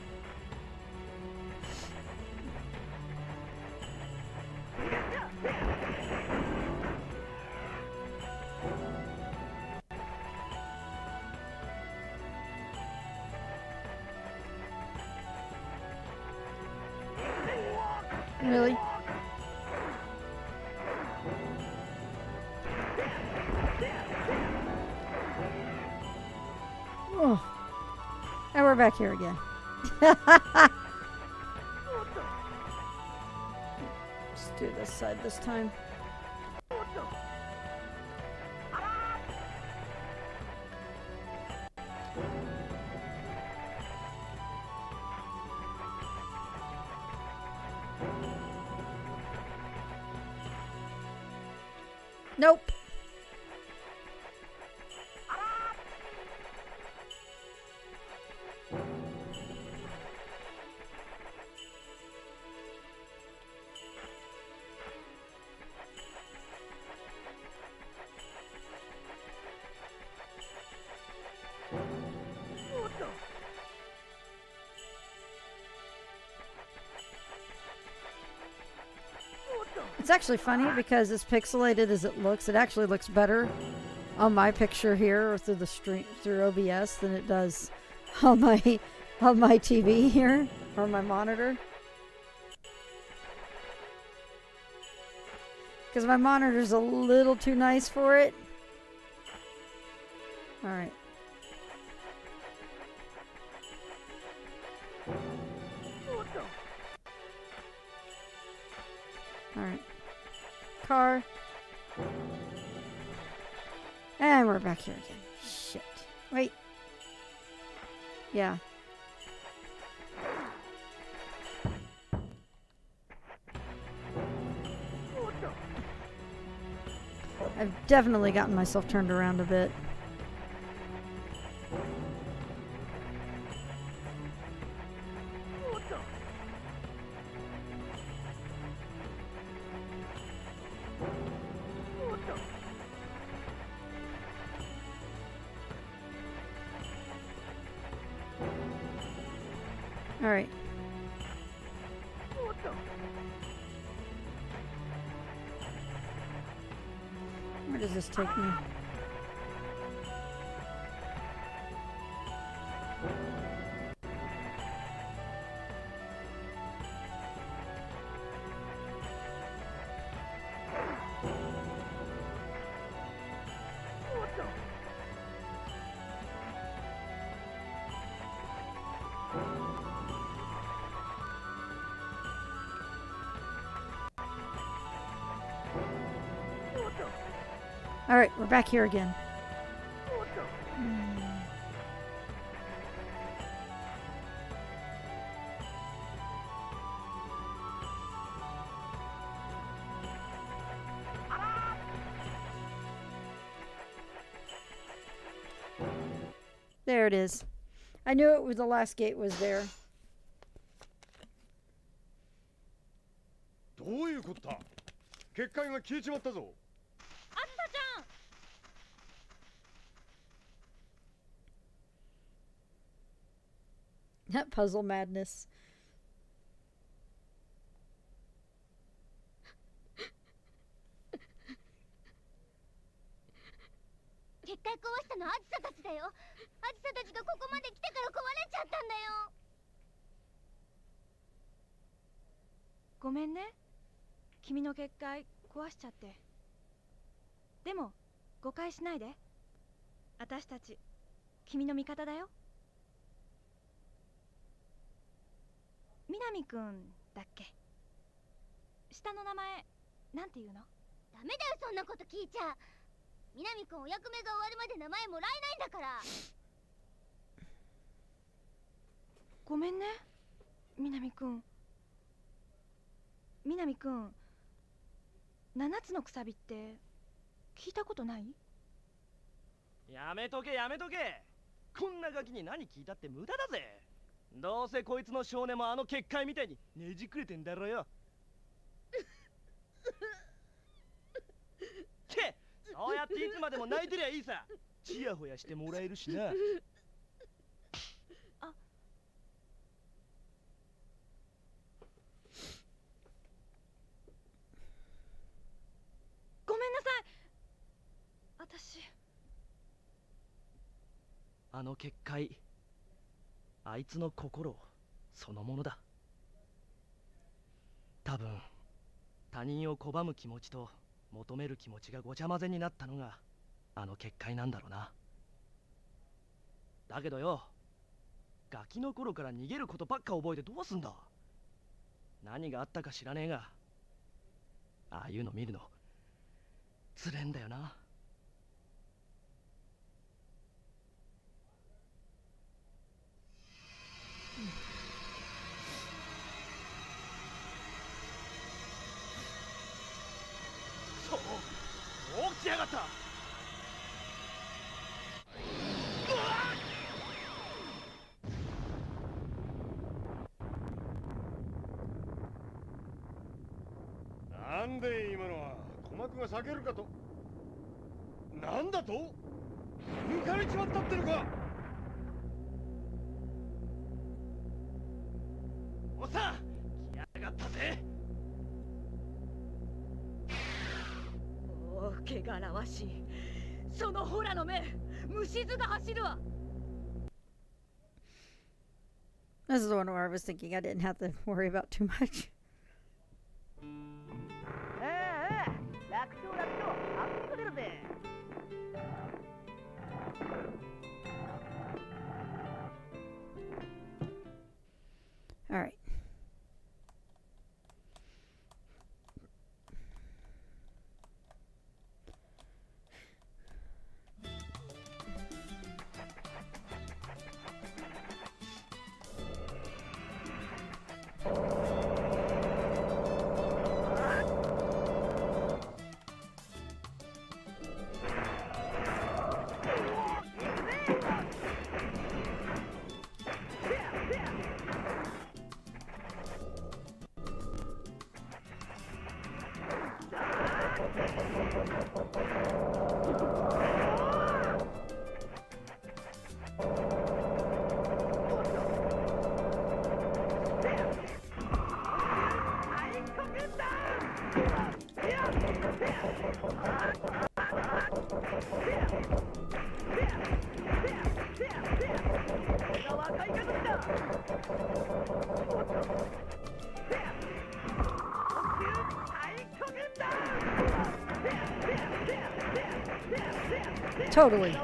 Really? Oh. And we're back here again. Let's do this side this time. Nope. It's actually funny because as pixelated as it actually looks better on my picture here or through the stream through OBS than it does on my TV here or my monitor. Because my monitor's a little too nice for it. All right. All right. Car. And we're back here again. Shit. Wait. Yeah. I've definitely gotten myself turned around a bit. All right. Where does this take me? All right, we're back here again. There it is. I knew it was the last gate was there. どういうことだ? 結界が消えちまったぞ. That puzzle madness. 結界壊したのあずさたちだよ。あずさたちがここまで来てから壊れちゃったんだよ。ごめんね。君の結界壊しちゃって。でも誤解しないで。私たち君の味方だよ。南くんだっけ？下の名前なんていうの？ダメだよそんなこと聞いちゃ。南くんお役目が終わるまで名前もらえないんだから。ごめんね南くん。南くん、7つのくさびって聞いたことない？やめとけやめとけ。こんなガキに何聞いたって無駄だぜ。どうせこいつの少年もあの結界みたいにねじくれてんだろよ。け、そうやっていつまでも泣いてりゃいいさ。チヤホヤしてもらえるしな。あ、私。あの結界、あいつの心そのものだ。多分他人を拒む気持ちと求める気持ちがごちゃ混ぜになったのがあの結界なんだろうな。だけどよ、ガキの頃から逃げることばっか覚えてどうすんだ。何があったか知らねえが、ああいうの見るのつれんだよな。そう、起きやがった。なんで今のは鼓膜が裂けるかと。なんだと、抜かれちまったってのか。おっさん来やがったぜ。おお、汚らわしい。そのホラの目、虫唾が走るわ。 This is the one where I was thinking I didn't have to worry about too much. 楽勝楽勝、あっと出るぜ。All right. Totally.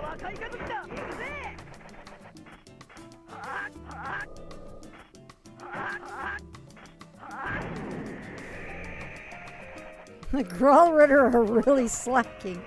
The Grawl Ritter are really slacking.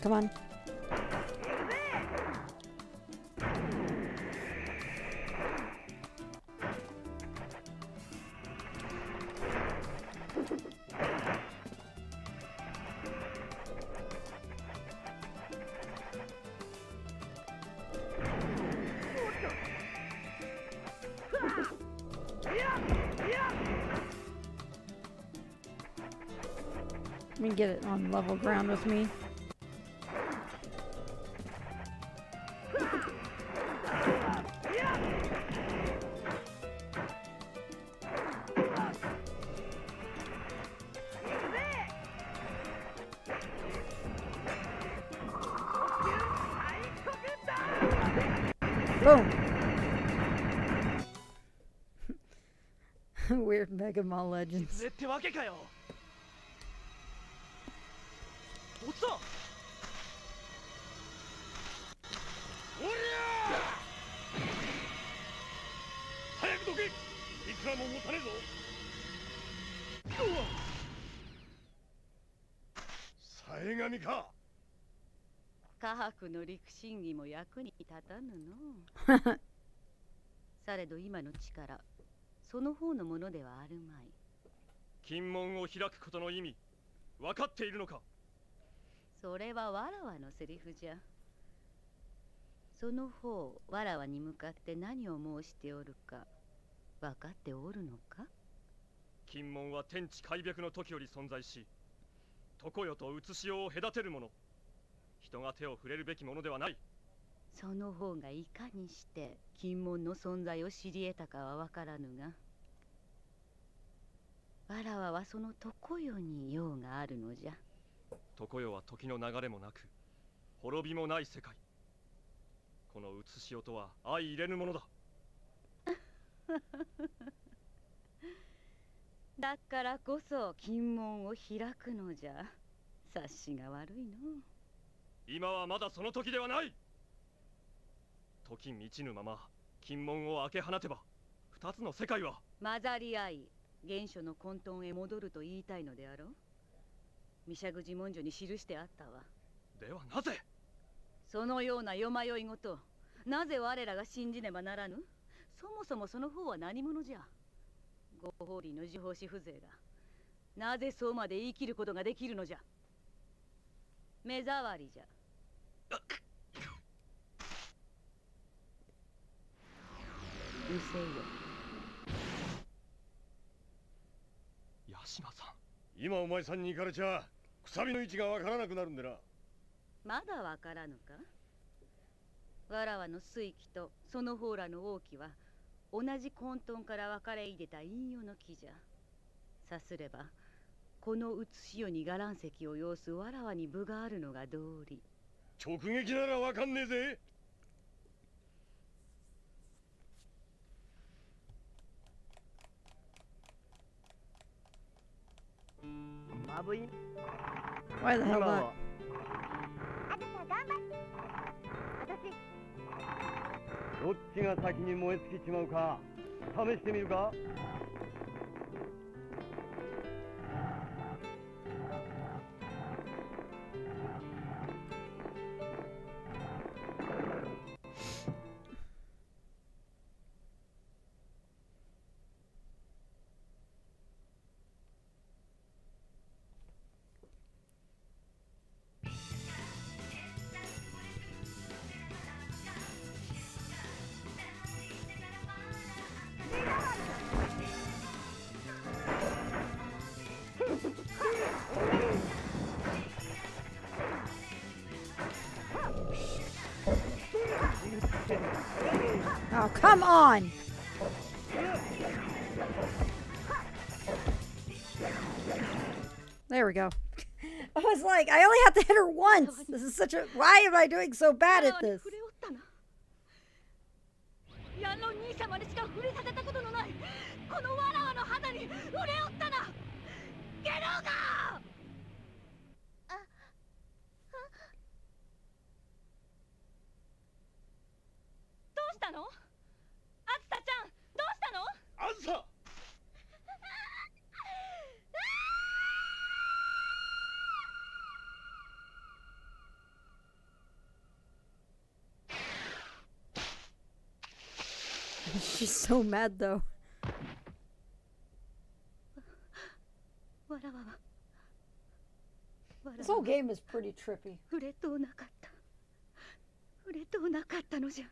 Come on. Let me get it on level ground with me. Boom. Weird Mega Mall Legends. ってわけかよ。おっさん。おりゃー、早くどけ。いくらも持たねえぞ。さえがみか。科学の陸審議も役に立たぬの。されど今の力、その方のものではあるまい。金門を開くことの意味、分かっているのか。それはわらわのセリフじゃ。その方、わらわに向かって何を申しておるか分かっておるのか。金門は天地開闢の時より存在し、常世と写し世を隔てるもの。人が手を触れるべきものではない。その方がいかにして金門の存在を知り得たかは分からぬが、わらわはその常世に用があるのじゃ。常世は時の流れもなく滅びもない世界。この写し世とは相入れぬものだ。だからこそ金門を開くのじゃ。察しが悪いの。今はまだその時ではない。時満ちぬまま金門を開け放てば、二つの世界は混ざり合い、原初の混沌へ戻ると言いたいのであろう。弥釈寺文書に記してあったわ。ではなぜそのような夜迷いごと、なぜ我らが信じねばならぬ。そもそもその方は何者じゃ。ご法理の呪法師風情がなぜそうまで言い切ることができるのじゃ。目障りじゃ。うせよ。八島さん、今お前さんに行かれちゃくさびの位置がわからなくなるんでな。まだわからぬか。わらわの水気とその方らの王旗は同じ混沌から分かれいでた陰陽の木じゃ。さすればこの写し世に伽藍石を要すわらわに分があるのが道理。直撃ならわかんねえぜ。まぶい。 Why the hell not? あたさ頑張って私。どっちが先に燃え尽きちまうか試してみるか。Oh, come on! There we go. I was like, I only have to hit her once. This is such a... Why am I doing so bad at this? ヤンロン兄様にしか触れさせたことのないこのわらわの肌に触れおったな。ゲロがどうしたの？あずさちゃん、どうしたの？あずさShe's so mad though. わらわは This whole game is pretty trippy. 触れとうなかった。触れとうなかったのじゃ。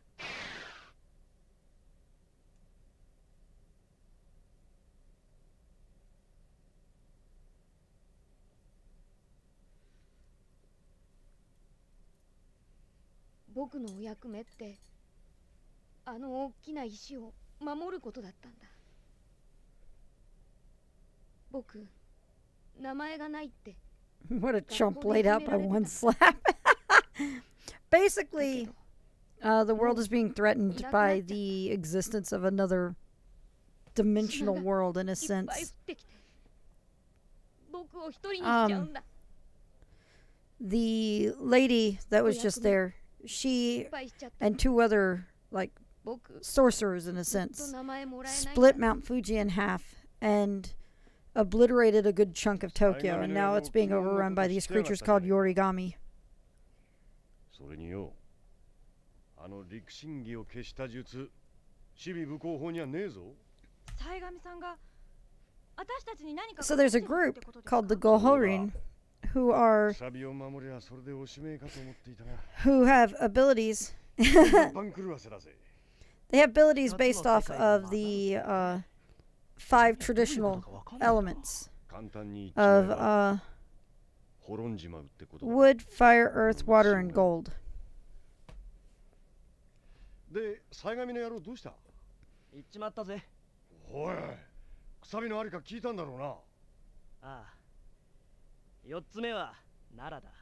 僕のお役目ってあの大きな石を守ることだったんだ。僕名前がないって。What a chump laid out by one slap. Basically, the world is being threatened by the existence of another dimensional world in a sense. The lady that was just there, she and two other, like, sorcerers in a sense, split Mount Fuji in half and obliterated a good chunk of Tokyo, and now it's being overrun by these creatures called Yorigami. それによ、あの陸神儀を消した術、守備武功法にはねえぞ。サイガミさんが私たちに何か So there's a group called the Gohorin who are くさびを守りゃそれでおしめえかと思っていたが who have abilities. 番狂わせだぜ They have abilities based off of the 5 traditional elements 簡単に言っち of まえば滅んじまうってことだ wood, fire, earth, water, and gold. で、さがみの野郎どうした？行っちまったぜ。おい、くさびのありか聞いたんだろうな。ああ。4つ目は奈良だ。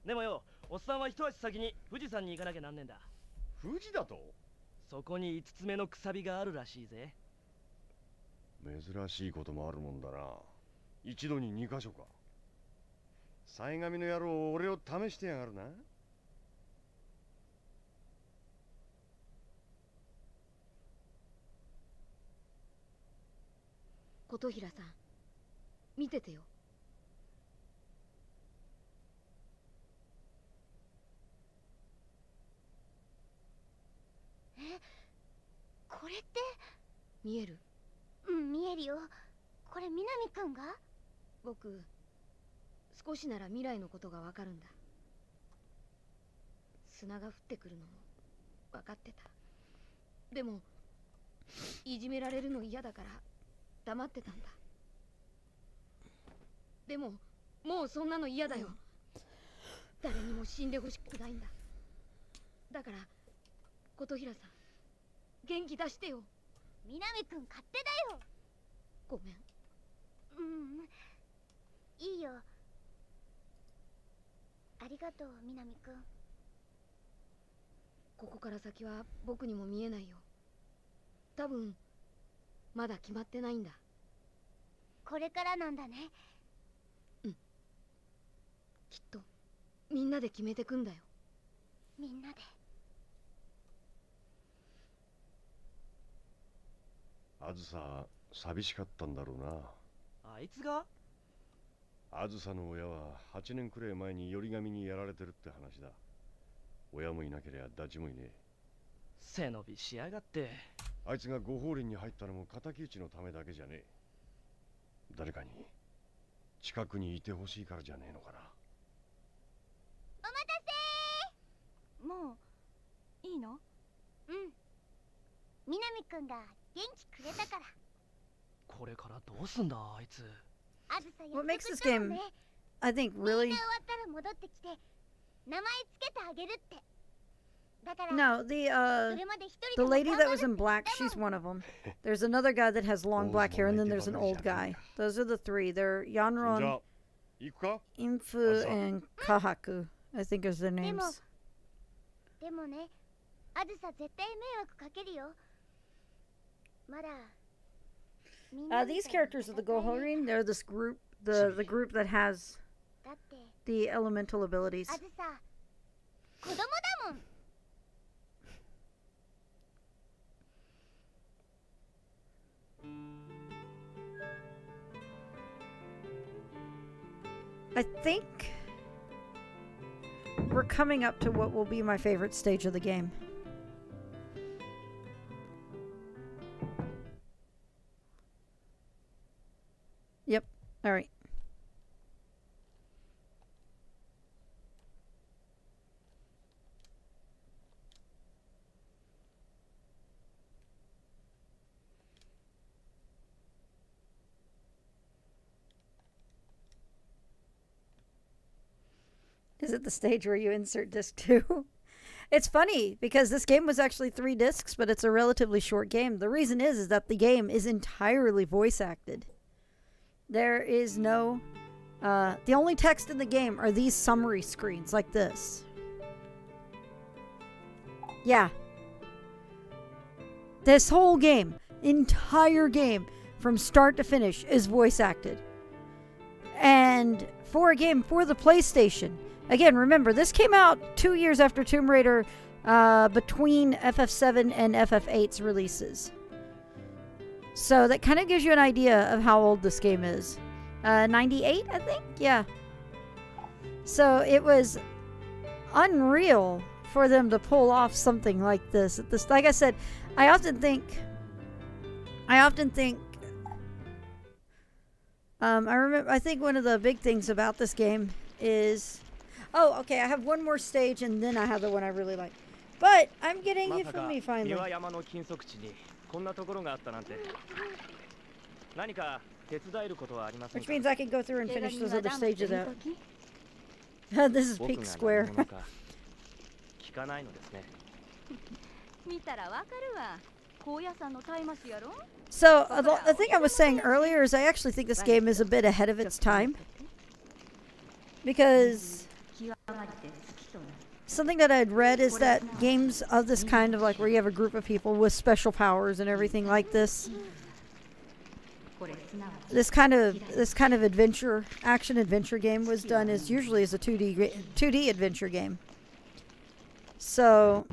でもよ、おっさんは一足先に富士山に行かなきゃなんねえんだ。富士だと？そこに5つ目のくさびがあるらしいぜ。珍しいこともあるもんだな。一度に2箇所か。さいがみの野郎、俺を試してやがるな。琴平さん、見ててよ。これって見える？うん見えるよ。これ南くんが？僕少しなら未来のことがわかるんだ。砂が降ってくるのも分かってた。でもいじめられるの嫌だから黙ってたんだ。でももうそんなの嫌だよ。誰にも死んでほしくないんだ。だから琴平さん、元気出してよ。南くん勝手だよ。ごめん。いいよ。ありがとう南くん。ここから先は僕にも見えないよ。多分まだ決まってないんだ。これからなんだね。うん。きっとみんなで決めてくんだよ。みんなで。あずさ、寂しかったんだろうな。あいつが？あずさの親は8年くらい前に頼神にやられてるって話だ。親もいなけりゃダチもいねえ。背伸びしやがって。あいつがご法輪に入ったのも敵討ちのためだけじゃねえ。誰かに近くにいてほしいからじゃねえのかな。お待たせ。もういいの？うん。南くんが元気くれたから。これからどうすんだあいつ。あずさ What makes this game, I think, みんな really... 終わったら戻ってきて名前つけてあげるって。だから No, the lady that was in black, she's one of them. There's another guy that has long black hair, and then there's an old guy. Those are the 3. They're Yanron, Infu, and Kahaku, I think is their names. でもね、あずさ絶対迷惑かけるよ。まだ。These characters of the Gohorin, they're this group, the group that has the elemental abilities. あずさ、子供だもん。I think we're coming up to what will be my favorite stage of the game. Yep. All right. Is it the stage where you insert disc 2? It's funny because this game was actually 3 discs, but it's a relatively short game. The reason is that the game is entirely voice acted. There is no... the only text in the game are these summary screens like this. Yeah. This whole game, entire game, from start to finish, is voice acted. And for a game for the PlayStation... Again, remember, this came out 2 years after Tomb Raider, between FF7 and FF8's releases. So that kind of gives you an idea of how old this game is. 98, I think? Yeah. So it was unreal for them to pull off something like this. Like I said, I often think I think one of the big things about this game is, oh, okay, I have one more stage and then I have the one I really like. But I'm getting Hifumi finally. Which means I can go through and finish those other stages out. This is Pink Square. So, the thing I was saying earlier is I actually think this game is a bit ahead of its time. Because something that I'd read is that games of this kind of like where you have a group of people with special powers and everything like this, this kind of action adventure game was done as usually as a 2D adventure game. So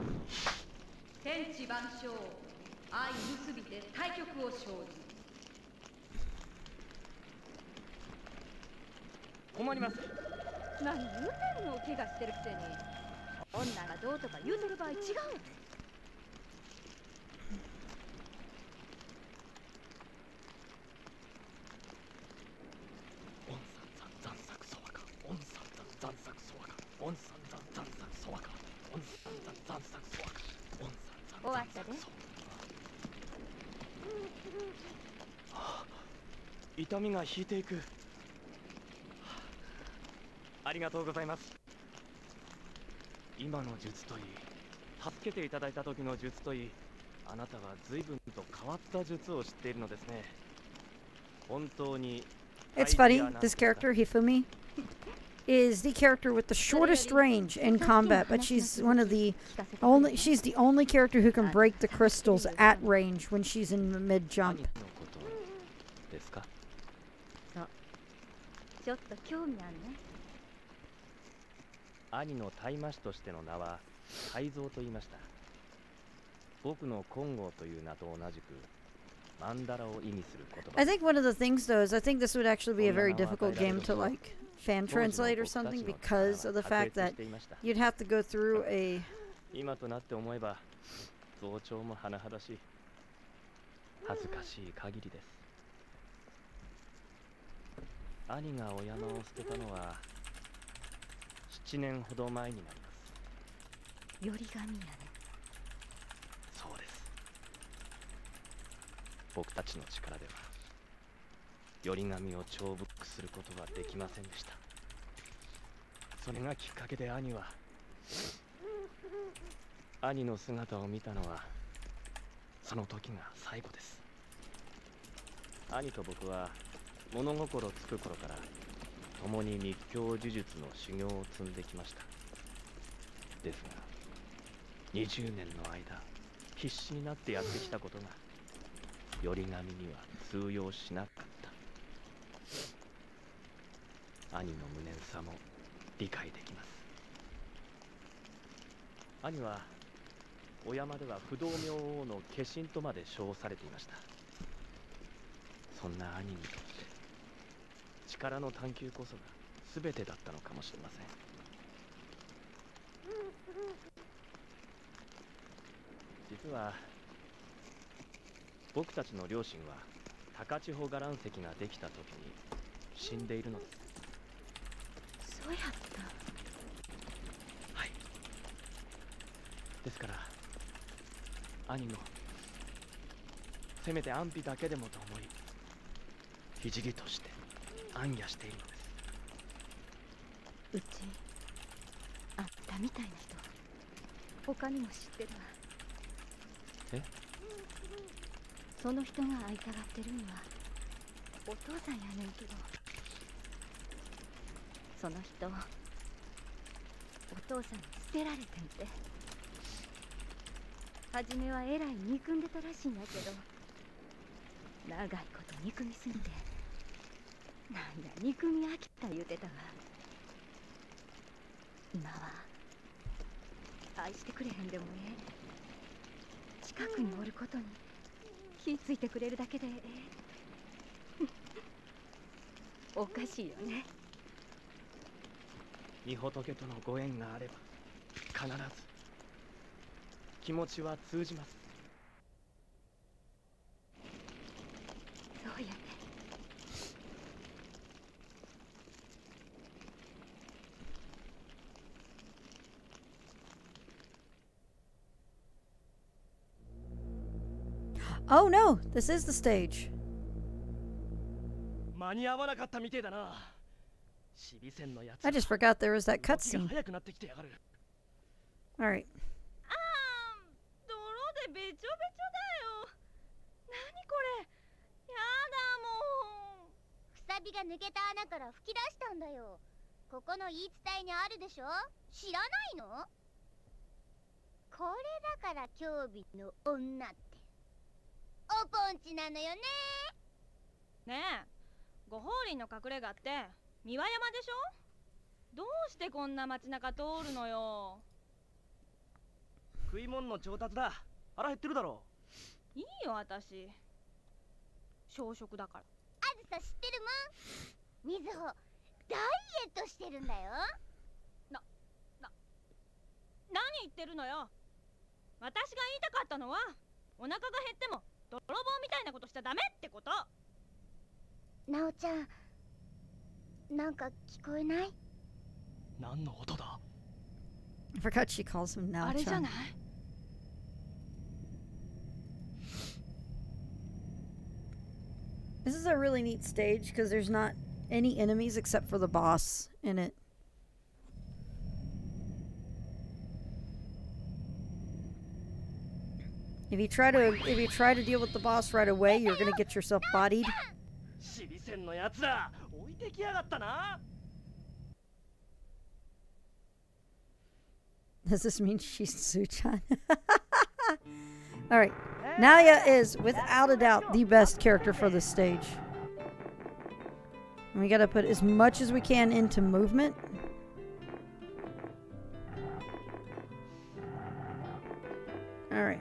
痛みが引いていく。ありがとうございます。今の術といい、助けていただいた時の術といい、あなたは随分と変わった術を知っているのですね。本当に。It's funny, this character, Hifumi, is the character with the shortest range in combat, but she's the only character who can break the crystals at range when she's in mid-jump. ちょっと興味あるね。兄の大魔師としての名は泰造と言いました。僕の金剛という名と同じくマンダラを意味する言葉。I think one of the things though is I think this would actually be a very difficult game to like fan translate or something because of the fact that you'd have to go through a 今となって思えば増長も甚だしい。恥ずかしい限りです。兄がお山を捨てたのは7年ほど前になります。より神やね。そうです。僕たちの力ではより神を重ブックすることはできませんでした。それがきっかけで兄の姿を見たのはその時が最後です。兄と僕は物心つく頃から共に密教呪術の修行を積んできました。ですが20年の間必死になってやってきたことがより神には通用しなかった。兄の無念さも理解できます。兄はお山では不動明王の化身とまで称されていました。そんな兄にとって力の探求こそが全てだったのかもしれません。実は僕たちの両親は高千穂伽藍石ができた時に死んでいるのです。そうやった。はい。ですから兄のせめて安否だけでもと思い聖として暗夜しているのです。うちあんたみたいな人他にも知ってるわ。え？その人が会いたがってるのはお父さんやねんけど、その人お父さんに捨てられてんて。初めはえらい憎んでたらしいんやけど長いこと憎みすぎてなんや憎み飽きた言うてたわ。今は愛してくれへんでもええ、近くにおることに気ついてくれるだけでええ。おかしいよね。御仏とのご縁があれば必ず気持ちは通じます。そうやね。Oh no, this is the stage. 間に合わなかったみてえだな。シビ戦のやつ。 I just forgot there was that cutscene. 早くなってきてやがる。 Alright. 泥でべちょべちょだよ。何これ。やだもん。くさびが抜けた穴から吹き出したんだよ。ここの言い伝えにあるでしょ。知らないの？これだから興味の女って。おポンチなのよね。ねえ、ご法輪の隠れ家って三輪山でしょ。どうしてこんな街中通るのよ。食い物の調達だ。腹減ってるだろ。いいよ私。小食だから。あずさ知ってるもん。みずほダイエットしてるんだよ。何言ってるのよ。私が言いたかったのはお腹が減っても泥棒みたいなことしちゃダメってこと。なおちゃん、なんか聞こえない？何の音だ？ I forgot she calls him now. あれじゃない？ This is a really neat stage because there's not any enemies except for the boss in it. If you try to deal with the boss right away, you're gonna get yourself bodied. シビ戦のやつだ。置いてきやがったな。 Does this mean she's Suchan? Alright. Naya is, without a doubt, the best character for this stage. And we gotta put as much as we can into movement. Alright.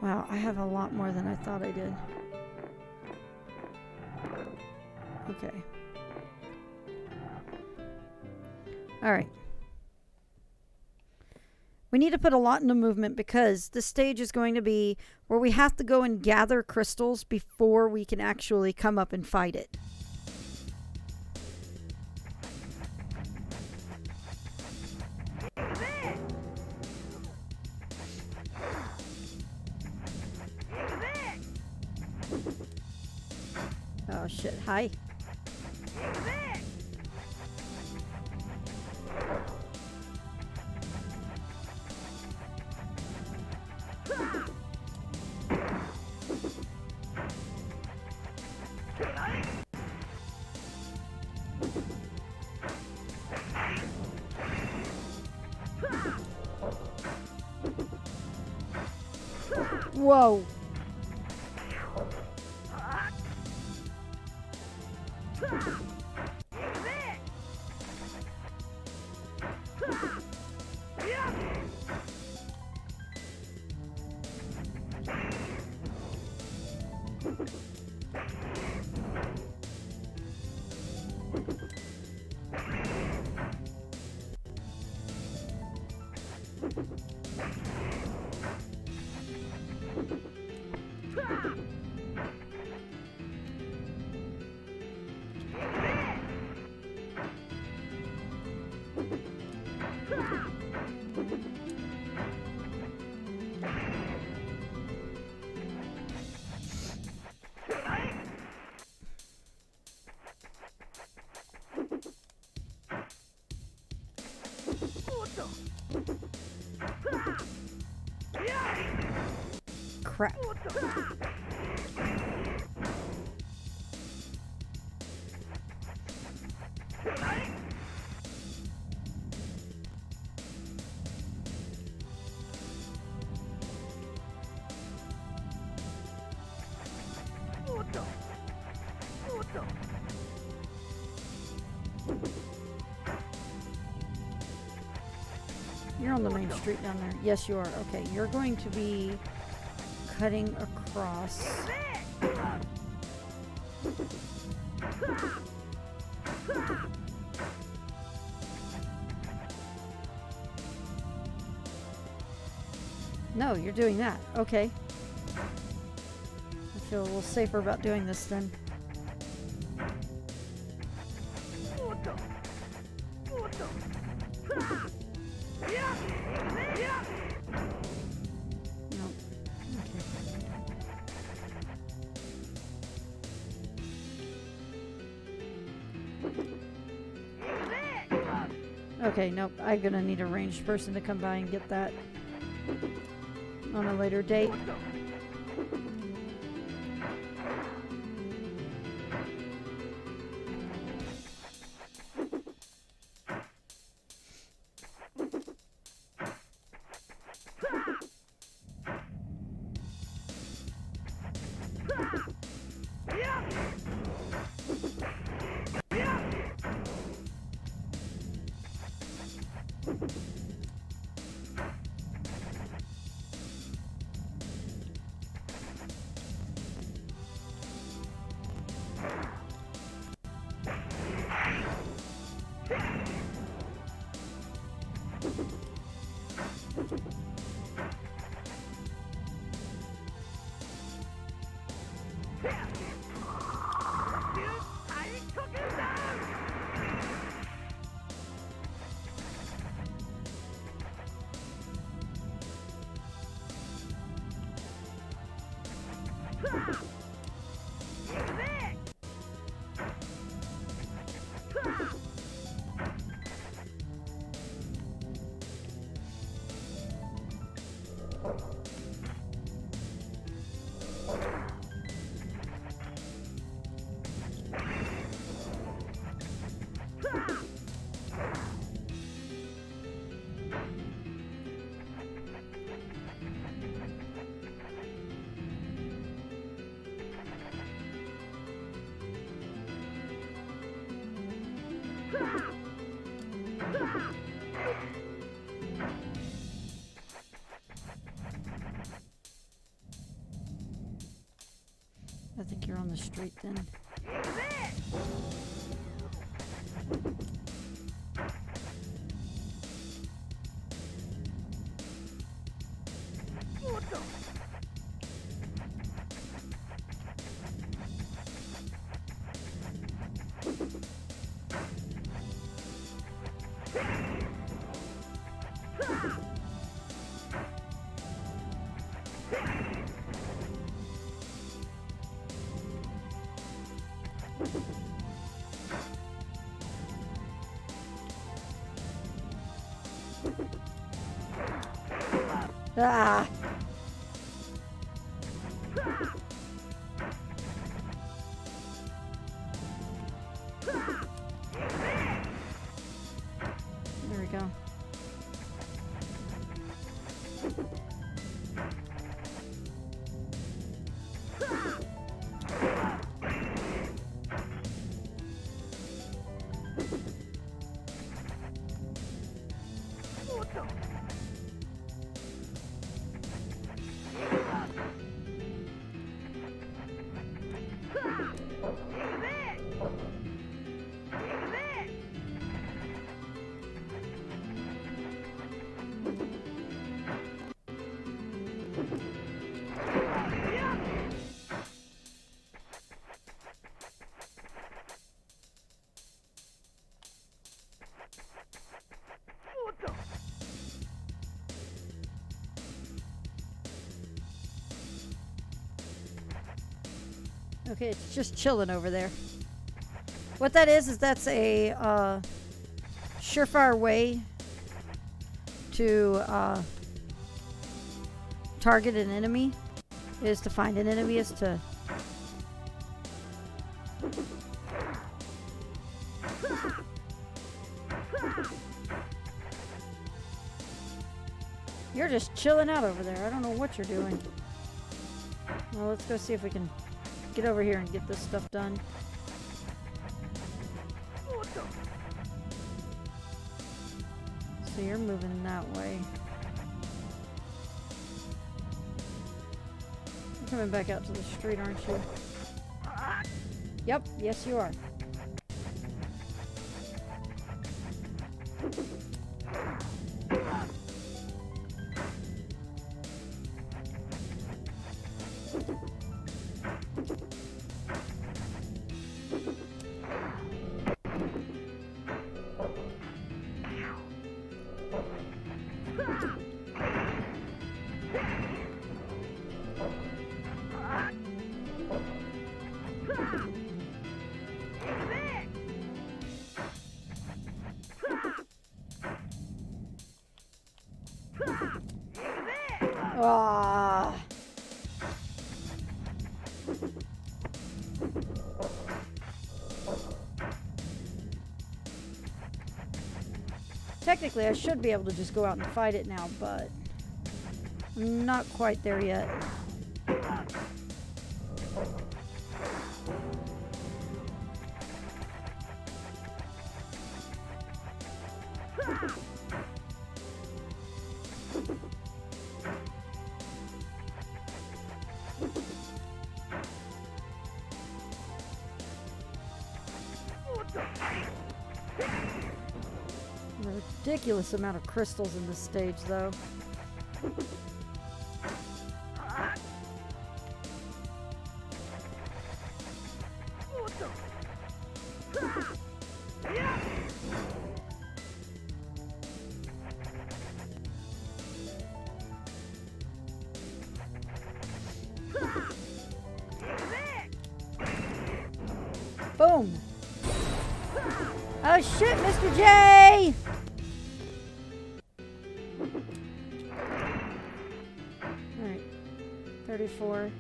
Wow, I have a lot more than I thought I did. Okay. Alright. We need to put a lot into movement because this stage is going to be where we have to go and gather crystals before we can actually come up and fight it. Oh shit, hi. Whoa. Crap. You're on the main street down there. Yes, you are. Okay, you're going to be cutting across. No, you're doing that. Okay. I feel a little safer about doing this then. Okay, nope. I'm gonna need a ranged person to come by and get that on a later date. I think you're on the street then. Ah! There we go. Okay, it's just chilling over there. What that is that's a surefire way to target an enemy, is to find an enemy, is to you're just chilling out over there. I don't know what you're doing. Well, let's go see if we can get over here and get this stuff done. So you're moving that way. You're coming back out to the street, aren't you? Yep, yes you are. Ah. Technically, I should be able to just go out and fight it now, but I'm not quite there yet. Ridiculous amount of crystals in this stage, though. Boom! Oh shit, Mr. J! Alright. 34.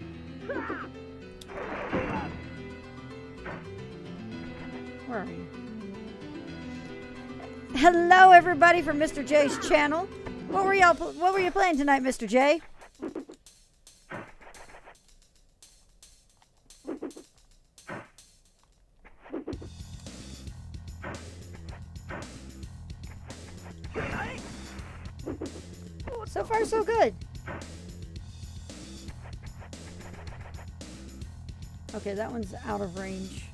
Where are you? Hello everybody from Mr. J's channel. What were you playing tonight, Mr. J? So far, so good. Okay, that one's out of range.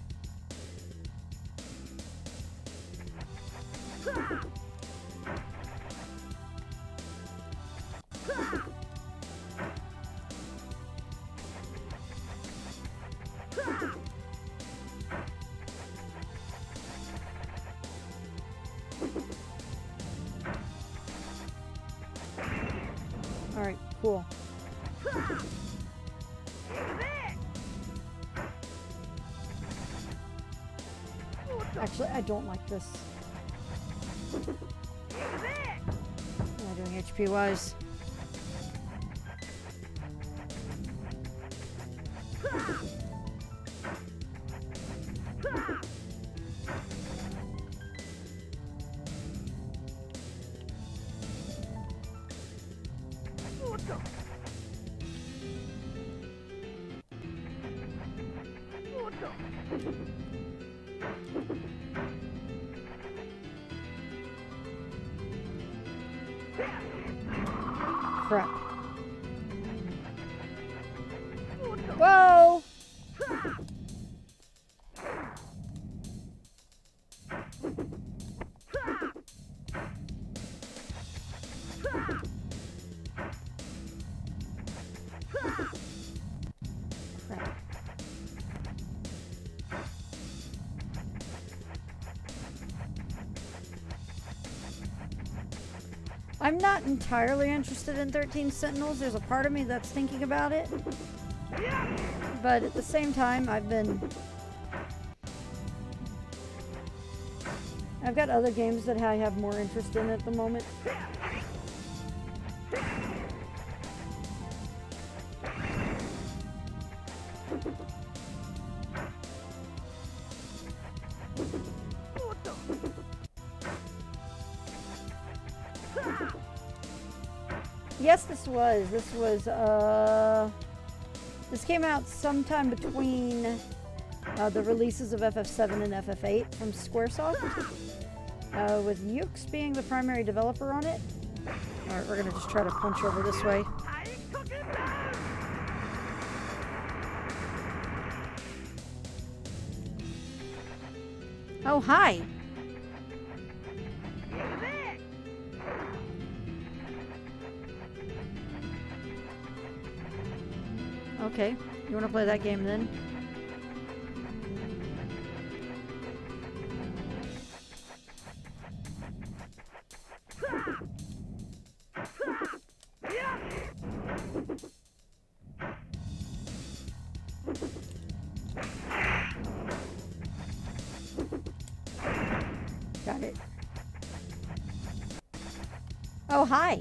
All right, cool. Actually, I don't like this. What am I doing HP-wise? Crap. Whoa! Crap. I'm not entirely interested in 13 Sentinels. There's a part of me that's thinking about it. But at the same time, I've got other games that I have more interest in at the moment. Yes, this came out sometime between the releases of FF7 and FF8 from Squaresoft, with Yux being the primary developer on it. Alright, we're gonna just try to punch over this way. Oh, hi! Okay, you want to play that game then? Got it. Oh, hi!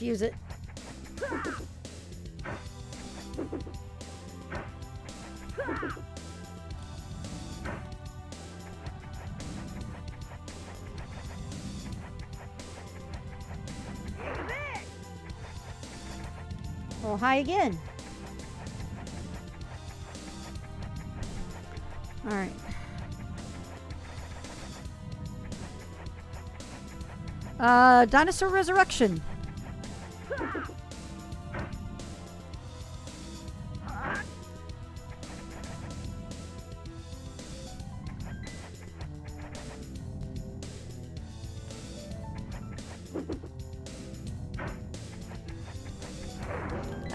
defuse it. Oh, hi again. All right. Dinosaur resurrection.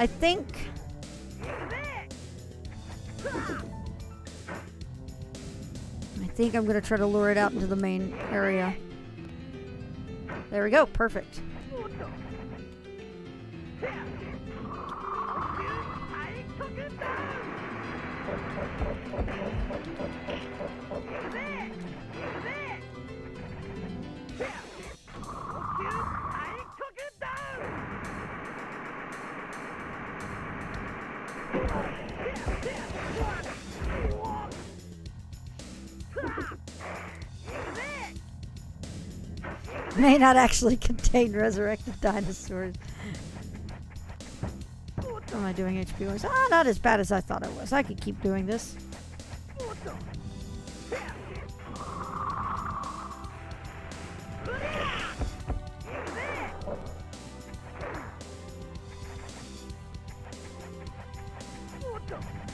I think I'm gonna try to lure it out into the main area. There we go, perfect. May not actually contain resurrected dinosaurs. What am I doing, HP wise? Ah, not as bad as I thought it was. I could keep doing this.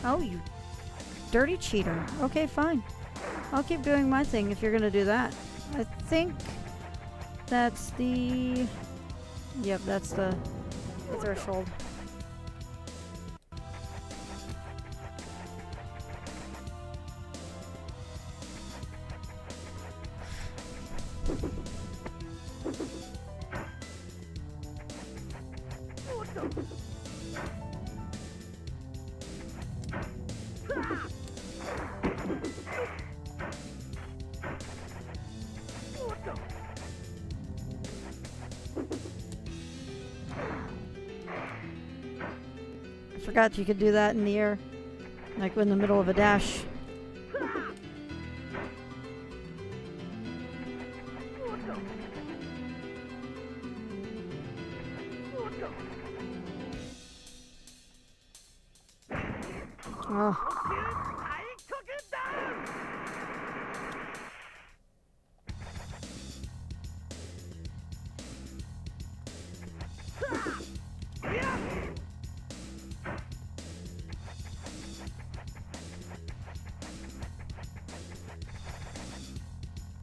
Oh, you dirty cheater. Okay, fine. I'll keep doing my thing if you're gonna do that. I think that's the... Yep, that's the threshold. Forgot you could do that in the air, like in the middle of a dash. Oh.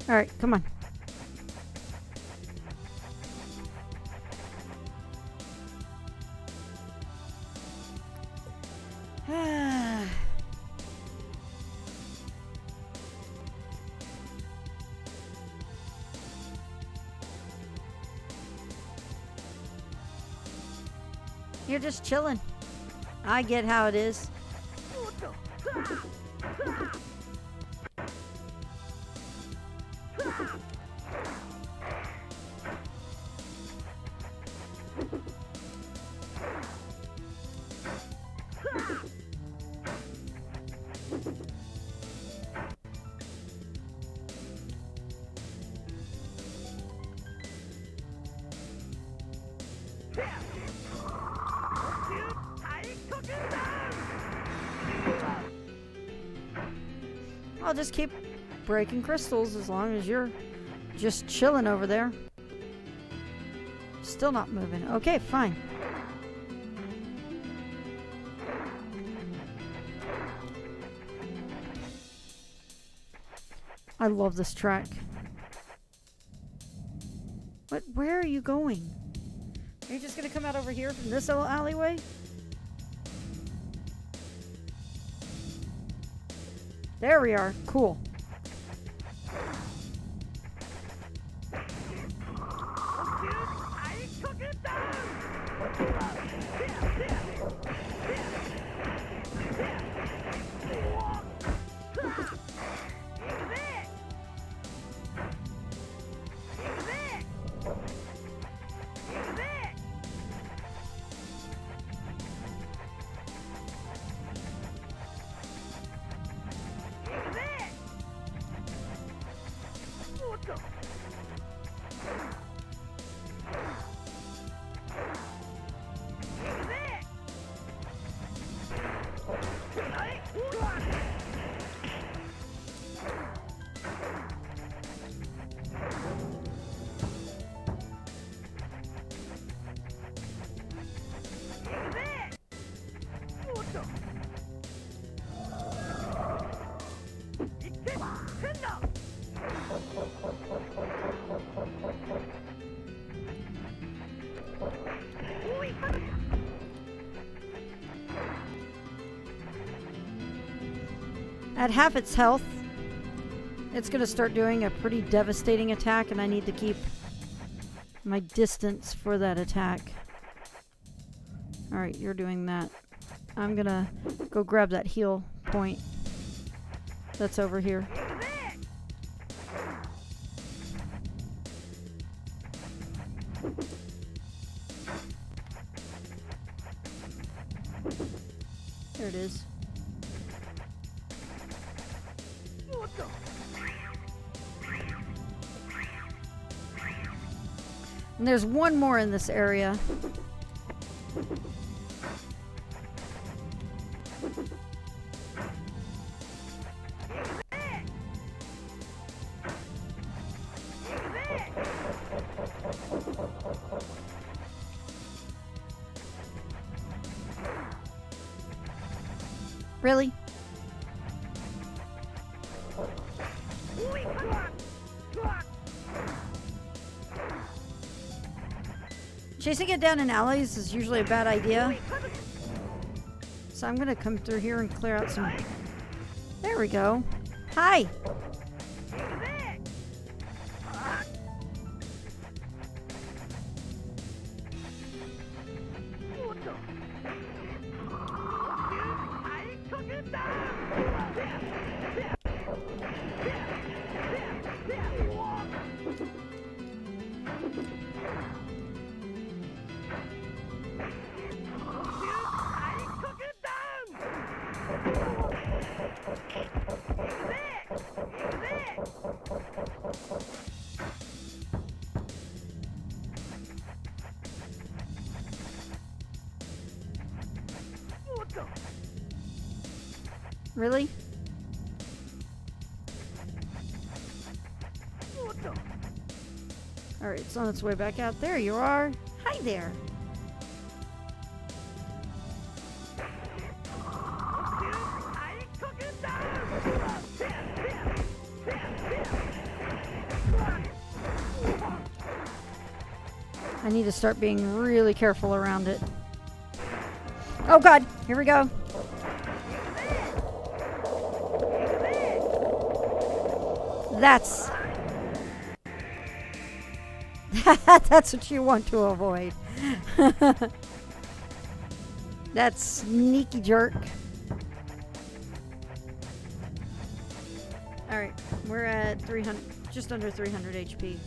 All right, come on. You're just chilling. I get how it is. I'll just keep breaking crystals as long as you're just chilling over there. Still not moving. Okay, fine. I love this track. What? Where are you going? Are you just gonna come out over here from this little alleyway? There we are. Cool. At half its health, it's going to start doing a pretty devastating attack, and I need to keep my distance for that attack. Alright, you're doing that. I'm going to go grab that heal point that's over here. There it is. And there's one more in this area. Really? Chasing it down in alleys is usually a bad idea. So I'm gonna come through here and clear out some... There we go. Hi! Really? Alright, it's on its way back out. There you are. Hi there. I need to start being really careful around it. Oh god, here we go. That's that's what you want to avoid. That sneaky jerk. Alright, we're at 300, just under 300 HP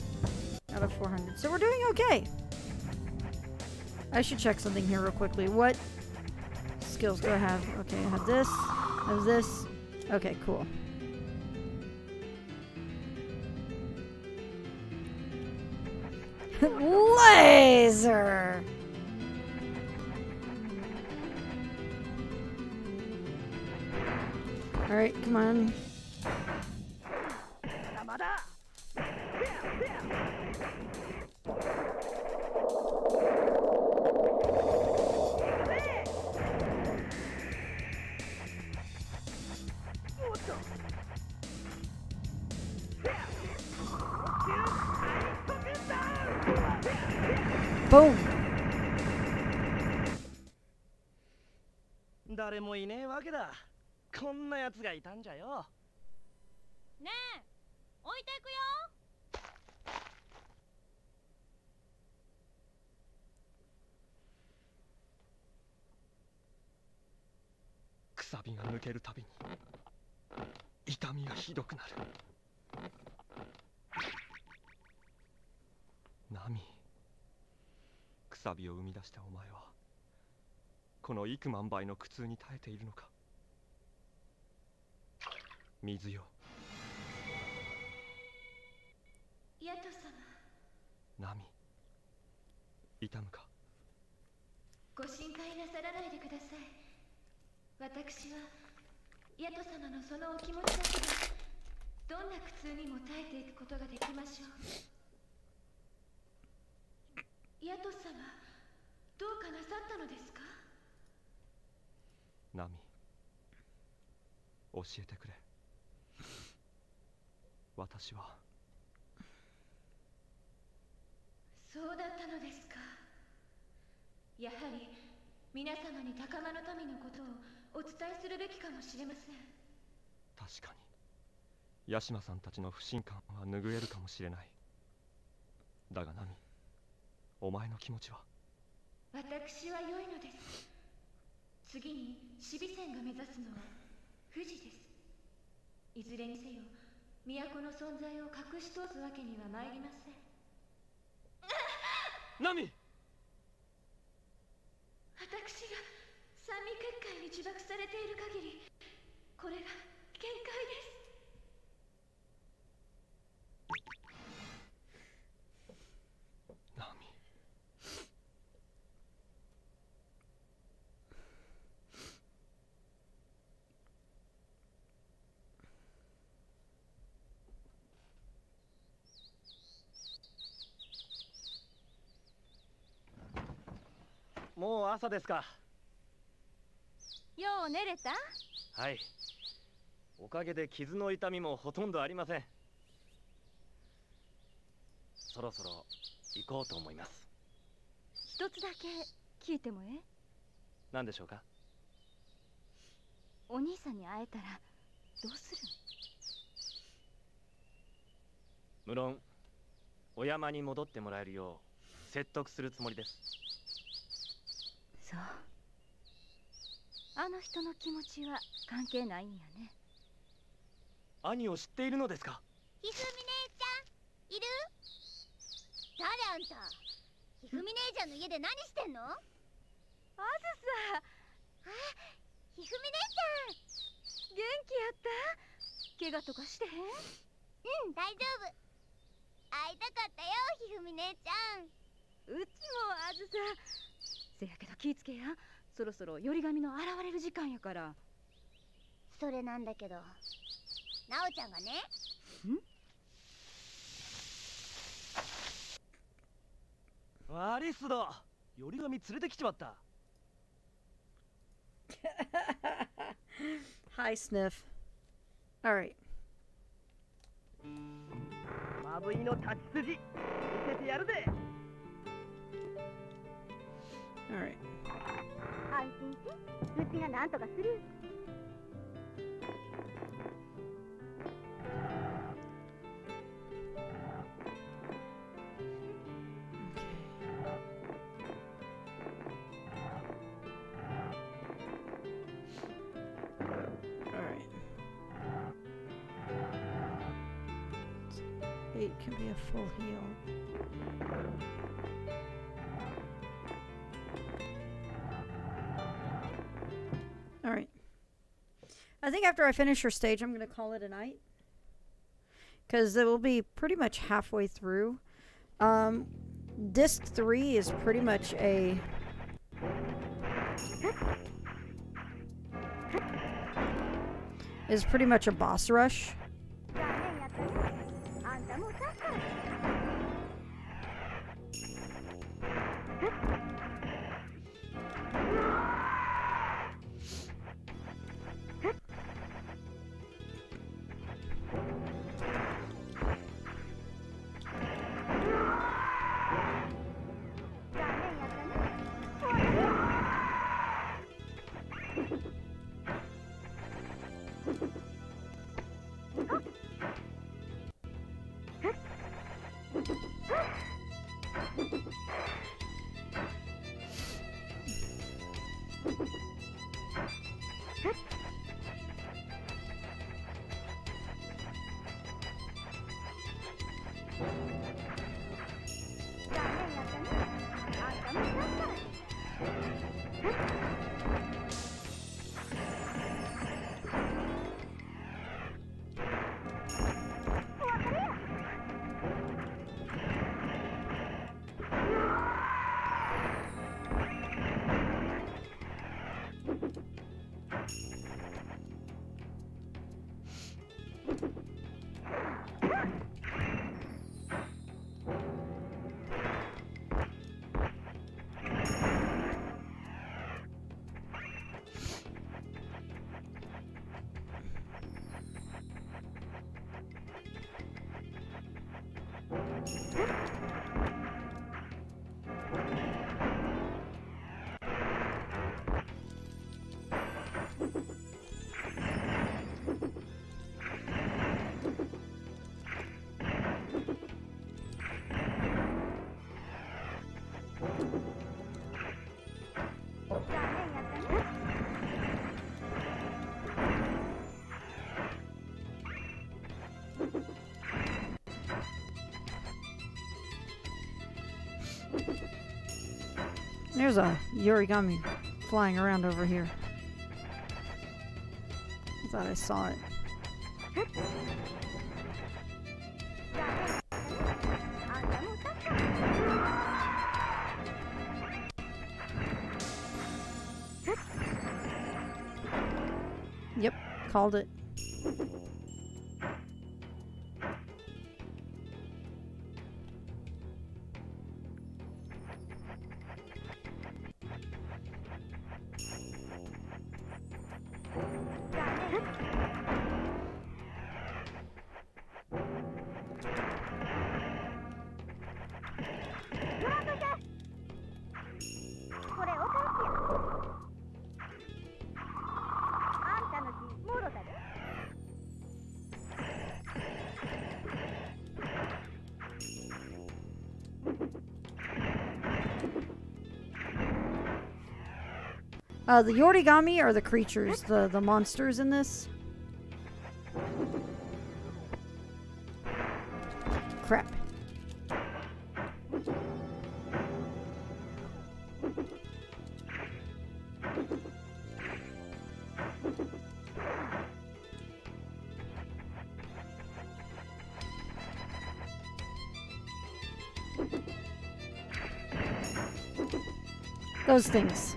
out of 400. So we're doing okay. I should check something here real quickly. What skills do I have? Okay, I have this. I have this. Okay, cool. Laser! Alright, come on. Boom! 誰もいねえわけだ。こんな奴がいたんじゃよ。ねえ、置いていくよ。くさびが抜けるたびに痛みがひどくなる。ナミ、くさびを生み出したお前はこの幾万倍の苦痛に耐えているのか。水よ。ヤト様。ナミ、痛むか。ご心配なさらないでください。私はヤト様のそのお気持ちだけでどんな苦痛にも耐えていくことができましょう。ヤト様、どうかなさったのですか？ナミ、教えてくれ。私は。そうだったのですか。やはり皆様に高間の民のことをお伝えするべきかもしれません。確かにヤシマさんたちの不信感は拭えるかもしれない。だがナミ、お前の気持ちは？私は良いのです。次に守備線が目指すのは富士です。いずれにせよ都の存在を隠し通すわけには参りません。ナミ、私が三味結界に呪縛されている限り、これが限界です。ナミ、もう朝ですか？よう寝れた？はい。おかげで傷の痛みもほとんどありません。そろそろ行こうと思います。一つだけ聞いてもええ？何でしょうか？お兄さんに会えたらどうする？無論お山に戻ってもらえるよう説得するつもりです。そう、あの人の気持ちは関係ないんやね。兄を知っているのですか？ひふみ姉ちゃんいる？誰あんた？ひふみ姉ちゃんの家で何してんの？あずさ。あ、ひふみ姉ちゃん元気やった？怪我とかしてへん？うん、大丈夫。会いたかったよ、ひふみ姉ちゃん。うちもあずさ。せやけど気ぃつけや、そろそろより神の現れる時間やから。それなんだけど、なおちゃんがね。アリスだ、より神連れてきちまった。Hi, Sniff. Alright. まぶいの立ち筋見せてやるぜ。Alright. 安心し、うちがなんとかする。It can be a full heal. Alright. I think after I finish her stage, I'm going to call it a night. Because it will be pretty much halfway through. Disc 3 is pretty much a... boss rush. There's a origami flying around over here. I thought I saw it. Yep, called it. The origami are the creatures, the monsters in this. Crap. Those things.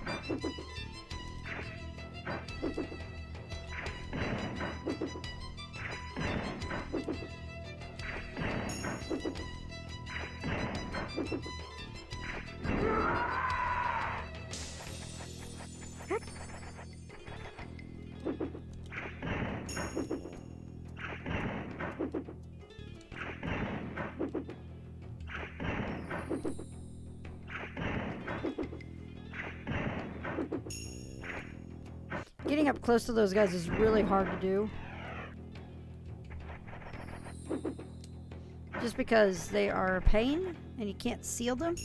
Getting up close to those guys is really hard to do. Just because they are a pain and you can't seal them.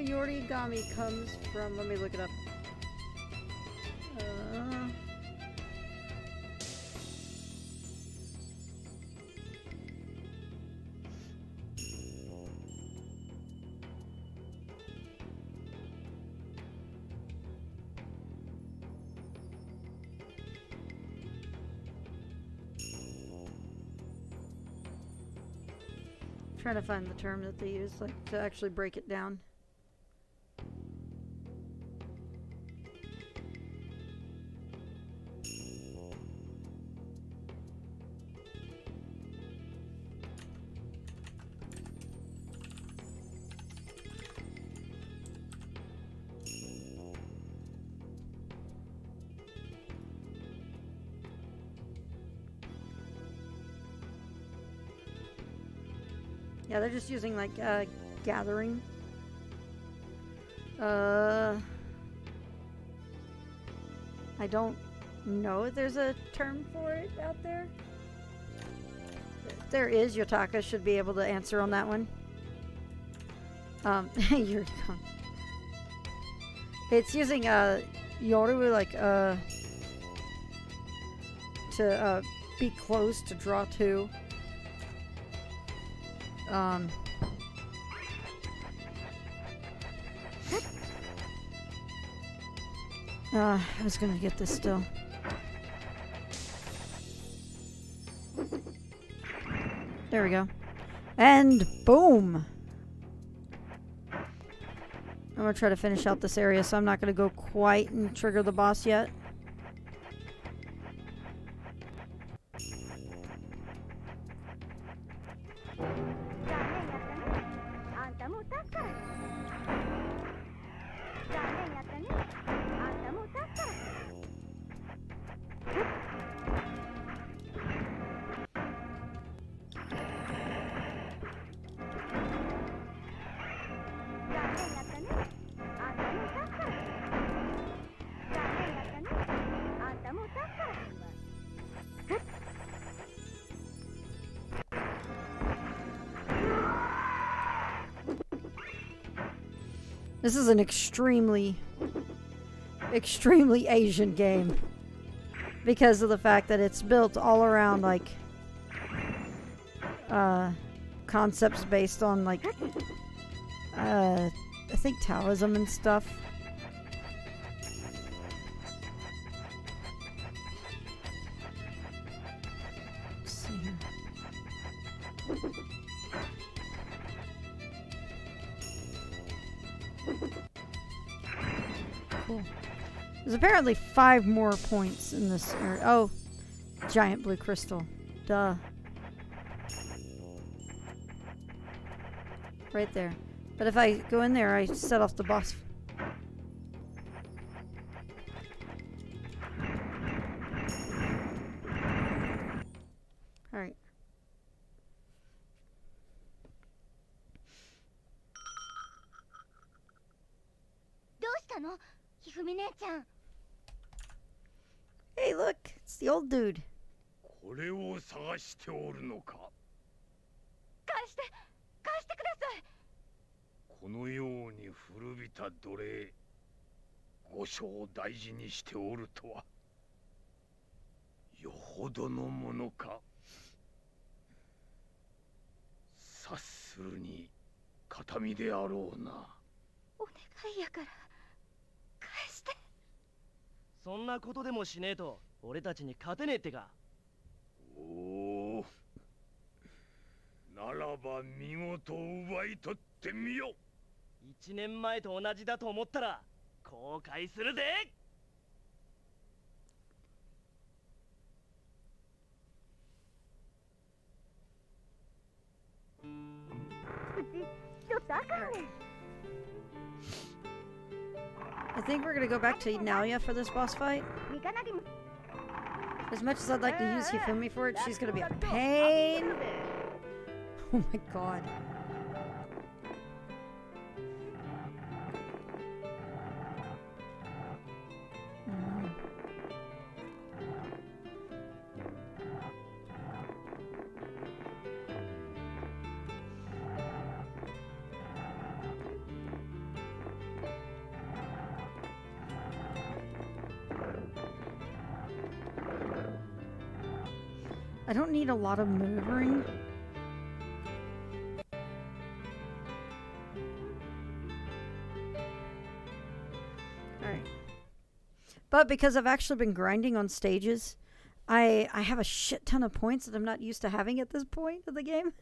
Origami comes from, let me look it up. Trying to find the term that they use, like, to actually break it down. Yeah, they're just using like gathering. I don't know if there's a term for it out there. If there is, Yotaka should be able to answer on that one. You're gone. It's using Yoru like to be close to draw two. I was gonna get this still. There we go. And boom! I'm gonna try to finish out this area, so I'm not gonna go quite and trigger the boss yet. たもう立つから。残念やったね。あんたもう立つから。残念やったね。あんたもう立つから。残念やったね。あんたもう立つから。This is an extremely Asian game because of the fact that it's built all around like concepts based on like I think Taoism and stuff. Let's see here. Cool. There's apparently 5 more points in this area. Oh, giant blue crystal. Duh. Right there. But if I go in there, I set off the boss. Alright. Hey, look, it's the old dude. これを探しておるのか。返してください。このように古びた奴隷、御所を大事にしておるとは、よほどのものか。察するに形見であろうな。お願いやから返して。そんなことでもしねえと俺たちに勝てねえってか。おお、ならば見事奪い取ってみよ。1年前と同じだと思ったら後悔するぜ。うちちょっとあかんねん。I think we're gonna go back to Nalia for this boss fight. As much as I'd like to use Hifumi for it, she's gonna be a pain. Oh my god. I don't need a lot of maneuvering. Alright. But because I've actually been grinding on stages, I have a shit ton of points that I'm not used to having at this point of the game.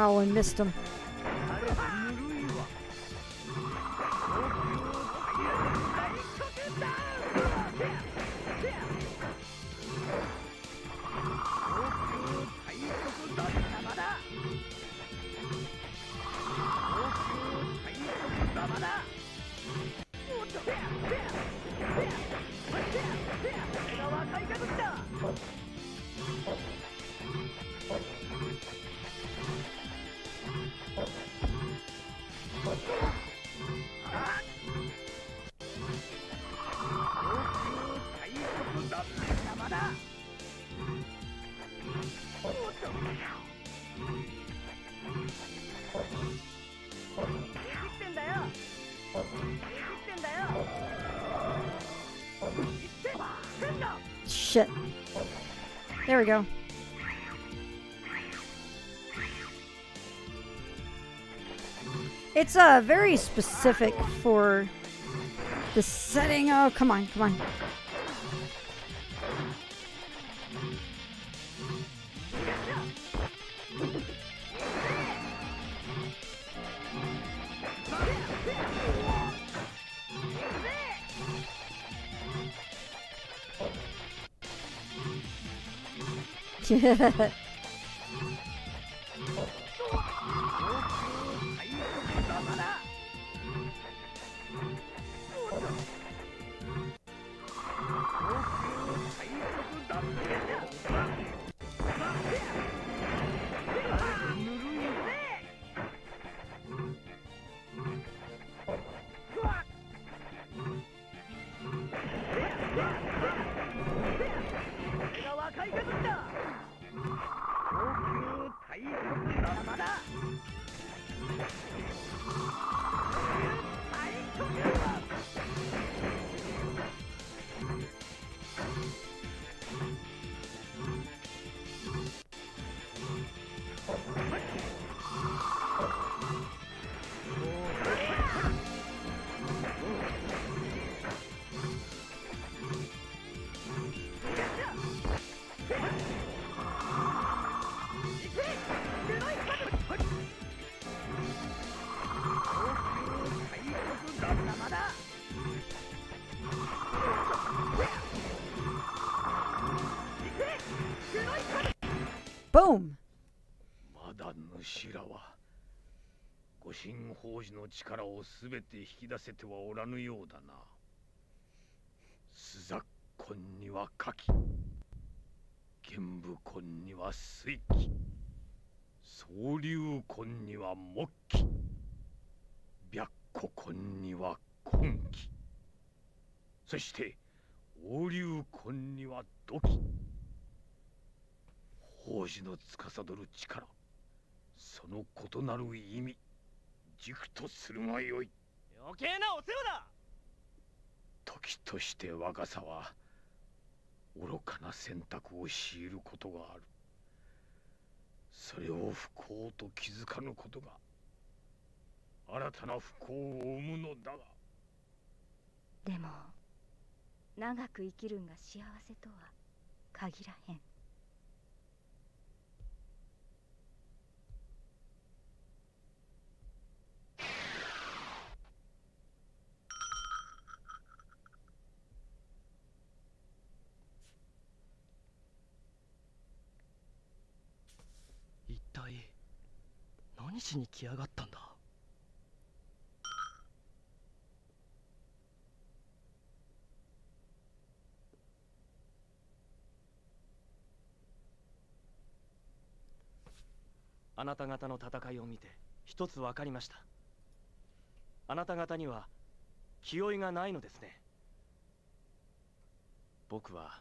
Oh, I missed him. shit. There we go. It's very specific for the setting. Oh, come on, come on. Boom! まだ主らは御神宝寺の力をすべて引き出せてはおらぬようだな。朱雀魂には火器、玄武魂には水器、蒼龍魂には木器、白虎魂には根気、そして黄龍魂には土器。宝寺の司る力、その異なる意味、軸とするがよい。余計なお世話だ。時として若さは愚かな選択を強いることがある。それを不幸と気づかぬことが新たな不幸を生むのだが。でも長く生きるんが幸せとは限らへん。一体何しに来やがったんだ。あなた方の戦いを見て一つ分かりました。あなた方には気負いがないのですね。僕は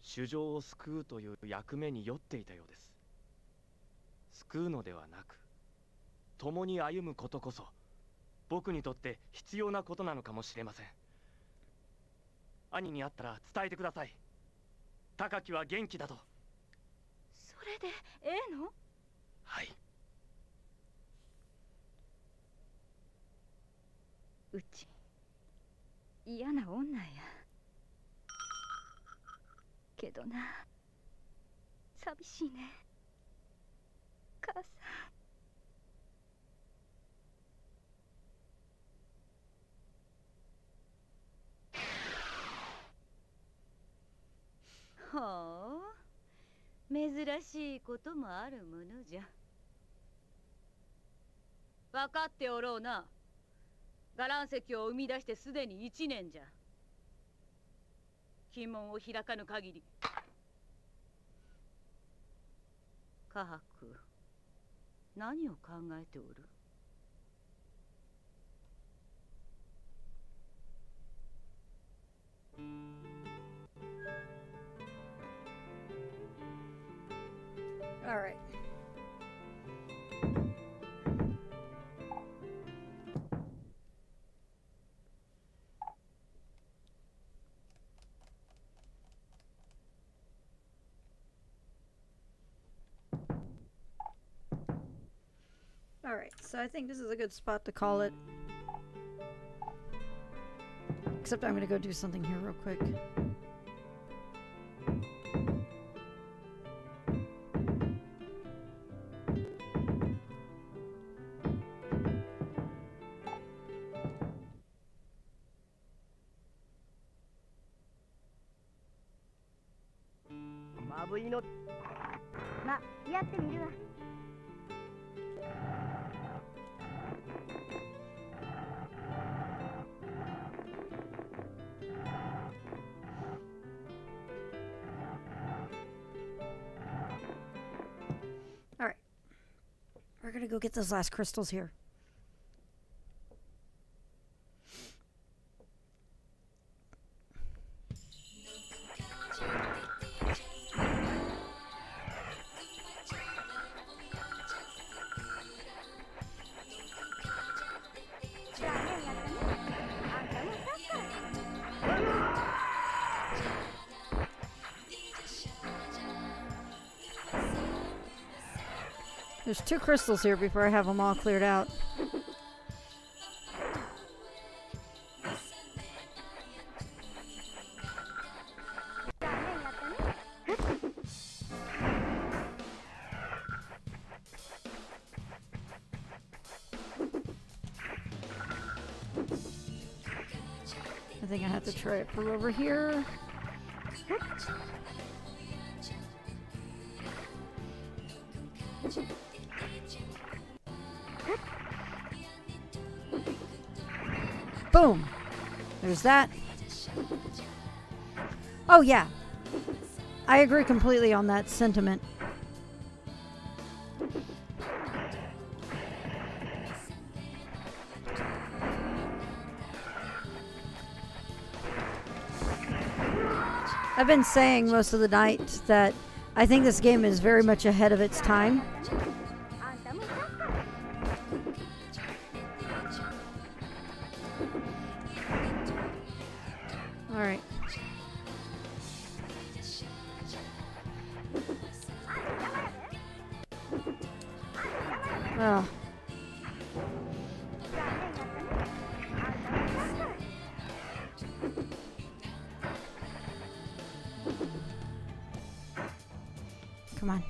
衆生を救うという役目に酔っていたようです。救うのではなく共に歩むことこそ僕にとって必要なことなのかもしれません。兄に会ったら伝えてください。高木は元気だと。それでええの？はい。うち嫌な女やけどな、寂しいね母さん。ほう、珍しいこともあるものじゃ。分かっておろうな。伽藍石を生み出してすでに1年じゃ。鬼門を開かぬ限り。カハク、何を考えておる？All right. so I think this is a good spot to call it. Except I'm gonna go do something here real quick.ま、やってみるわ。All right. We're gonna go get those last crystals here. There's 2 crystals here before I have them all cleared out. I think I have to try it from over here. Boom! There's that. Oh yeah. I agree completely on that sentiment. I've been saying most of the night that I think this game is very much ahead of its time. Alright. Oh. Come on.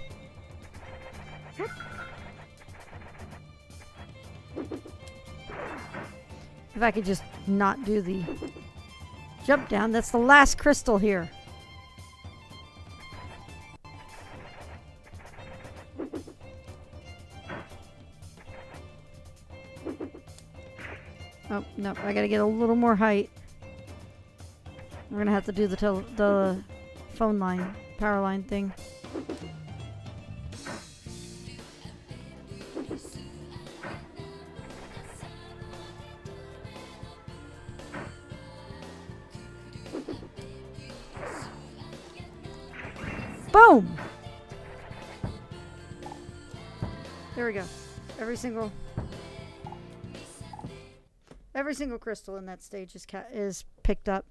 If I could just not do the jump down. That's the last crystal here. Oh, no. I gotta get a little more height. We're gonna have to do the phone line, power line thing. Boom! There we go. Every single crystal in that stage is picked up.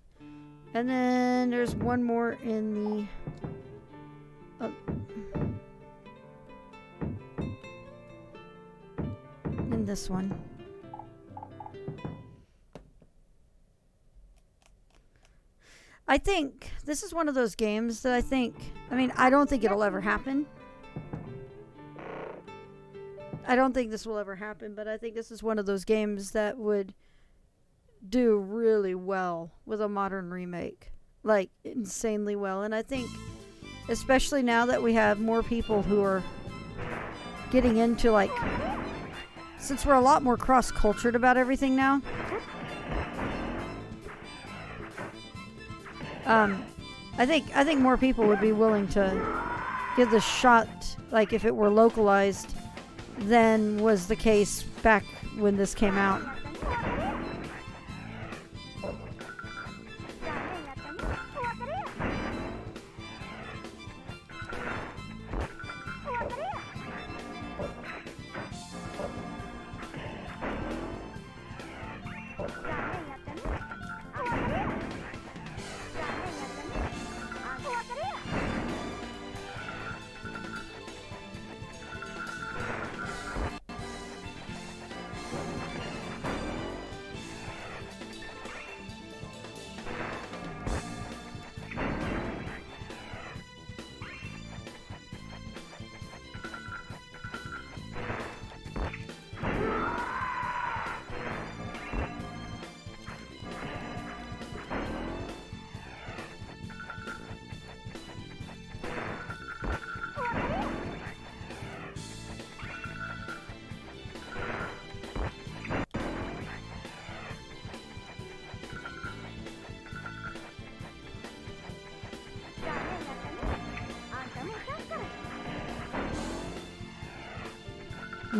And then there's one more in the in this one. I think this is one of those games that I don't think it'll ever happen. I don't think this will ever happen, but I think this is one of those games that would do really well with a modern remake. Like, insanely well. And I think, especially now that we have more people who are getting into, like, since we're a lot more cross-cultured about everything now, I think more people would be willing to give this shot, like if it were localized, than was the case back when this came out.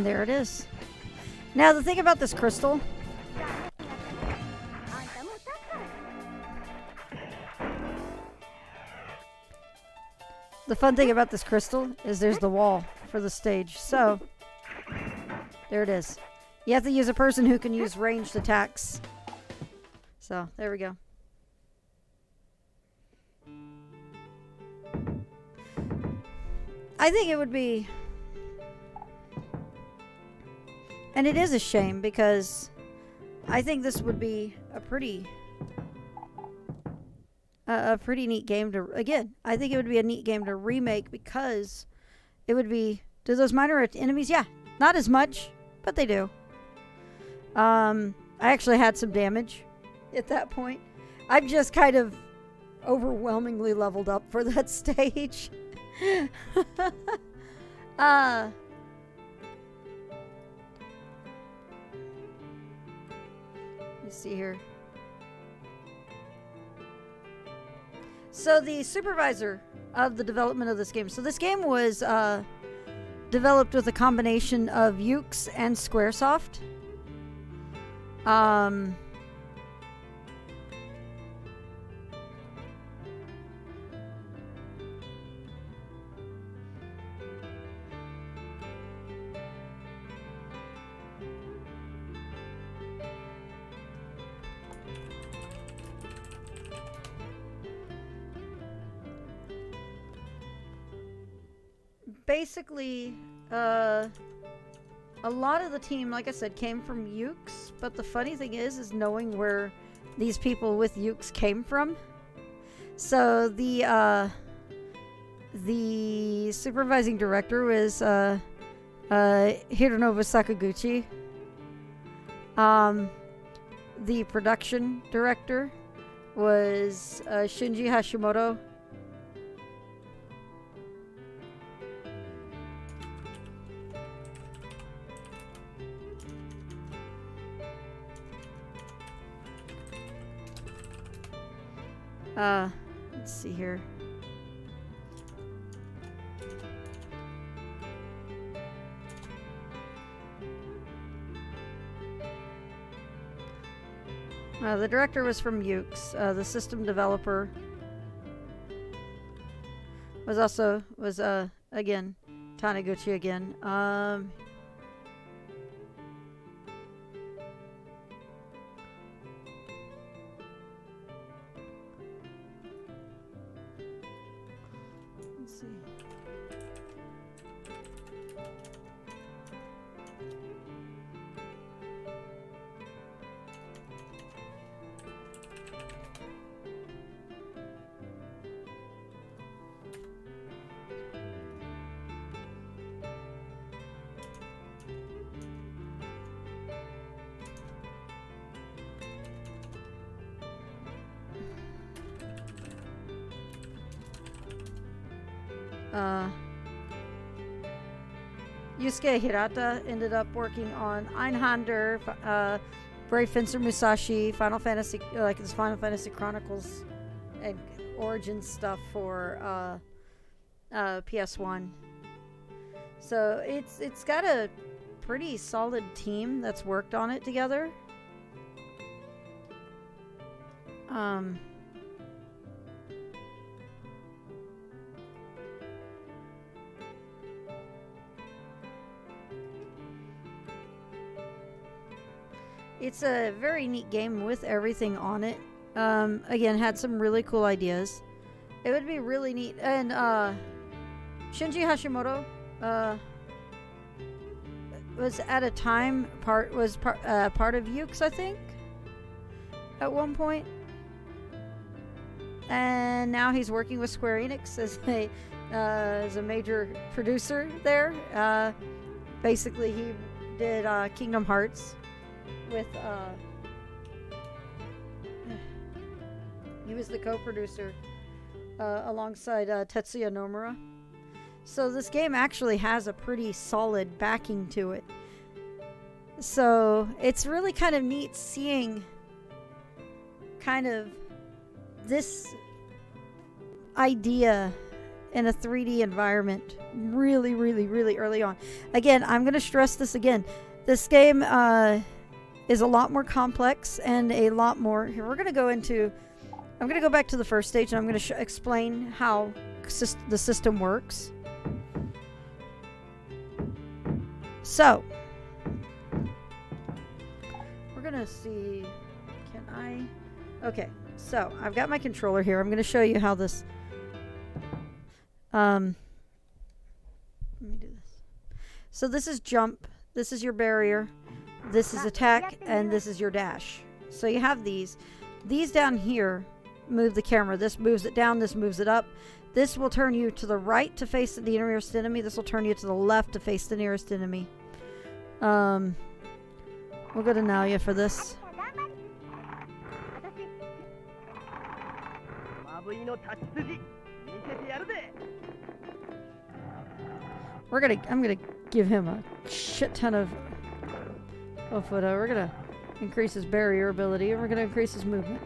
And there it is. Now, the thing about this crystal... The fun thing about this crystal is there's the wall for the stage. So, there it is. You have to use a person who can use ranged attacks. So, there we go. I think it would be... And it is a shame because I think this would be a pretty neat game to... Again, I think it would be a neat game to remake because it would be... Do those minor enemies? Yeah. Not as much, but they do. I actually had some damage at that point. I've just kind of overwhelmingly leveled up for that stage. Let's see here. So the supervisor of the development of this game. So this game was developed with a combination of Yuke's and Squaresoft. Basically, a lot of the team, like I said, came from Yuke's, but the funny thing is knowing where these people with Yuke's came from. So the supervising director was Hironobu Sakaguchi. The production director was Shinji Hashimoto. Let's see here. The director was from Yuke's. The system developer was again Taniguchi again. Let's see. Yusuke Hirata ended up working on Einhander, Brave Fencer Musashi, Final Fantasy, like this Final Fantasy Chronicles and Origins stuff for PS1. So it's got a pretty solid team that's worked on it together. It's a very neat game with everything on it. Again, had some really cool ideas. It would be really neat. And Shinji Hashimoto was at a time part of Yuke's, I think, at one point. And now he's working with Square Enix as a major producer there. Basically, he did Kingdom Hearts. With he was the co-producer alongside Tetsuya Nomura. So this game actually has a pretty solid backing to it. So it's really kind of neat seeing kind of this idea in a 3D environment really, really, really early on. Again, I'm going to stress this again. This game is a lot more complex and a lot more... Here, we're going to go into... I'm going to go back to the first stage and I'm going to explain how the system works. So, we're going to see... Can I... Okay, so I've got my controller here. I'm going to show you how this... let me do this. So this is jump, this is your barrier, this is attack, and this is your dash. So you have these. These down here move the camera. This moves it down, this moves it up. This will turn you to the right to face the nearest enemy. This will turn you to the left to face the nearest enemy. We'll go to Naoya for this. I'm gonna give him a shit ton of Ofuda. We're gonna increase his barrier ability, and we're gonna increase his movement.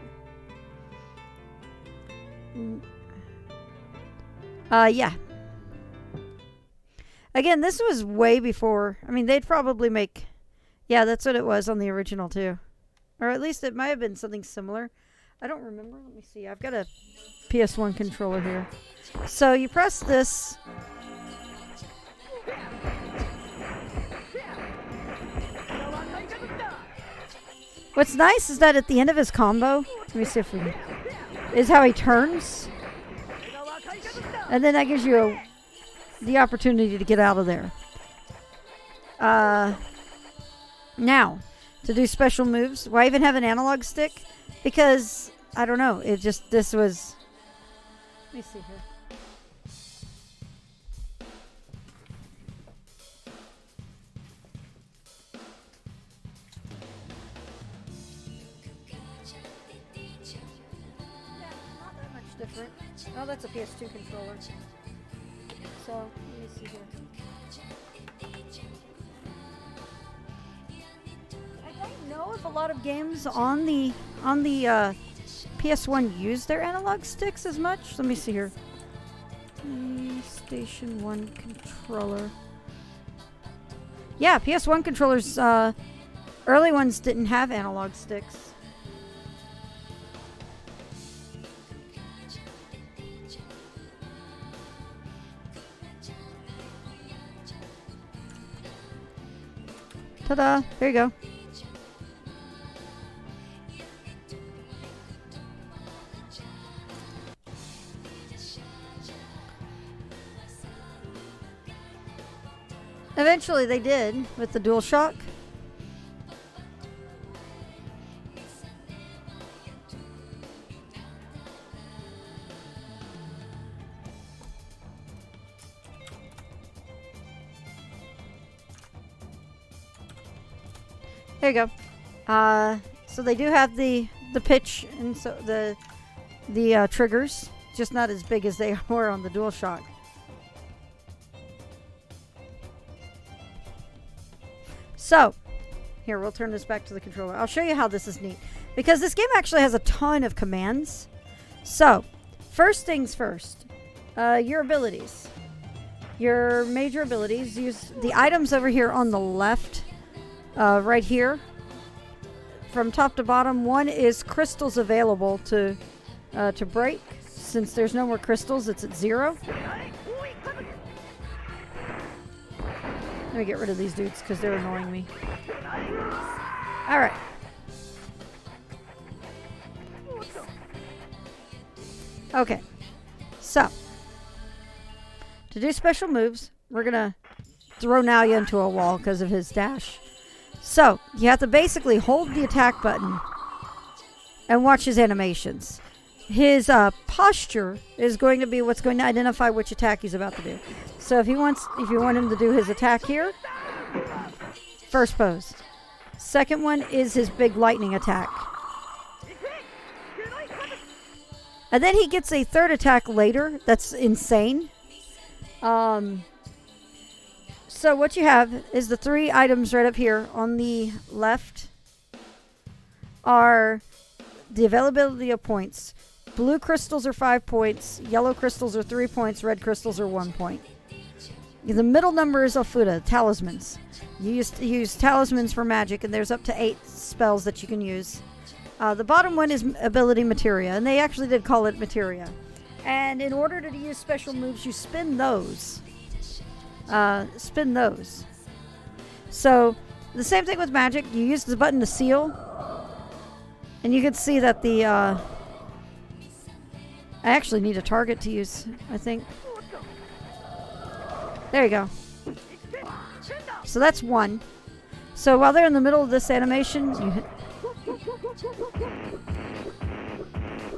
Yeah. Again, this was way before. I mean, they'd probably make... Yeah, that's what it was on the original, too. Or at least it might have been something similar. I don't remember. Let me see. I've got a PS1 controller here. So you press this... What's nice is that at the end of his combo, let me see if we can, is how he turns. And then that gives you the opportunity to get out of there. Now, to do special moves, why even have an analog stick? Because, I don't know, it just, this was, let me see here. Different. Oh, that's a PS2 controller. So, let me see here. I don't know if a lot of games on the PS1 use their analog sticks as much. Let me see here. PlayStation 1 controller. Yeah, PS1 controllers, early ones didn't have analog sticks. Ta-da! There you go. Eventually they did with the DualShock. There you go. So they do have the pitch and so the triggers, just not as big as they were on the DualShock. So, here, we'll turn this back to the controller. I'll show you how this is neat, because this game actually has a ton of commands. So, first things first, your abilities. Your major abilities, use the items over here on the left. Right here, from top to bottom, one is crystals available to break. Since there's no more crystals, it's at 0. Let me get rid of these dudes because they're annoying me. All right. Okay. So, to do special moves, we're gonna throw Naoya into a wall because of his dash. So, you have to basically hold the attack button and watch his animations. His posture is going to be what's going to identify which attack he's about to do. So if you want him to do his attack here, first pose. Second one is his big lightning attack. And then he gets a third attack later that's insane. So what you have is the 3 items right up here on the left are the availability of points. Blue crystals are 5 points, yellow crystals are 3 points, red crystals are 1 point. The middle number is Ofuda, talismans. You use talismans for magic, and there's up to 8 spells that you can use. The bottom one is ability materia, and they actually did call it materia. And in order to use special moves, you spin those. So, the same thing with magic. You use the button to seal, and you can see that the... I actually need a target to use, I think. There you go. So that's 1. So while they're in the middle of this animation, you hit...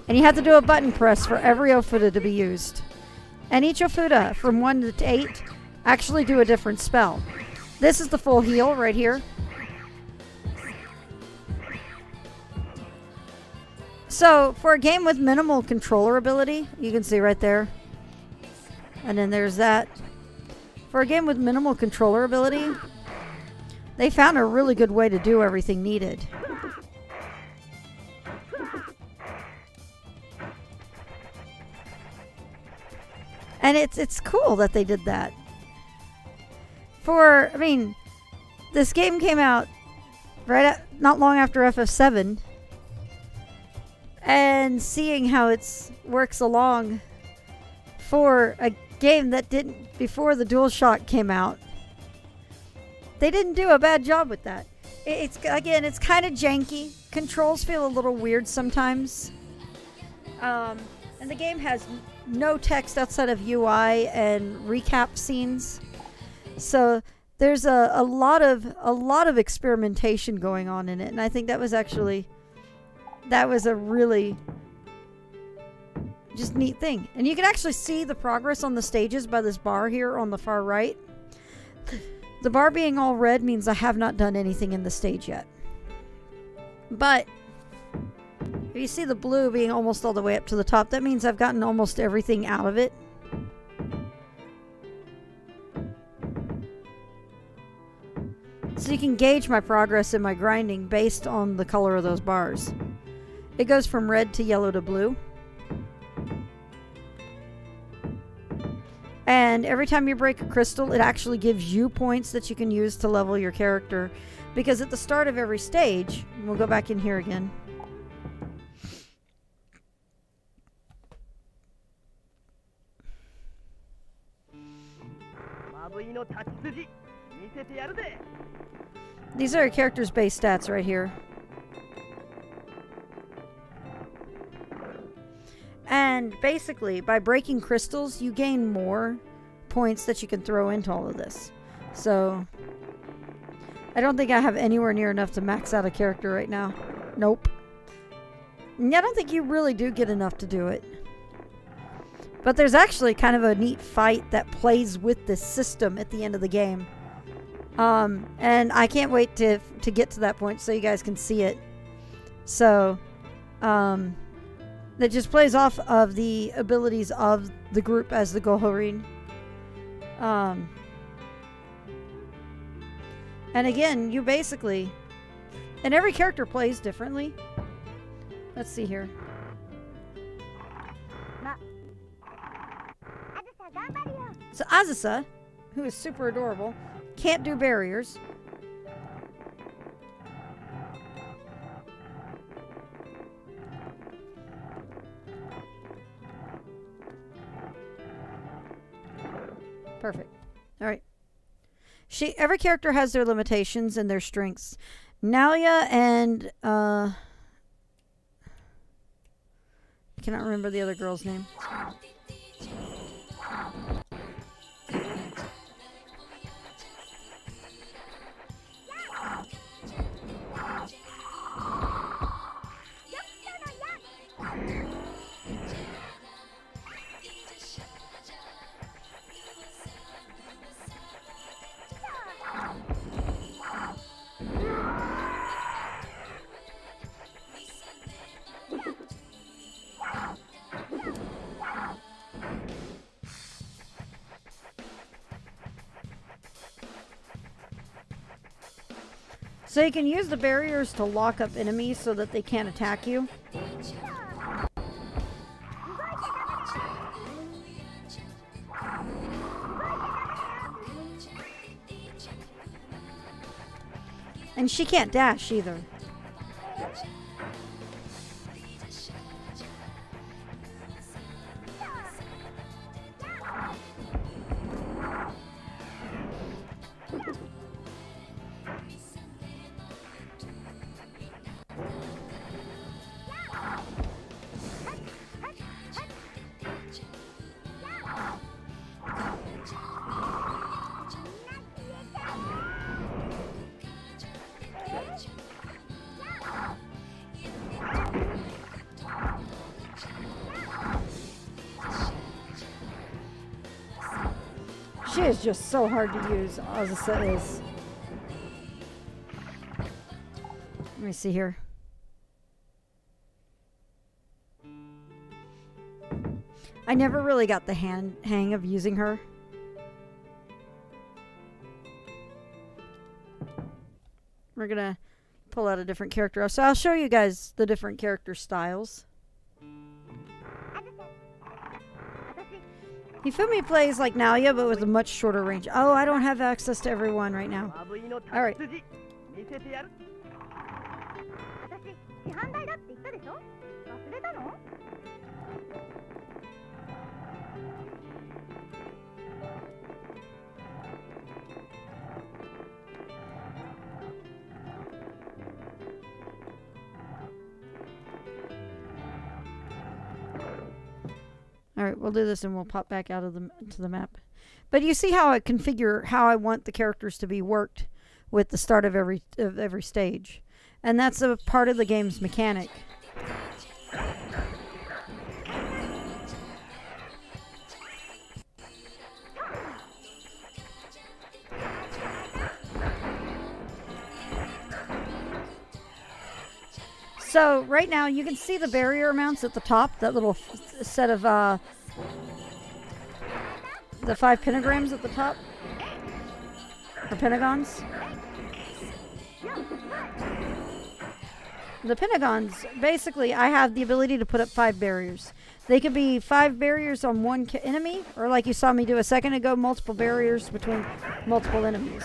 And you have to do a button press for every Ofuda to be used. And each Ofuda, from 1 to 8, actually do a different spell. This is the full heal right here. So, for a game with minimal controller ability, you can see right there. And then there's that. For a game with minimal controller ability, they found a really good way to do everything needed. And it's cool that they did that. I mean, this game came out not long after FF7. And seeing how it works along for a game that didn't, before the DualShock came out, they didn't do a bad job with that. It's kind of janky. Controls feel a little weird sometimes. And the game has no text outside of UI and recap scenes. So there's a lot of experimentation going on in it, and I think that was a really just neat thing. And you can actually see the progress on the stages by this bar here on the far right. The bar being all red means I have not done anything in the stage yet. But if you see the blue being almost all the way up to the top, that means I've gotten almost everything out of it. So you can gauge my progress in my grinding based on the color of those bars. It goes from red to yellow to blue. And every time you break a crystal, it actually gives you points that you can use to level your character. Because at the start of every stage, we'll go back in here again. These are characters' base stats right here. And basically, by breaking crystals, you gain more points that you can throw into all of this. So, I don't think I have anywhere near enough to max out a character right now. Nope. And I don't think you really do get enough to do it. But there's actually kind of a neat fight that plays with this system at the end of the game. And I can't wait to get to that point so you guys can see it. So, that just plays off of the abilities of the group as the Gohorin. And again, you basically... And every character plays differently. Let's see here. So Azusa, who is super adorable, can't do barriers. Perfect. All right. Every character has their limitations and their strengths. Nalia and I cannot remember the other girl's name. So you can use the barriers to lock up enemies so that they can't attack you. And she can't dash either. She is just so hard to use, Azusa is. Let me see here. I never really got the hang of using her. We're gonna pull out a different character. So I'll show you guys the different character styles. Hifumi plays like Nalia, but with a much shorter range. Oh, I don't have access to everyone right now. Alright. Alright, we'll do this and we'll pop back out of the map. But you see how I configure how I want the characters to be worked with the start of every stage. And that's a part of the game's mechanic. So right now you can see the barrier amounts at the top, that little set of the 5 pentagrams at the top, or pentagons. The pentagons, basically I have the ability to put up 5 barriers. They could be 5 barriers on one enemy, or like you saw me do a second ago, multiple barriers between multiple enemies.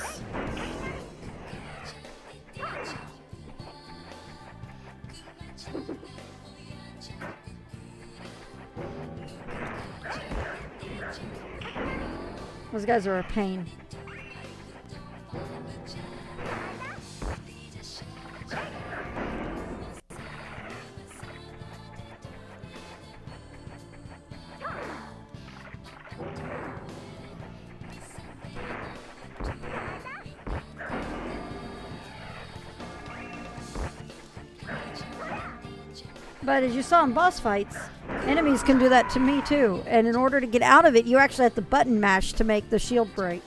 Those guys are a pain. But as you saw in boss fights, enemies can do that to me too. And in order to get out of it, you actually have to button mash to make the shield break.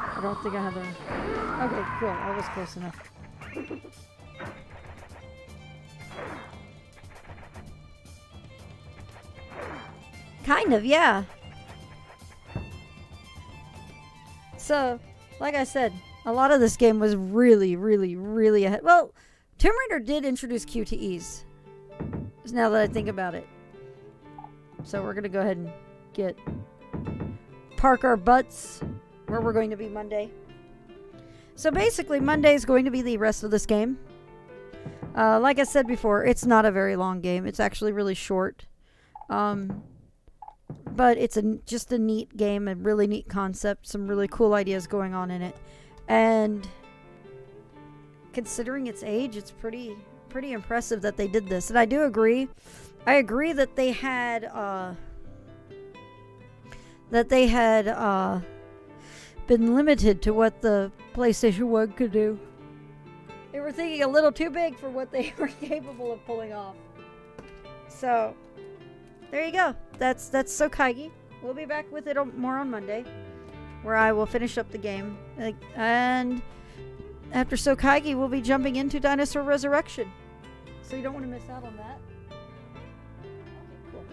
I don't think I have a... Okay, cool. I was close enough. Kind of, yeah. So, like I said, a lot of this game was really, really, really ahead. Well, Tomb Raider did introduce QTEs. Now that I think about it. So we're going to go ahead and park our butts where we're going to be Monday. So basically, Monday is going to be the rest of this game. Like I said before, it's not a very long game. It's actually really short. But it's just a neat game, a really neat concept, some really cool ideas going on in it. And considering its age, it's pretty impressive that they did this. And I do agree. I agree that they had been limited to what the PlayStation 1 could do. They were thinking a little too big for what they were capable of pulling off. So, there you go. That's Soukaigi. We'll be back with it more on Monday, where I will finish up the game. And after Soukaigi, we'll be jumping into Dinosaur Resurrection. So you don't want to miss out on that. Okay, cool.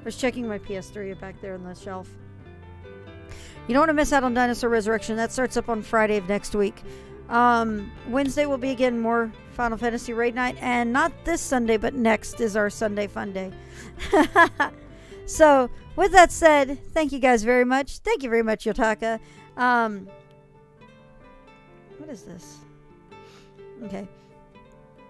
I was checking my PS3 back there on the shelf. You don't want to miss out on Dinosaur Resurrection. That starts up on Friday of next week. Wednesday will be again more Final Fantasy Raid Night, and not this Sunday, but next is our Sunday Fun Day. So, with that said, thank you guys very much. Thank you very much, Yotaka. What is this? Okay.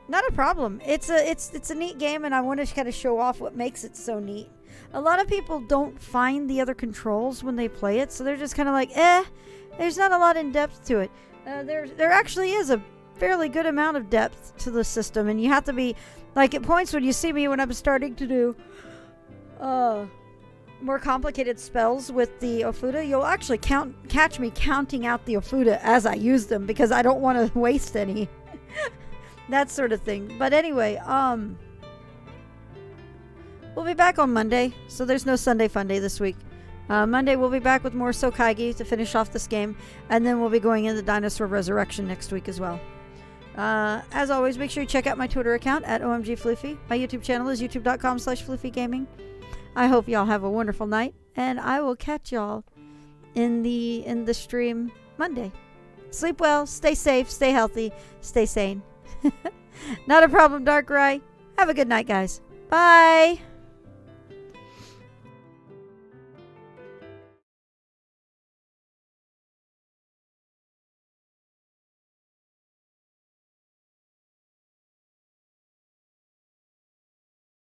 Not a problem. It's a neat game, and I want to kind of show off what makes it so neat. A lot of people don't find the other controls when they play it, so they're just kind of like, there's not a lot in depth to it. There actually is a fairly good amount of depth to the system, and you have to be, like, at points when you see me when I'm starting to do more complicated spells with the Ofuda, you'll actually catch me counting out the Ofuda as I use them, because I don't want to waste any. That sort of thing. But anyway, we'll be back on Monday, so there's no Sunday Fun Day this week. Monday we'll be back with more Soukaigi to finish off this game, and then we'll be going into Dinosaur Resurrection next week as well. As always, make sure you check out my Twitter account at OMGFloofy. My YouTube channel is youtube.com/floofygaming. I hope y'all have a wonderful night, and I will catch y'all in the stream Monday. Sleep well, stay safe, stay healthy, stay sane. Not a problem, Darkrai. Have a good night, guys. Bye.